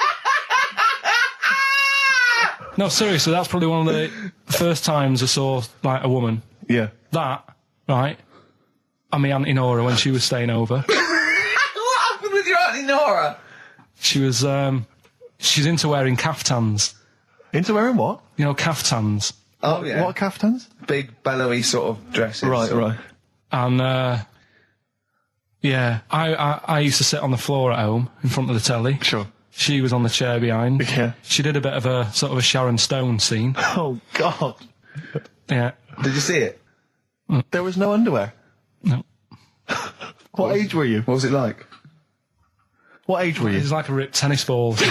no, seriously, that's probably one of the first times I saw, like, a woman. Yeah. That, right, and my Auntie Nora when she was staying over. What happened with your Auntie Nora? She was, she's into wearing caftans. Into wearing what? You know, caftans. Oh, yeah. What caftans? Big, bellowy sort of dresses. Right. And, yeah, I used to sit on the floor at home in front of the telly. Sure. She was on the chair behind. Yeah. She did a bit of a sort of a Sharon Stone scene. Oh, God. Yeah. Did you see it? There was no underwear. No. What age were you? What was it like? What age were It you? was like a ripped tennis ball. What?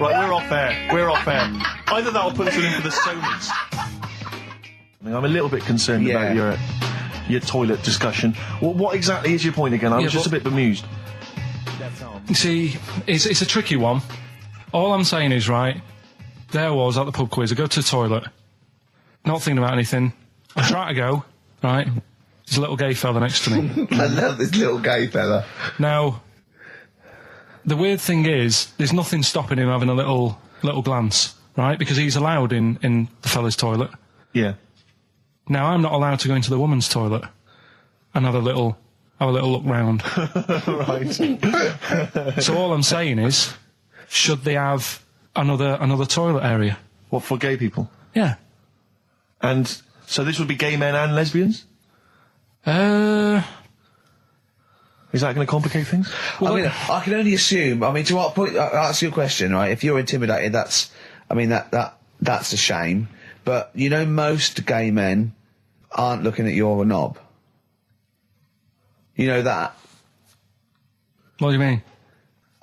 Right, we're off air. Either that or put us in for the Sonys. I'm a little bit concerned about your toilet discussion. What exactly is your point again? I was just a bit bemused. You see, it's a tricky one. All I'm saying is, right, there I was at the pub quiz. I go to the toilet, not thinking about anything. I try to go, right, there's a little gay fella next to me. I love this little gay fella. Now, the weird thing is, there's nothing stopping him having a little glance, right, because he's allowed in the fella's toilet. Yeah. Now, I'm not allowed to go into the woman's toilet and have a little look round. Right. So all I'm saying is, should they have another toilet area? What, for gay people? Yeah. And so this would be gay men and lesbians? Well, Is that going to complicate things? I can only assume. I mean, to what point? I'll ask you a question, right? If you're intimidated, that's a shame. But most gay men aren't looking at your knob. You know that. what do you mean?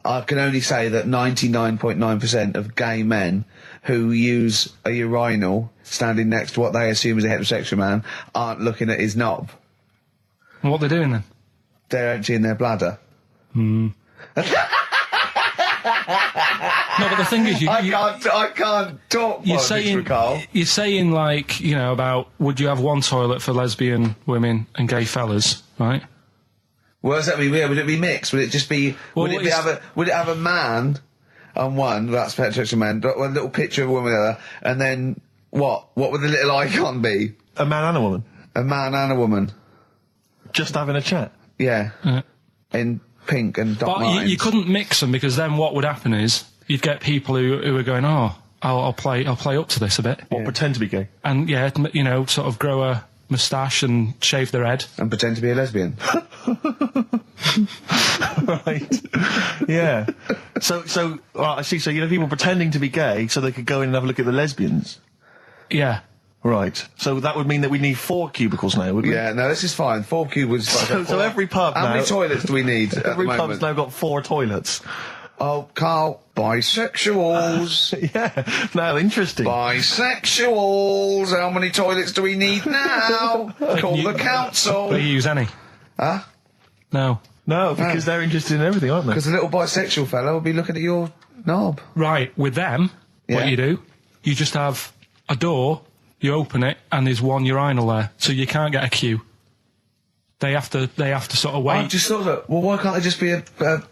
I can only say that 99.9% of gay men who use a urinal standing next to what they assume is a heterosexual man aren't looking at his knob. What are they doing then? They're emptying their bladder. No, but the thing is, I can't talk you're politics saying, for Karl. you're saying, like, about would you have one toilet for lesbian women and gay fellas, right? Well, does that mean? Would it be mixed? Would it just be? Well, would it have a man on one? That's heterosexual man. One little picture of a woman, there, and then what? What would the little icon be? A man and a woman? A man and a woman. Just having a chat? Yeah. In pink and dot But lines. you couldn't mix them because then what would happen is you'd get people who are going, oh, I'll play up to this a bit, What, pretend to be gay? and sort of grow a moustache and shave their head. And pretend to be a lesbian. Right. Yeah. So I see. So people pretending to be gay so they could go in and have a look at the lesbians. Yeah. Right. So that would mean that we need 4 cubicles now, would we? Yeah, no, this is fine. 4 cubicles. So every pub How now... many toilets do we need at the Every pub's moment? now got 4 toilets. Oh, Karl, bisexuals. Yeah. Now, interesting. Bisexuals. How many toilets do we need now? Call the council. Do you use any? Huh? No. No, because they're interested in everything, aren't they? Because the little bisexual fella will be looking at your knob. Right. With them, Yeah. what you do, you just have a door, you open it, and there's one urinal there, so you can't get a queue. They have to sort of wait. I just thought that, well, why can't there just be a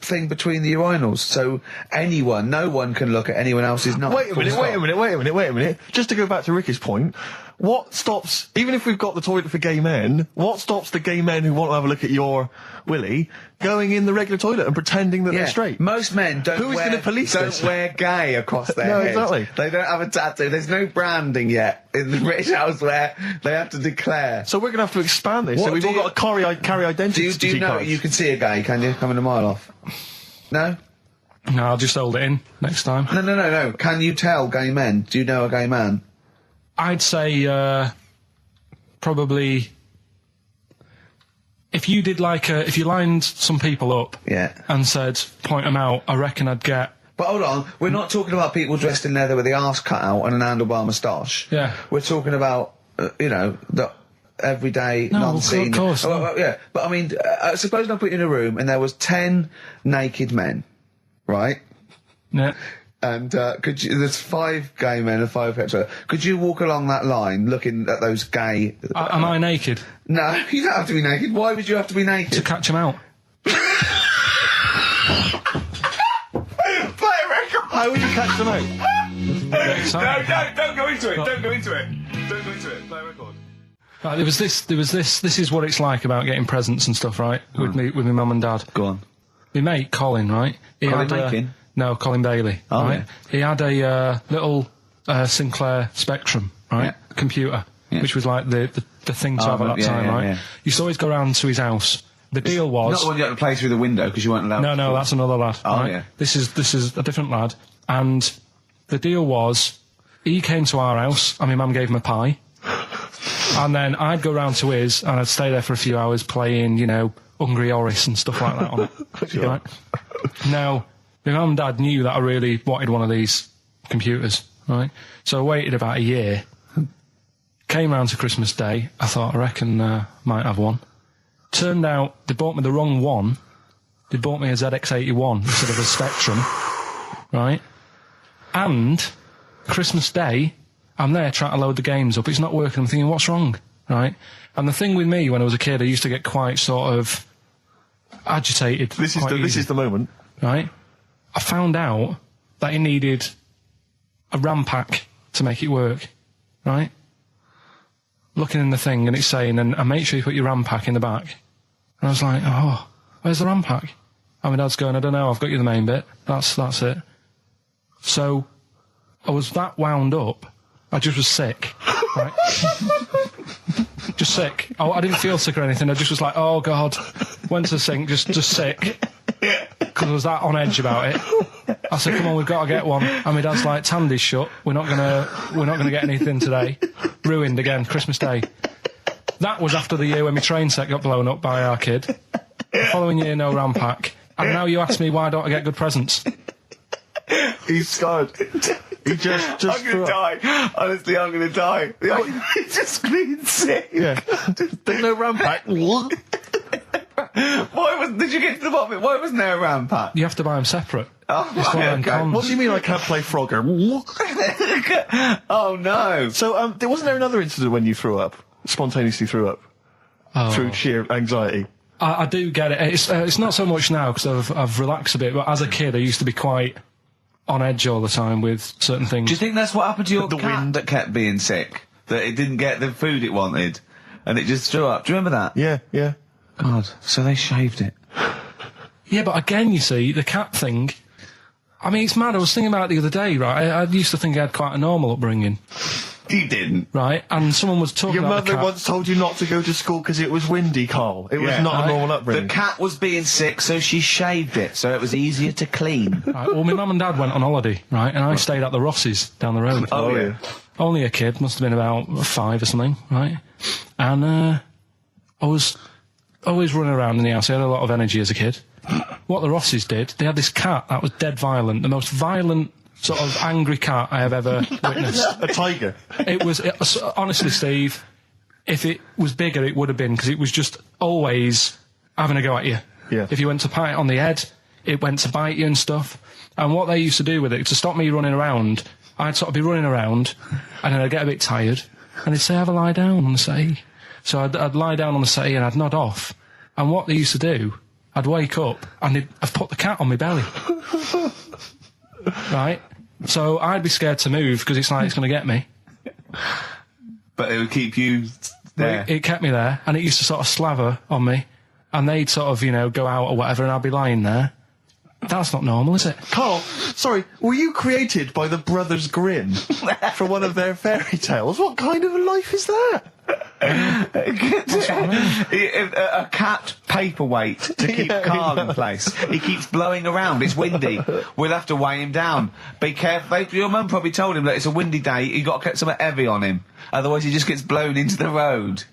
thing between the urinals so no one can look at anyone else's knob? Wait a minute. Just to go back to Ricky's point, what stops, even if we've got the toilet for gay men, what stops the gay men who want to have a look at your willy going in the regular toilet and pretending that they're straight? Most men don't Who is going to police this? wear gay across their No, head. exactly. They don't have a tattoo. There's no branding yet in the British house where they have to declare. So we're going to have to expand this. What So we've do all you- got to carry identity Do you know cards. you can see a gay, can you? Coming a mile off. No? No, I'll just hold it in next time. No. Can you tell gay men? Do you know a gay man? I'd say probably if you did if you lined some people up and said point them out, I reckon I'd get. But hold on, we're not talking about people dressed in leather with the arse cut out and an handlebar moustache. Yeah. We're talking about, the everyday, No, non-seen. of course, no. Well, yeah, but I mean, suppose I put you in a room and there was 10 naked men, right? Yeah. And there's 5 gay men and 5 hetero. Could you walk along that line looking at those gay... Am I naked? No, you don't have to be naked. Why would you have to be naked? To catch them out. Play a record! How would you catch them out? Don't go into it. Don't go into it. Don't go into it. Play a record. Right, there was this. This is what it's like about getting presents and stuff, right? With my mum and dad. Go on. My mate Colin, right? He Colin had, Makin? No, Colin Bailey. Oh, right? yeah. He had a little Sinclair Spectrum, right? Yeah. Computer, Yeah. which was like the thing to have at that time, right? Yeah. Used to always go round to his house. The deal was Not the one you had to play through the window because you weren't allowed. no, that's another lad. Oh, right? yeah. This is a different lad, and the deal was he came to our house, and my mum gave him a pie, and then I'd go round to his, and I'd stay there for a few hours playing, Hungry Horace and stuff like that on it. Sure. Right? Now, my mum and dad knew that I really wanted one of these computers, right? So I waited about a year. Came round to Christmas Day. I thought, I reckon might have one. Turned out they bought me the wrong one. They bought me a ZX81 instead of a Spectrum, right? And Christmas Day, I'm there trying to load the games up. It's not working. I'm thinking, what's wrong, right? And the thing with me when I was a kid, I used to get quite sort of agitated. This quite easy, is the moment. right? I found out that it needed a RAM pack to make it work, right? Looking in the thing and it's saying, and make sure you put your RAM pack in the back. And I was like, oh, where's the RAM pack? And my dad's going, I don't know, I've got you the main bit. That's it. So I was that wound up, I just was sick, right? Just sick. I didn't feel sick or anything, I just was like, oh God. Went to the sink, just sick. Because I was that on edge about it. I said, come on, we've got to get one. And my dad's like, Tandy's shut. We're not gonna get anything today. Ruined again, Christmas Day. That was after the year when my train set got blown up by our kid. The following year, no RAM pack. And now you ask me why don't I get good presents? He's scarred. He just I'm gonna die. Honestly, I'm gonna die. He's just clean sick. Yeah. There's no RAM pack. Did you get to the bottom of it? Why wasn't there a RAM pack? You have to buy them separate. Oh, It's one of them okay. cons. What do you mean I can't play Frogger? Oh no. So, wasn't there another incident when you threw up? Spontaneously threw up? Through sheer anxiety? I do get it. It's not so much now because I've relaxed a bit, but as a kid I used to be quite on edge all the time with certain things. Do you think that's what happened to your The cat wind. that kept being sick? That it didn't get the food it wanted? And it just threw up? Do you remember that? Yeah. God, so they shaved it. Yeah, but again, you see, the cat thing, I mean, it's mad. I was thinking about it the other day, right? I used to think I had quite a normal upbringing, You didn't. right? And someone was talking Your about the mother cat. once told you not to go to school because it was windy, Carl. It was Yeah. not a Right. normal upbringing. The cat was being sick, so she shaved it, so it was easier to clean. Right, well, my mum and dad went on holiday, right? And I stayed at the Rosses down the road. Oh, yeah. Only a kid, must have been about 5 or something, right? And I was always running around in the house. I had a lot of energy as a kid. What the Rosses did, they had this cat that was dead violent, the most violent sort of angry cat I have ever witnessed. A tiger. It was honestly, Steve, if it was bigger, it would have been, because it was just always having a go at you. Yeah. If you went to pat it on the head, it went to bite you and stuff. And what they used to do with it, to stop me running around, I'd sort of be running around, and then I'd get a bit tired, and they'd say, have a lie down on the settee. So I'd lie down on the settee and I'd nod off. And what they used to do, I'd wake up and I'd put the cat on my belly. Right? So I'd be scared to move because it's like it's going to get me. but it would keep you there. It kept me there, and it used to sort of slaver on me, and they'd sort of, go out or whatever, and I'd be lying there. That's not normal, is it? Carl, sorry, were you created by the Brothers Grimm for one of their fairy tales? What kind of a life is that? A cat paperweight to keep Karl in place. He keeps blowing around. It's windy. We'll have to weigh him down. Be careful. Your mum probably told him that it's a windy day. You got to get something heavy on him, otherwise he just gets blown into the road.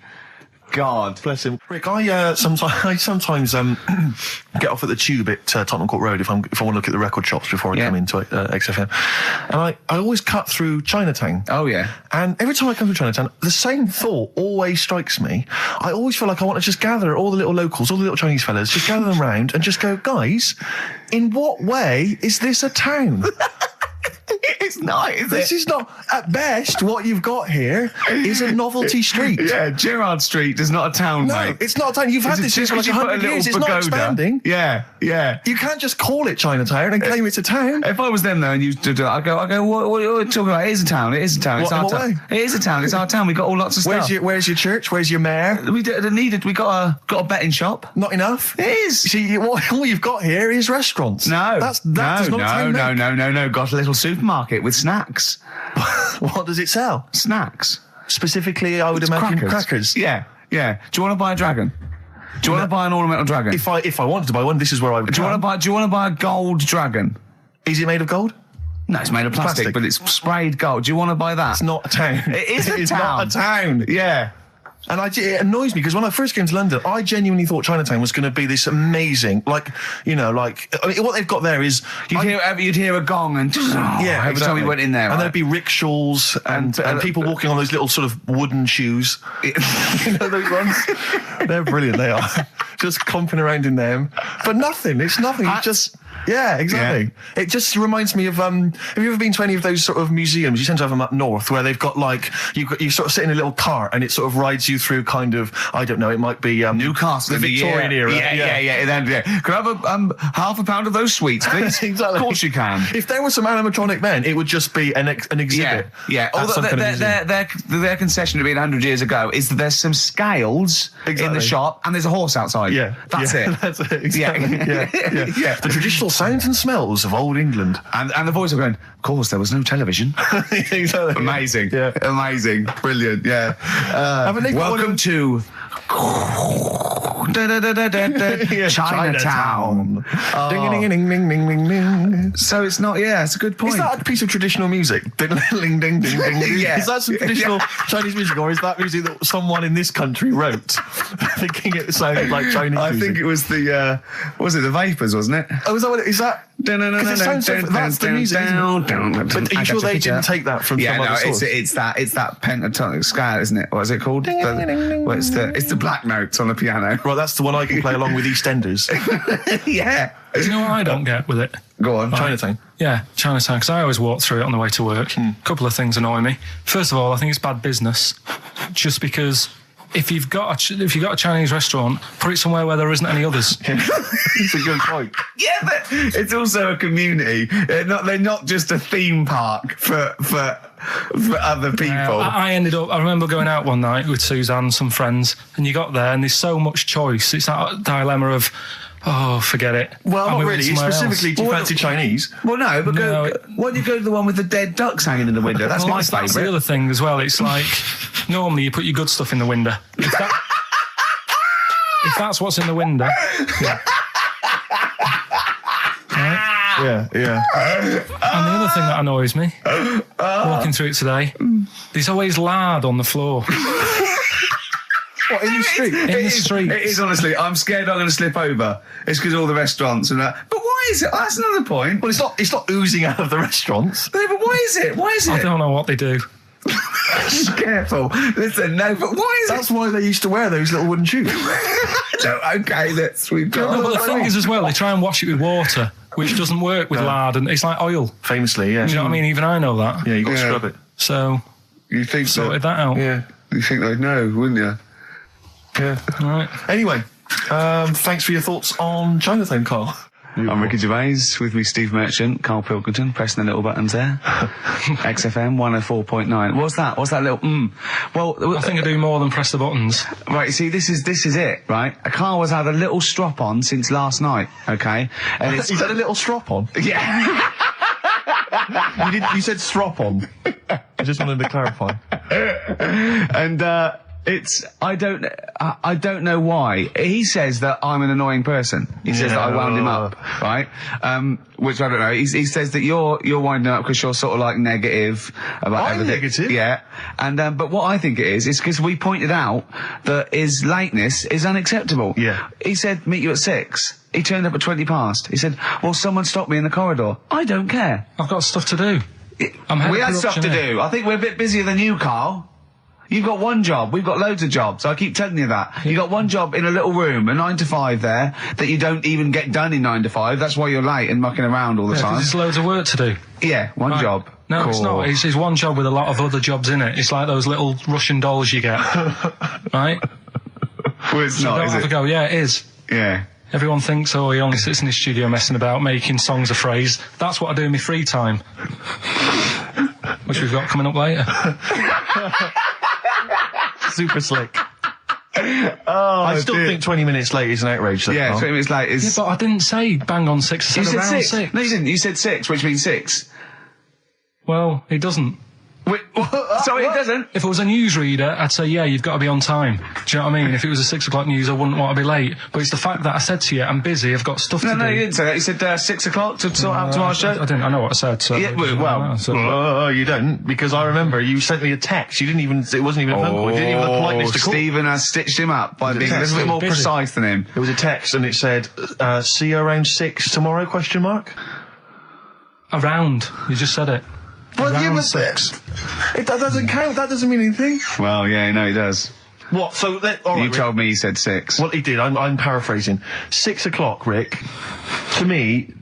God bless him. Rick, I sometimes get off at the tube at Tottenham Court Road if I want to look at the record shops before I come into XFM, and I always cut through Chinatown. Oh yeah. And every time I come through Chinatown, the same thought always strikes me. I always feel like I want to just gather all the little locals, all the little Chinese fellas, just gather them round and just go, guys, in what way is this a town? It's not, is This is not, at best, what you've got here is a novelty street. Yeah, Gerrard Street is not a town, No, mate. it's not a town. You've had this for like 100 years. It's not expanding. Yeah. You can't just call it Chinatown and claim it's a town. If I was them though and you did I go, what are you talking about? It is a town. It is a town. It's What- our in what town. It is a town. It's our town. We got all lots of stuff. Where's your church? Where's your mayor? We got a betting shop. Not enough? It is. See, all you've got here is restaurants. No. That does not a town make. No. Got a little supermarket with snacks. What does it sell? Snacks. Specifically, I would imagine crackers. Yeah. Do you want to buy a dragon? Do you want to buy an ornamental dragon? If I wanted to buy one, this is where I would. Do you want to buy a gold dragon? Is it made of gold? No, it's made of plastic, but it's sprayed gold. Do you want to buy that? It's not a town. It is a It's town. not a town. Yeah. And it annoys me because when I first came to London, I genuinely thought Chinatown was going to be this amazing, what they've got there is You'd hear a gong and every time we went in there, and there'd be rickshaws and people walking on those little sort of wooden shoes. You know those ones? They're brilliant. They are just comping around in them, but nothing. It's nothing. It's just. Yeah, exactly. Yeah. It just reminds me of, have you ever been to any of those sort of museums? You tend to have them up north where they've got you sort of sit in a little cart and it sort of rides you through kind of, I don't know, it might be, Newcastle, the Victorian era. Yeah. Could I have half a pound of those sweets, please? Exactly. Of course you can. If there were some animatronic men, it would just be an exhibit. Yeah. Although their concession to being 100 years ago is that there's some scales in the shop and there's a horse outside. Yeah. That's it. That's it, exactly. Yeah. The traditional sounds and smells of old England. And the voice of going, of course, there was no television. Exactly. Amazing. Yeah. Amazing. Brilliant. Yeah. Welcome to Chinatown. Ding, ding, ding, ding, ding, ding. So it's not, it's a good point. Is that a piece of traditional music? Ding, ding, ding, ding, ding. Yeah. Is that some traditional Chinese music, or is that music that someone in this country wrote, thinking it sounded like Chinese music? I think it was the Vapors, wasn't it? Oh, is that what it is? That? Because it sounds so, that's the music, isn't it? But are you sure they didn't take that from some other source? It's that pentatonic scale, isn't it? What is it called? It's the black notes on the piano. Right, that's the one I can play along with EastEnders. Yeah. Do you know what I don't get with it? Go on. Chinatown. Yeah, Chinatown, because I always walk through it on the way to work. A couple of things annoy me. First of all, I think it's bad business, just because if you've got a Chinese restaurant, put it somewhere where there isn't any others. It's a good point. Yeah, but it's also a community. They're not just a theme park for other people. I remember going out one night with Suzanne and some friends, and you got there and there's so much choice. It's that dilemma of, forget it. Well, not really. Specifically, do you fancy Chinese? Well, no, but why don't you go to the one with the dead ducks hanging in the window? That's my favourite. That's the other thing as well. It's like, normally you put your good stuff in the window. If that's what's in the window. Yeah. Right? Yeah. And the other thing that annoys me, walking through it today, there's always lard on the floor. What, in the street? In the street. It is, honestly. I'm scared I'm going to slip over. It's because all the restaurants and that. But why is it? That's another point. Well, it's not oozing out of the restaurants. No, but why is it? I don't know what they do. Careful. Listen, no, but why is That's why they used to wear those little wooden shoes. No, okay, we've got... No, but the thing is as well, they try and wash it with water, which doesn't work with lard, and it's like oil. Famously, yeah. Do you know what I mean? Even I know that. Yeah, you've got to scrub it. So, you think sorted that out. Yeah, you think they'd know, wouldn't you? Yeah. Right. Anyway, thanks for your thoughts on Chinatown, Carl. I'm Ricky Gervais, with me Steve Merchant, Karl Pilkington, pressing the little buttons there. XFM 104.9. What's that? What's that little Well, I think I do more than press the buttons. Right, you see, this is it, right? Karl has had a little strop on since last night, okay? And He's had a little strop on? Yeah. You said strop on. I just wanted to clarify. And, I don't know why. He says that I'm an annoying person. He says that I wound him up, right? Which I don't know. He says that you're winding up because you're sort of like negative about I'm everything. negative? Yeah. And, but what I think it is because we pointed out that his lateness is unacceptable. Yeah. He said, meet you at 6. He turned up at 20 past. He said, well, someone stopped me in the corridor. I don't care. I've got stuff to do. We had stuff to do. I think we're a bit busier than you, Karl. You've got one job. We've got loads of jobs. I keep telling you that. You've got one job in a little room, a 9 to 5 there, that you don't even get done in 9 to 5. That's why you're late and mucking around all the time. There's loads of work to do. Yeah, one job. No, it's not. It's one job with a lot of other jobs in it. It's like those little Russian dolls you get. Right? Well, it's not, is it? Go, yeah, it is. Yeah. Everyone thinks, he only sits in his studio messing about, making songs a phrase. That's what I do in my free time. Which we've got coming up later. Super slick. I still think 20 minutes late is an outrage. Yeah, 20 minutes late is... Yeah, but I didn't say bang on 6. I said around 6. No, you didn't. You said 6, which means 6. Well, it doesn't. Wait, sorry, it doesn't? If it was a newsreader, I'd say, yeah, you've got to be on time. Do you know what I mean? If it was a 6 o'clock news, I wouldn't want to be late. But it's the fact that I said to you, I'm busy, I've got stuff to do. No, you didn't say that. You said 6 o'clock to sort out tomorrow's show. I didn't. I know what I said. So yeah, well, you don't, because I remember you sent me a text. You didn't even. It wasn't even a phone call. You didn't even have the politeness to call. Stephen has stitched him up by being a little bit more precise than him. It was a text, and it said, "See you around 6 tomorrow?" Question mark. Around. You just said it. Well, you were 6. That doesn't count. That doesn't mean anything. Well, yeah, no, he does. What? So you told me he said 6. Well, he did. I'm paraphrasing. 6 o'clock, Rick. To me,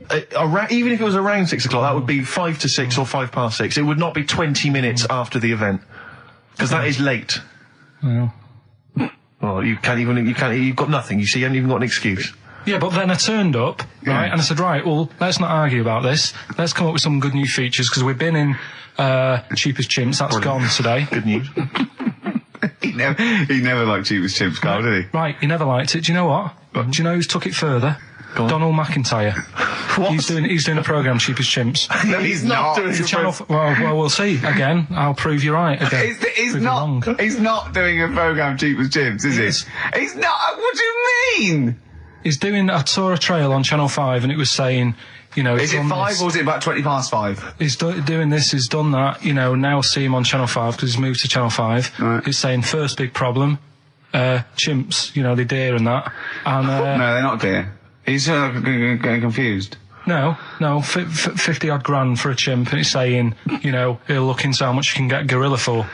even if it was around 6 o'clock, that would be 5 to 6 or 5 past 6. It would not be 20 minutes after the event, because that is late. Well, you've got nothing. You see, you haven't even got an excuse. Yeah, but then I turned up, right, and I said, right, well, let's not argue about this. Let's come up with some good new features, because we've been in Cheap as Chimps. That's gone today. Good news. He never liked Cheap as Chimps, Karl, did he? Right, he never liked it. Do you know what? Do you know who's took it further? Donald McIntyre. What? He's doing a programme, Cheap as Chimps. No, he's not doing a channel. Well, we'll see. Again, I'll prove you right. Again. He's not doing a programme, Cheap as Chimps, is he? He's not. What do you mean? He's doing. I saw a trail on Channel 5, and it was saying, you know, is it 5 or is it about 20 past 5? He's doing this. He's done that. You know, now see him on Channel 5 because he's moved to Channel 5. Right. He's saying first big problem, chimps. You know, they're deer and that. And no, they're not deer. He's getting confused. No, 50 odd grand for a chimp, and he's saying, you know, he'll look into how much you can get a gorilla for.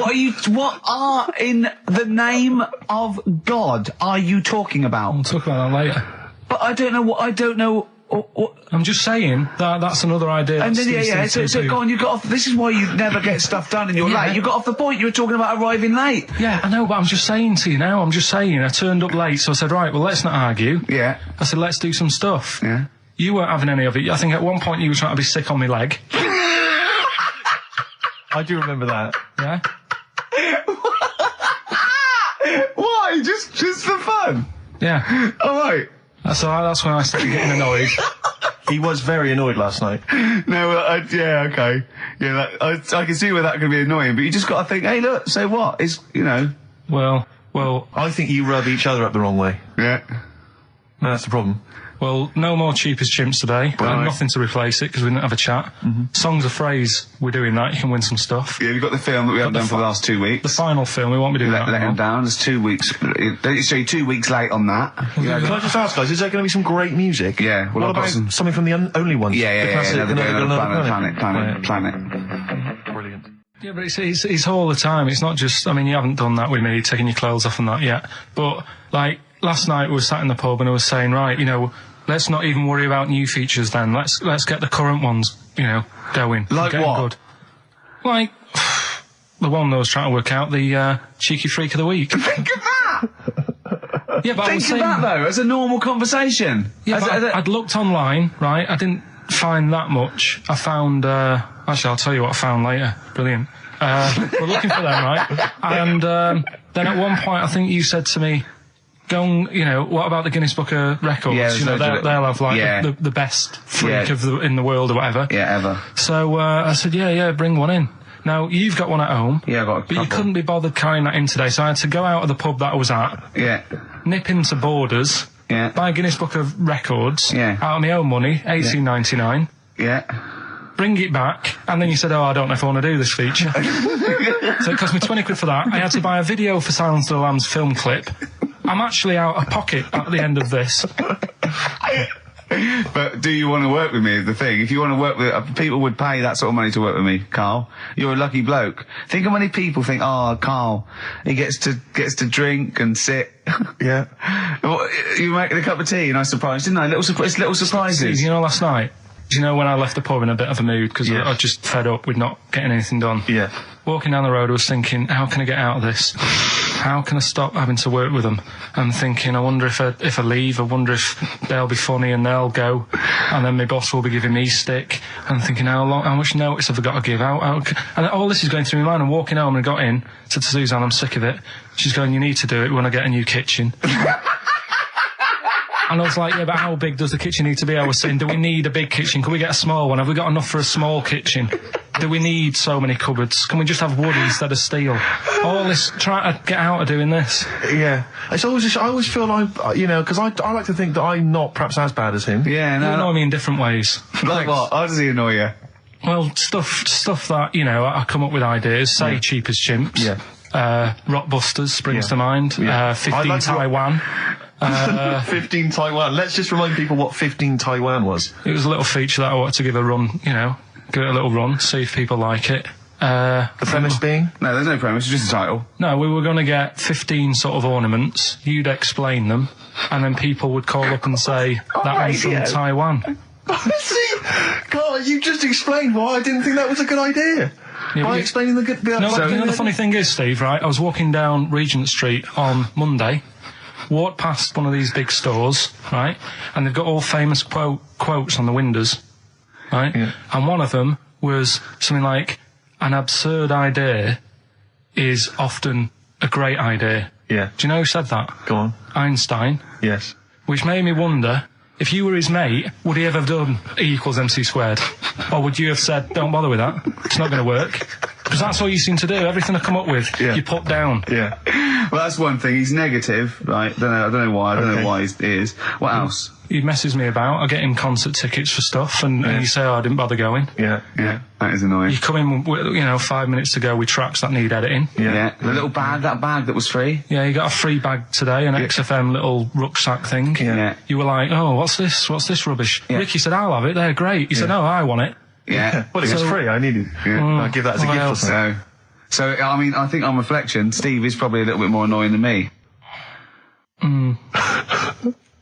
What are, in the name of God, are you talking about? We'll talk about that later. But I don't know what. I'm just saying that's another idea. And then, so go on, you got off, this is why you never get stuff done and you're late. You got off the point, you were talking about arriving late. Yeah, I know, but I'm just saying to you now, I turned up late, so I said, right, well, let's not argue. Yeah. I said, let's do some stuff. Yeah. You weren't having any of it. I think at one point you were trying to be sick on my leg. I do remember that. Yeah. Why? Just for fun? Yeah. All right. That's when I started getting annoyed. He was very annoyed last night. No, yeah, okay. Yeah, I can see where that could be annoying, but you just got to think, hey, look, say what? It's, you know. Well. I think you rub each other up the wrong way. Yeah. No, that's the problem. Well, no more Cheap as Chimps today. Right. Nothing to replace it because we didn't have a chat. Songs of phrase, we're doing that. You can win some stuff. Yeah, we've got the film that we haven't done for the last 2 weeks. The final film, we won't be doing that. Let him down. There's 2 weeks. So you're 2 weeks late on that. Yeah, can I just ask, guys, is there going to be some great music? Yeah. Well, what about something from the Only Ones? Yeah. Another Planet. Brilliant. Yeah, but it's all the time. It's not just, I mean, you haven't done that with me, taking your clothes off and that yet. But, like, last night we were sat in the pub and I was saying, right, you know, let's not even worry about new features then. Let's get the current ones, you know, going. Like what? Good. Like, the one that I was trying to work out, the cheeky freak of the week. Think of that! Yeah, but Think of that, though, as a normal conversation. Yeah, but I'd looked online, right? I didn't find that much. I found, actually, I'll tell you what I found later. Brilliant. We're looking for them, right? And then at one point, I think you said to me, go and, you know, what about the Guinness Book of Records? Yeah, you know, they'll have, like, the best freak in the world or whatever. Yeah, ever. So I said, yeah, bring one in. Now, you've got one at home. Yeah, I've got a couple. But you couldn't be bothered carrying that in today, so I had to go out of the pub that I was at. Yeah. Nip into Borders. Yeah. Buy a Guinness Book of Records. Yeah. Out of my own money, $18.99. Yeah. Bring it back, and then you said, I don't know if I want to do this feature. So it cost me 20 quid for that. I had to buy a video for Silence of the Lambs film clip. I'm actually out of pocket at the end of this. But do you want to work with me is the thing. If you want to work with... people would pay that sort of money to work with me, Karl. You're a lucky bloke. Think how many people think, Karl, he gets to drink and sit. Yeah. Well, you making a cup of tea and I surprised, didn't I? It's little surprises. You know, last night, do you know when I left the pub in a bit of a mood because I was just fed up with not getting anything done? Yeah. Walking down the road, I was thinking, how can I get out of this? How can I stop having to work with them? And thinking, I wonder if I leave, I wonder if they'll be funny and they'll go, and then my boss will be giving me stick. And thinking, how much notice have I got to give out? And all this is going through my mind. I'm walking home and I got in, said to Suzanne, I'm sick of it. She's going, you need to do it when I get a new kitchen. And I was like, yeah, but how big does the kitchen need to be? I was saying, do we need a big kitchen? Can we get a small one? Have we got enough for a small kitchen? Do we need so many cupboards? Can we just have wood instead of steel? All this, trying to get out of doing this. Yeah. It's always I always feel like, you know, because I like to think that I'm not perhaps as bad as him. Yeah, You annoy me in different ways. Like what? How does he annoy you? Well, stuff that, you know, I come up with ideas, say Cheap as Chimps. Yeah. Rockbusters springs to mind. Yeah. 15 like Taiwan. 15 Taiwan. Let's just remind people what 15 Taiwan was. It was a little feature that I wanted to give a run, you know, give it a little run, see if people like it. The premise being? No, there's no premise, it's just a title. No, we were going to get 15 sort of ornaments, you'd explain them, and then people would call up and say, that one's from Taiwan. See, God, you just explained why I didn't think that was a good idea. Yeah, by explaining the good... No, but you know the funny thing is, Steve, right, I was walking down Regent Street on Monday, walked past one of these big stores, right, and they've got all famous quotes on the windows, right, and one of them was something like, an absurd idea is often a great idea. Yeah. Do you know who said that? Go on. Einstein. Yes. Which made me wonder, if you were his mate, would he ever have done E equals MC squared? Or would you have said, don't bother with that, it's not going to work? Because that's all you seem to do. Everything I come up with, you put down. Yeah. Well, that's one thing. He's negative, right? I don't know why. I don't know why he is. What else? He messes me about. I get him concert tickets for stuff, and you say, I didn't bother going. Yeah. That is annoying. You come in, you know, 5 minutes to go with tracks that need editing. Yeah. The little bag, that bag that was free. Yeah, you got a free bag today, an XFM little rucksack thing. Yeah. You were like, oh, what's this? What's this rubbish? Yeah. Ricky said, I'll have it. They're great. He said, no, I want it. Yeah. Well, it was free. I needed. I'd give that as a gift or something. So, I mean, I think on reflection, Steve is probably a little bit more annoying than me.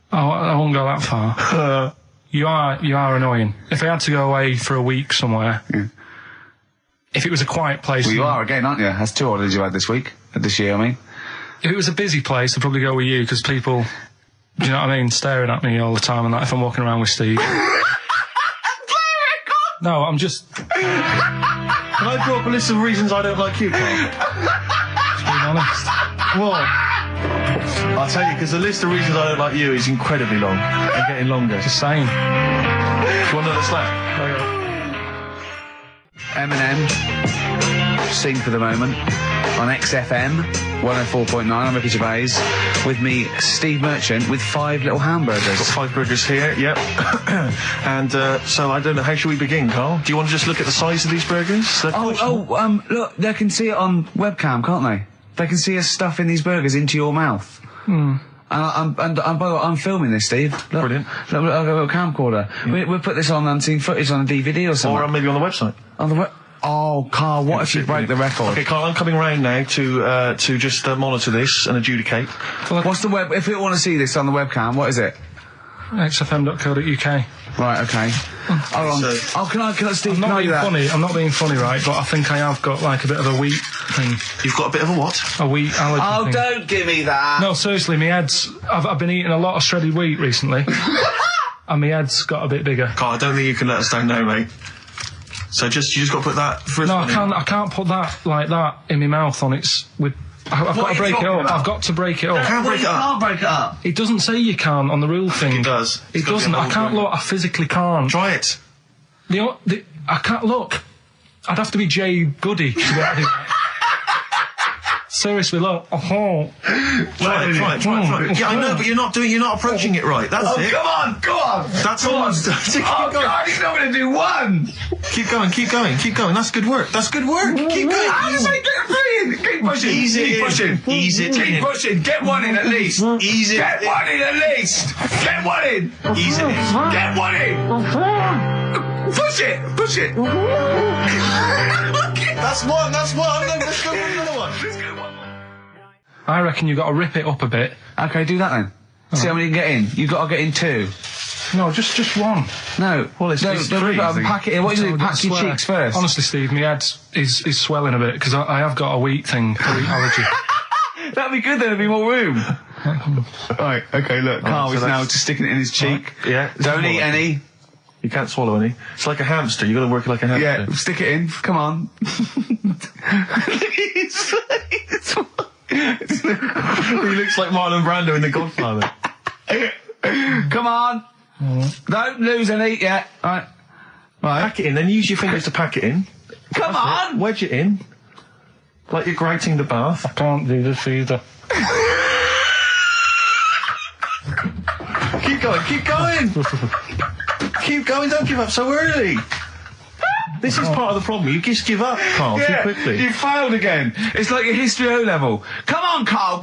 I won't go that far. You are annoying. If I had to go away for a week somewhere, if it was a quiet place... Well, you are again, aren't you? That's 2 holidays you had this year, I mean. If it was a busy place, I'd probably go with you, because people, do you know what I mean, staring at me all the time and that if I'm walking around with Steve. No, I'm just... Can I draw up a list of reasons I don't like you, Karl? Just being honest. What? I'll tell you, because the list of reasons I don't like you is incredibly long and getting longer. Just saying. Do you want another slap? Eminem, Sing for the Moment, on XFM 104.9. I'm Ricky Gervais. With me, Steve Merchant, with 5 little hamburgers. Got 5 burgers here, yep. And so I don't know, how should we begin, Karl? Do you want to just look at the size of these burgers? Look, they can see it on webcam, can't they? They can see us stuffing these burgers into your mouth. And by the way, I'm filming this, Steve. Look, Brilliant. Look, I've got a camcorder. Yeah. We'll put this on unseen footage on a DVD or something. Or maybe on the website. On the Oh, Karl, what if you break the record? Okay, Karl, I'm coming round now to just monitor this and adjudicate. What's the web? If people want to see this on the webcam, what is it? XFM.co.uk. Right, okay. Hold on. Can I, Steve, I'm can not I do being that? funny. I'm not being funny, right? But I think I have got like a bit of a wheat thing. You've got a bit of a what? A wheat allergy Oh, thing. don't give me that. No, seriously, my head's... I've been eating a lot of shredded wheat recently. And my head's got a bit bigger. Carl, I don't think you can let us down now, mate. So you just got to put that for No, I can't put that like that in my mouth on its... I've got to break it up. I've got to break it up. Can't break it up. Can't break it up. It doesn't say you can't on the rule thing. It does. It doesn't. I can't look. I physically can't. Try it. I can't look. I'd have to be Jay Goody to get it. Seriously, look. Try it. Yeah, I know, but you're not approaching it right. That's it. Come on, go on. That's all. Oh, God, he's not going to do one. Keep going. That's good work. Keep going. How does I get three in? Keep pushing. Ease it Keep in. pushing. Ease it Keep in. pushing. Get one in at least. Ease it Get in. one in at least. Get one in. Ease it in. Get one in. Push it. That's one. Let's go for another one. I reckon you've got to rip it up a bit. Okay, do that then. See how many you can get in. You've got to get in two. No, just one. No. Well, it's three, I think. Pack it in. What do you do? Pack your cheeks first. Honestly, Steve, my head is swelling a bit because I have got a wheat thing, a wheat allergy. That'd be good, then there'd be more room. Right, okay, look, Carl is now just sticking it in his cheek. Right. Yeah. Don't eat any. You can't swallow any. It's like a hamster. You've got to work it like a hamster. Yeah, stick it in. Come on. He looks like Marlon Brando in The Godfather. Come on. Don't lose any yet. Right. Pack it in, then use your fingers to pack it in. Come on. Wedge it in. Like you're grating the bath. I can't do this either. Keep going. Keep going, don't give up so early. This is part of the problem. You just give up, Carl, too quickly. You failed again. It's like your history O level. Come on, Carl.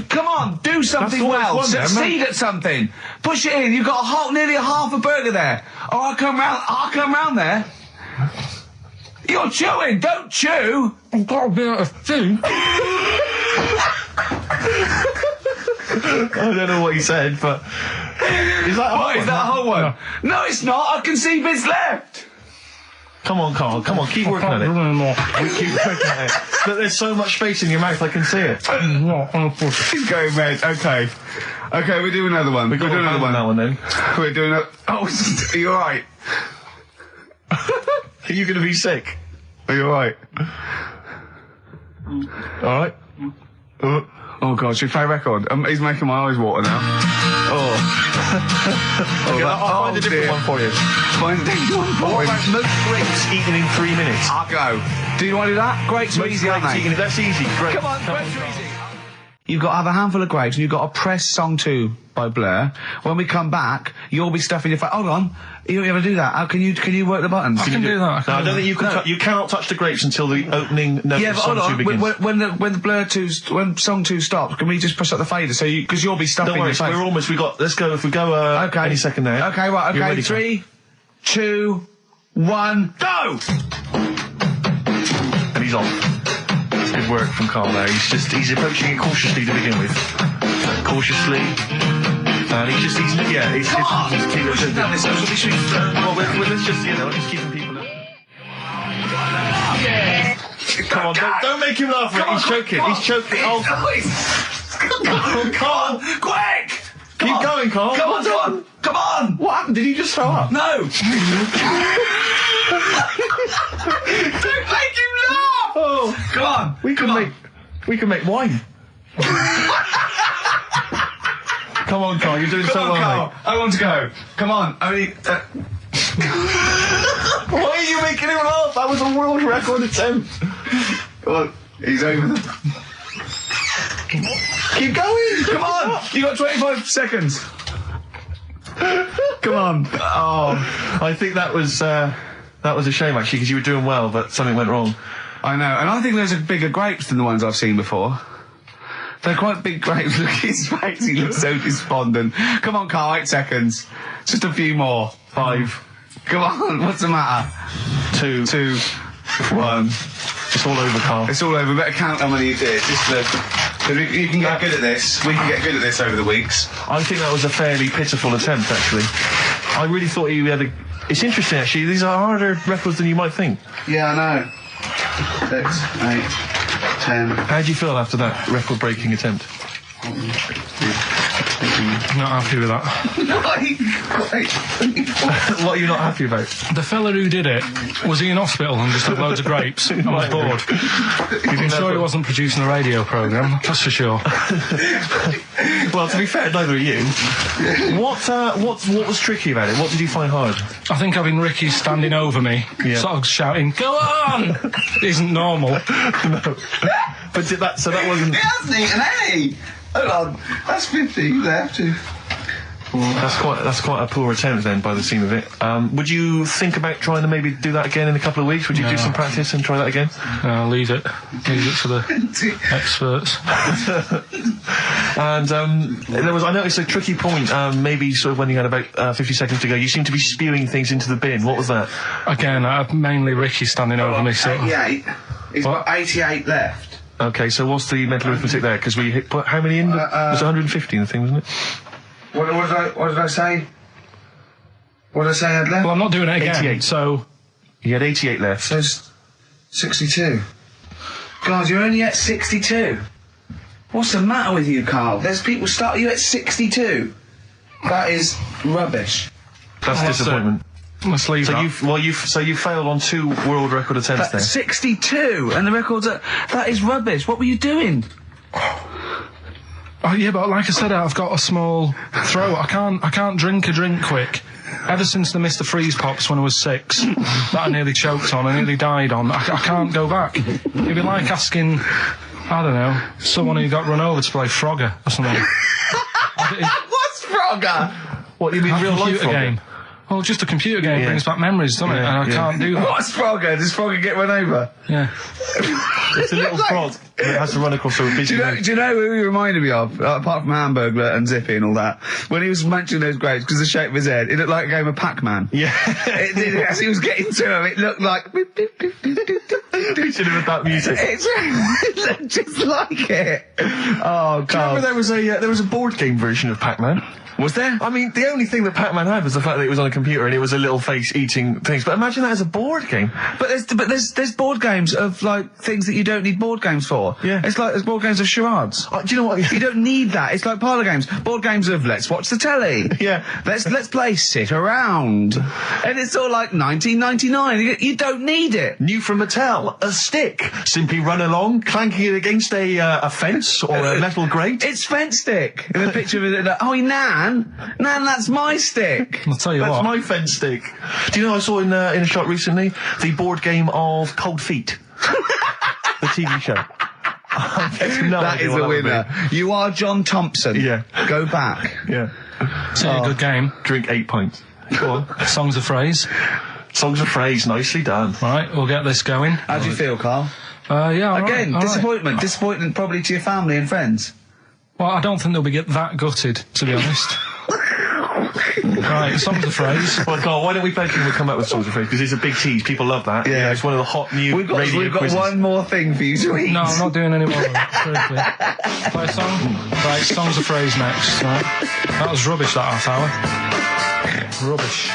Come on. Do something well. One, Succeed at something. Push it in. You've got nearly a half a burger there. Oh, I'll come round there. You're chewing. Don't chew. I've got a bit of food. I don't know what he said, but... Is that a whole one? No, it's not. I can see bits left. Come on, Carl. Come on, keep working at it. Keep working at it. Look, there's so much space in your mouth, I can see it. He's going red. Okay, we'll do another one. We'll do another one. That one then. We're doing a... Oh, are you alright? Are you going to be sick? Are you alright? Alright. Oh God, should we play a record? He's making my eyes water now. I'll find a different one for you. Find a different one for What him. about most grapes eaten in 3 minutes? I'll go. Do you want to do that? Grapes are easy, aren't they? That's easy. Great. Come on, grapes are easy. You've got to have a handful of grapes and you've got to press song 2 by Blur. When we come back, you'll be stuffing your face. Hold on. You ever do that? How can you work the buttons? I can do that. No, I don't think you can. You cannot touch the grapes until the opening note Yeah, of but song hold 2 on. begins. When the Blur 2, when song 2 stops, can we just push up the fader? So because you'll be stuffing Don't worry, your face. we're almost. Let's go. If we go. Okay. Any second now. Okay, right. You're Okay, ready, 3, 2, 1, go! And he's off. Good work from Carl there. He's approaching it cautiously to begin with. Cautiously. And he's keeping Well, let's just, just keeping people. Come on, don't make him laugh. He's choking. He's choking. Oh, Carl, quick! keep going, Carl. Come on! What happened? Did you just throw up? No! Don't make him laugh! Oh, Come on! we can make wine. Come on, Carl. You're doing so well, Carl. mate. I want to go. Come on. Only. Why are you making him laugh? That was a world record attempt. Come on. He's over. Keep going. Come on! You got 25 seconds. Come on. Oh, I think that was a shame actually because you were doing well, but something went wrong. I know, and I think those are bigger grapes than the ones I've seen before. They're quite big grapes. Look at his face, he looks so despondent. Come on, Carl, 8 seconds. Just a few more. 5. Come on, what's the matter? 2. 2, 1. It's all over, Carl. It's all over. Better count how many you did. Just the... You can get good at this. We can get good at this over the weeks. I think that was a fairly pitiful attempt, actually. I really thought you had a... It's interesting, actually. These are harder records than you might think. Yeah, I know. 6, 8, 10. How do you feel after that record-breaking attempt? Not happy with that. What are you not happy about? The fella who did it, was he in hospital and just had loads of grapes and was bored? I'm sure he wasn't producing a radio programme, that's for sure. Well, to be fair, neither are you. What was tricky about it? What did you find hard? I think having Ricky standing over me, sort of shouting, "Go on!" isn't normal. No. But so that wasn't... He hasn't eaten any! Hold on, that's 50, you have to. That's quite a poor attempt then, by the seam of it. Would you think about trying to maybe do that again in a couple of weeks? Would you do some practice and try that again? Leave it for the experts. And I noticed a tricky point, maybe sort of when you had about 50 seconds to go, you seemed to be spewing things into the bin. What was that? Again, mainly Ricky standing over me. 88. He's got 88 left. Okay, so what's the mental arithmetic there? Because we put how many in? It was 150 in the thing, wasn't it? What did I say? What did I say I had left? Well, I'm not doing it again, 88. so... You had 88 left. So it's 62. God, you're only at 62. What's the matter with you, Karl? There's people start you at 62. That is rubbish. That's disappointment. Let's leave that. So you failed on 2 world record attempts there. 62, and the record's that is rubbish. What were you doing? Oh, yeah, but like I said, I've got a small throat. I can't drink a drink quick. Ever since the Mr. Freeze Pops when I was 6, that I nearly choked on, I nearly died on, I can't go back. It'd be like asking, I don't know, someone who got run over to play Frogger or something. What's Frogger? What, you mean real life Frogger? Game. Well, just a computer game brings back memories, doesn't it? And I can't do that. What's Frogger? Does Frogger get run over? Yeah. It's a little frog that has to run across a busy road. Do you know who he reminded me of? Apart from Hamburglar and Zippy and all that. When he was mentioning those grapes, because of the shape of his head, it looked like a game of Pac-Man. Yeah. It did, as he was getting to him, it looked like... We should have had that music. It looked just like it. Oh, God. Do you remember there was a board game version of Pac-Man? Was there? I mean, the only thing that Pac-Man had was the fact that it was on a computer and it was a little face eating things. But imagine that as a board game. But there's board games of, like, things that you don't need board games for. Yeah. It's like there's board games of charades. Do you know what? You don't need that. It's like parlour games. Board games of let's watch the telly. Yeah. Let's play sit around. And it's all like 1999. You don't need it. New from Mattel, a stick. Simply run along, clanking it against a fence or a metal grate. It's fence stick. And the picture of it, like, oh, Nan, that's my stick. I'll tell you That's what. my fence stick. Do you know I saw in a shop recently the board game of Cold Feet, the TV show. That is a winner. You are John Thompson. Yeah. Go back. Yeah. It's a good game. Drink 8 pints. Go on. Songs of phrase. Songs of phrase, nicely done. Right, we'll get this going. How do you feel, Karl? Yeah, all Again, right, all disappointment. right. Disappointment probably to your family and friends. Well, I don't think they'll be that gutted, to be honest. Right, songs of phrase. Well, Carl, why don't we play we'll come up with songs of phrase, because it's a big tease. People love that. Yeah. It's one of the hot new We've got quizzes. one more thing for you to eat. No, I'm not doing any more of that, seriously. Play a song? Right, songs of phrase next, right? That was rubbish, that half hour. Rubbish.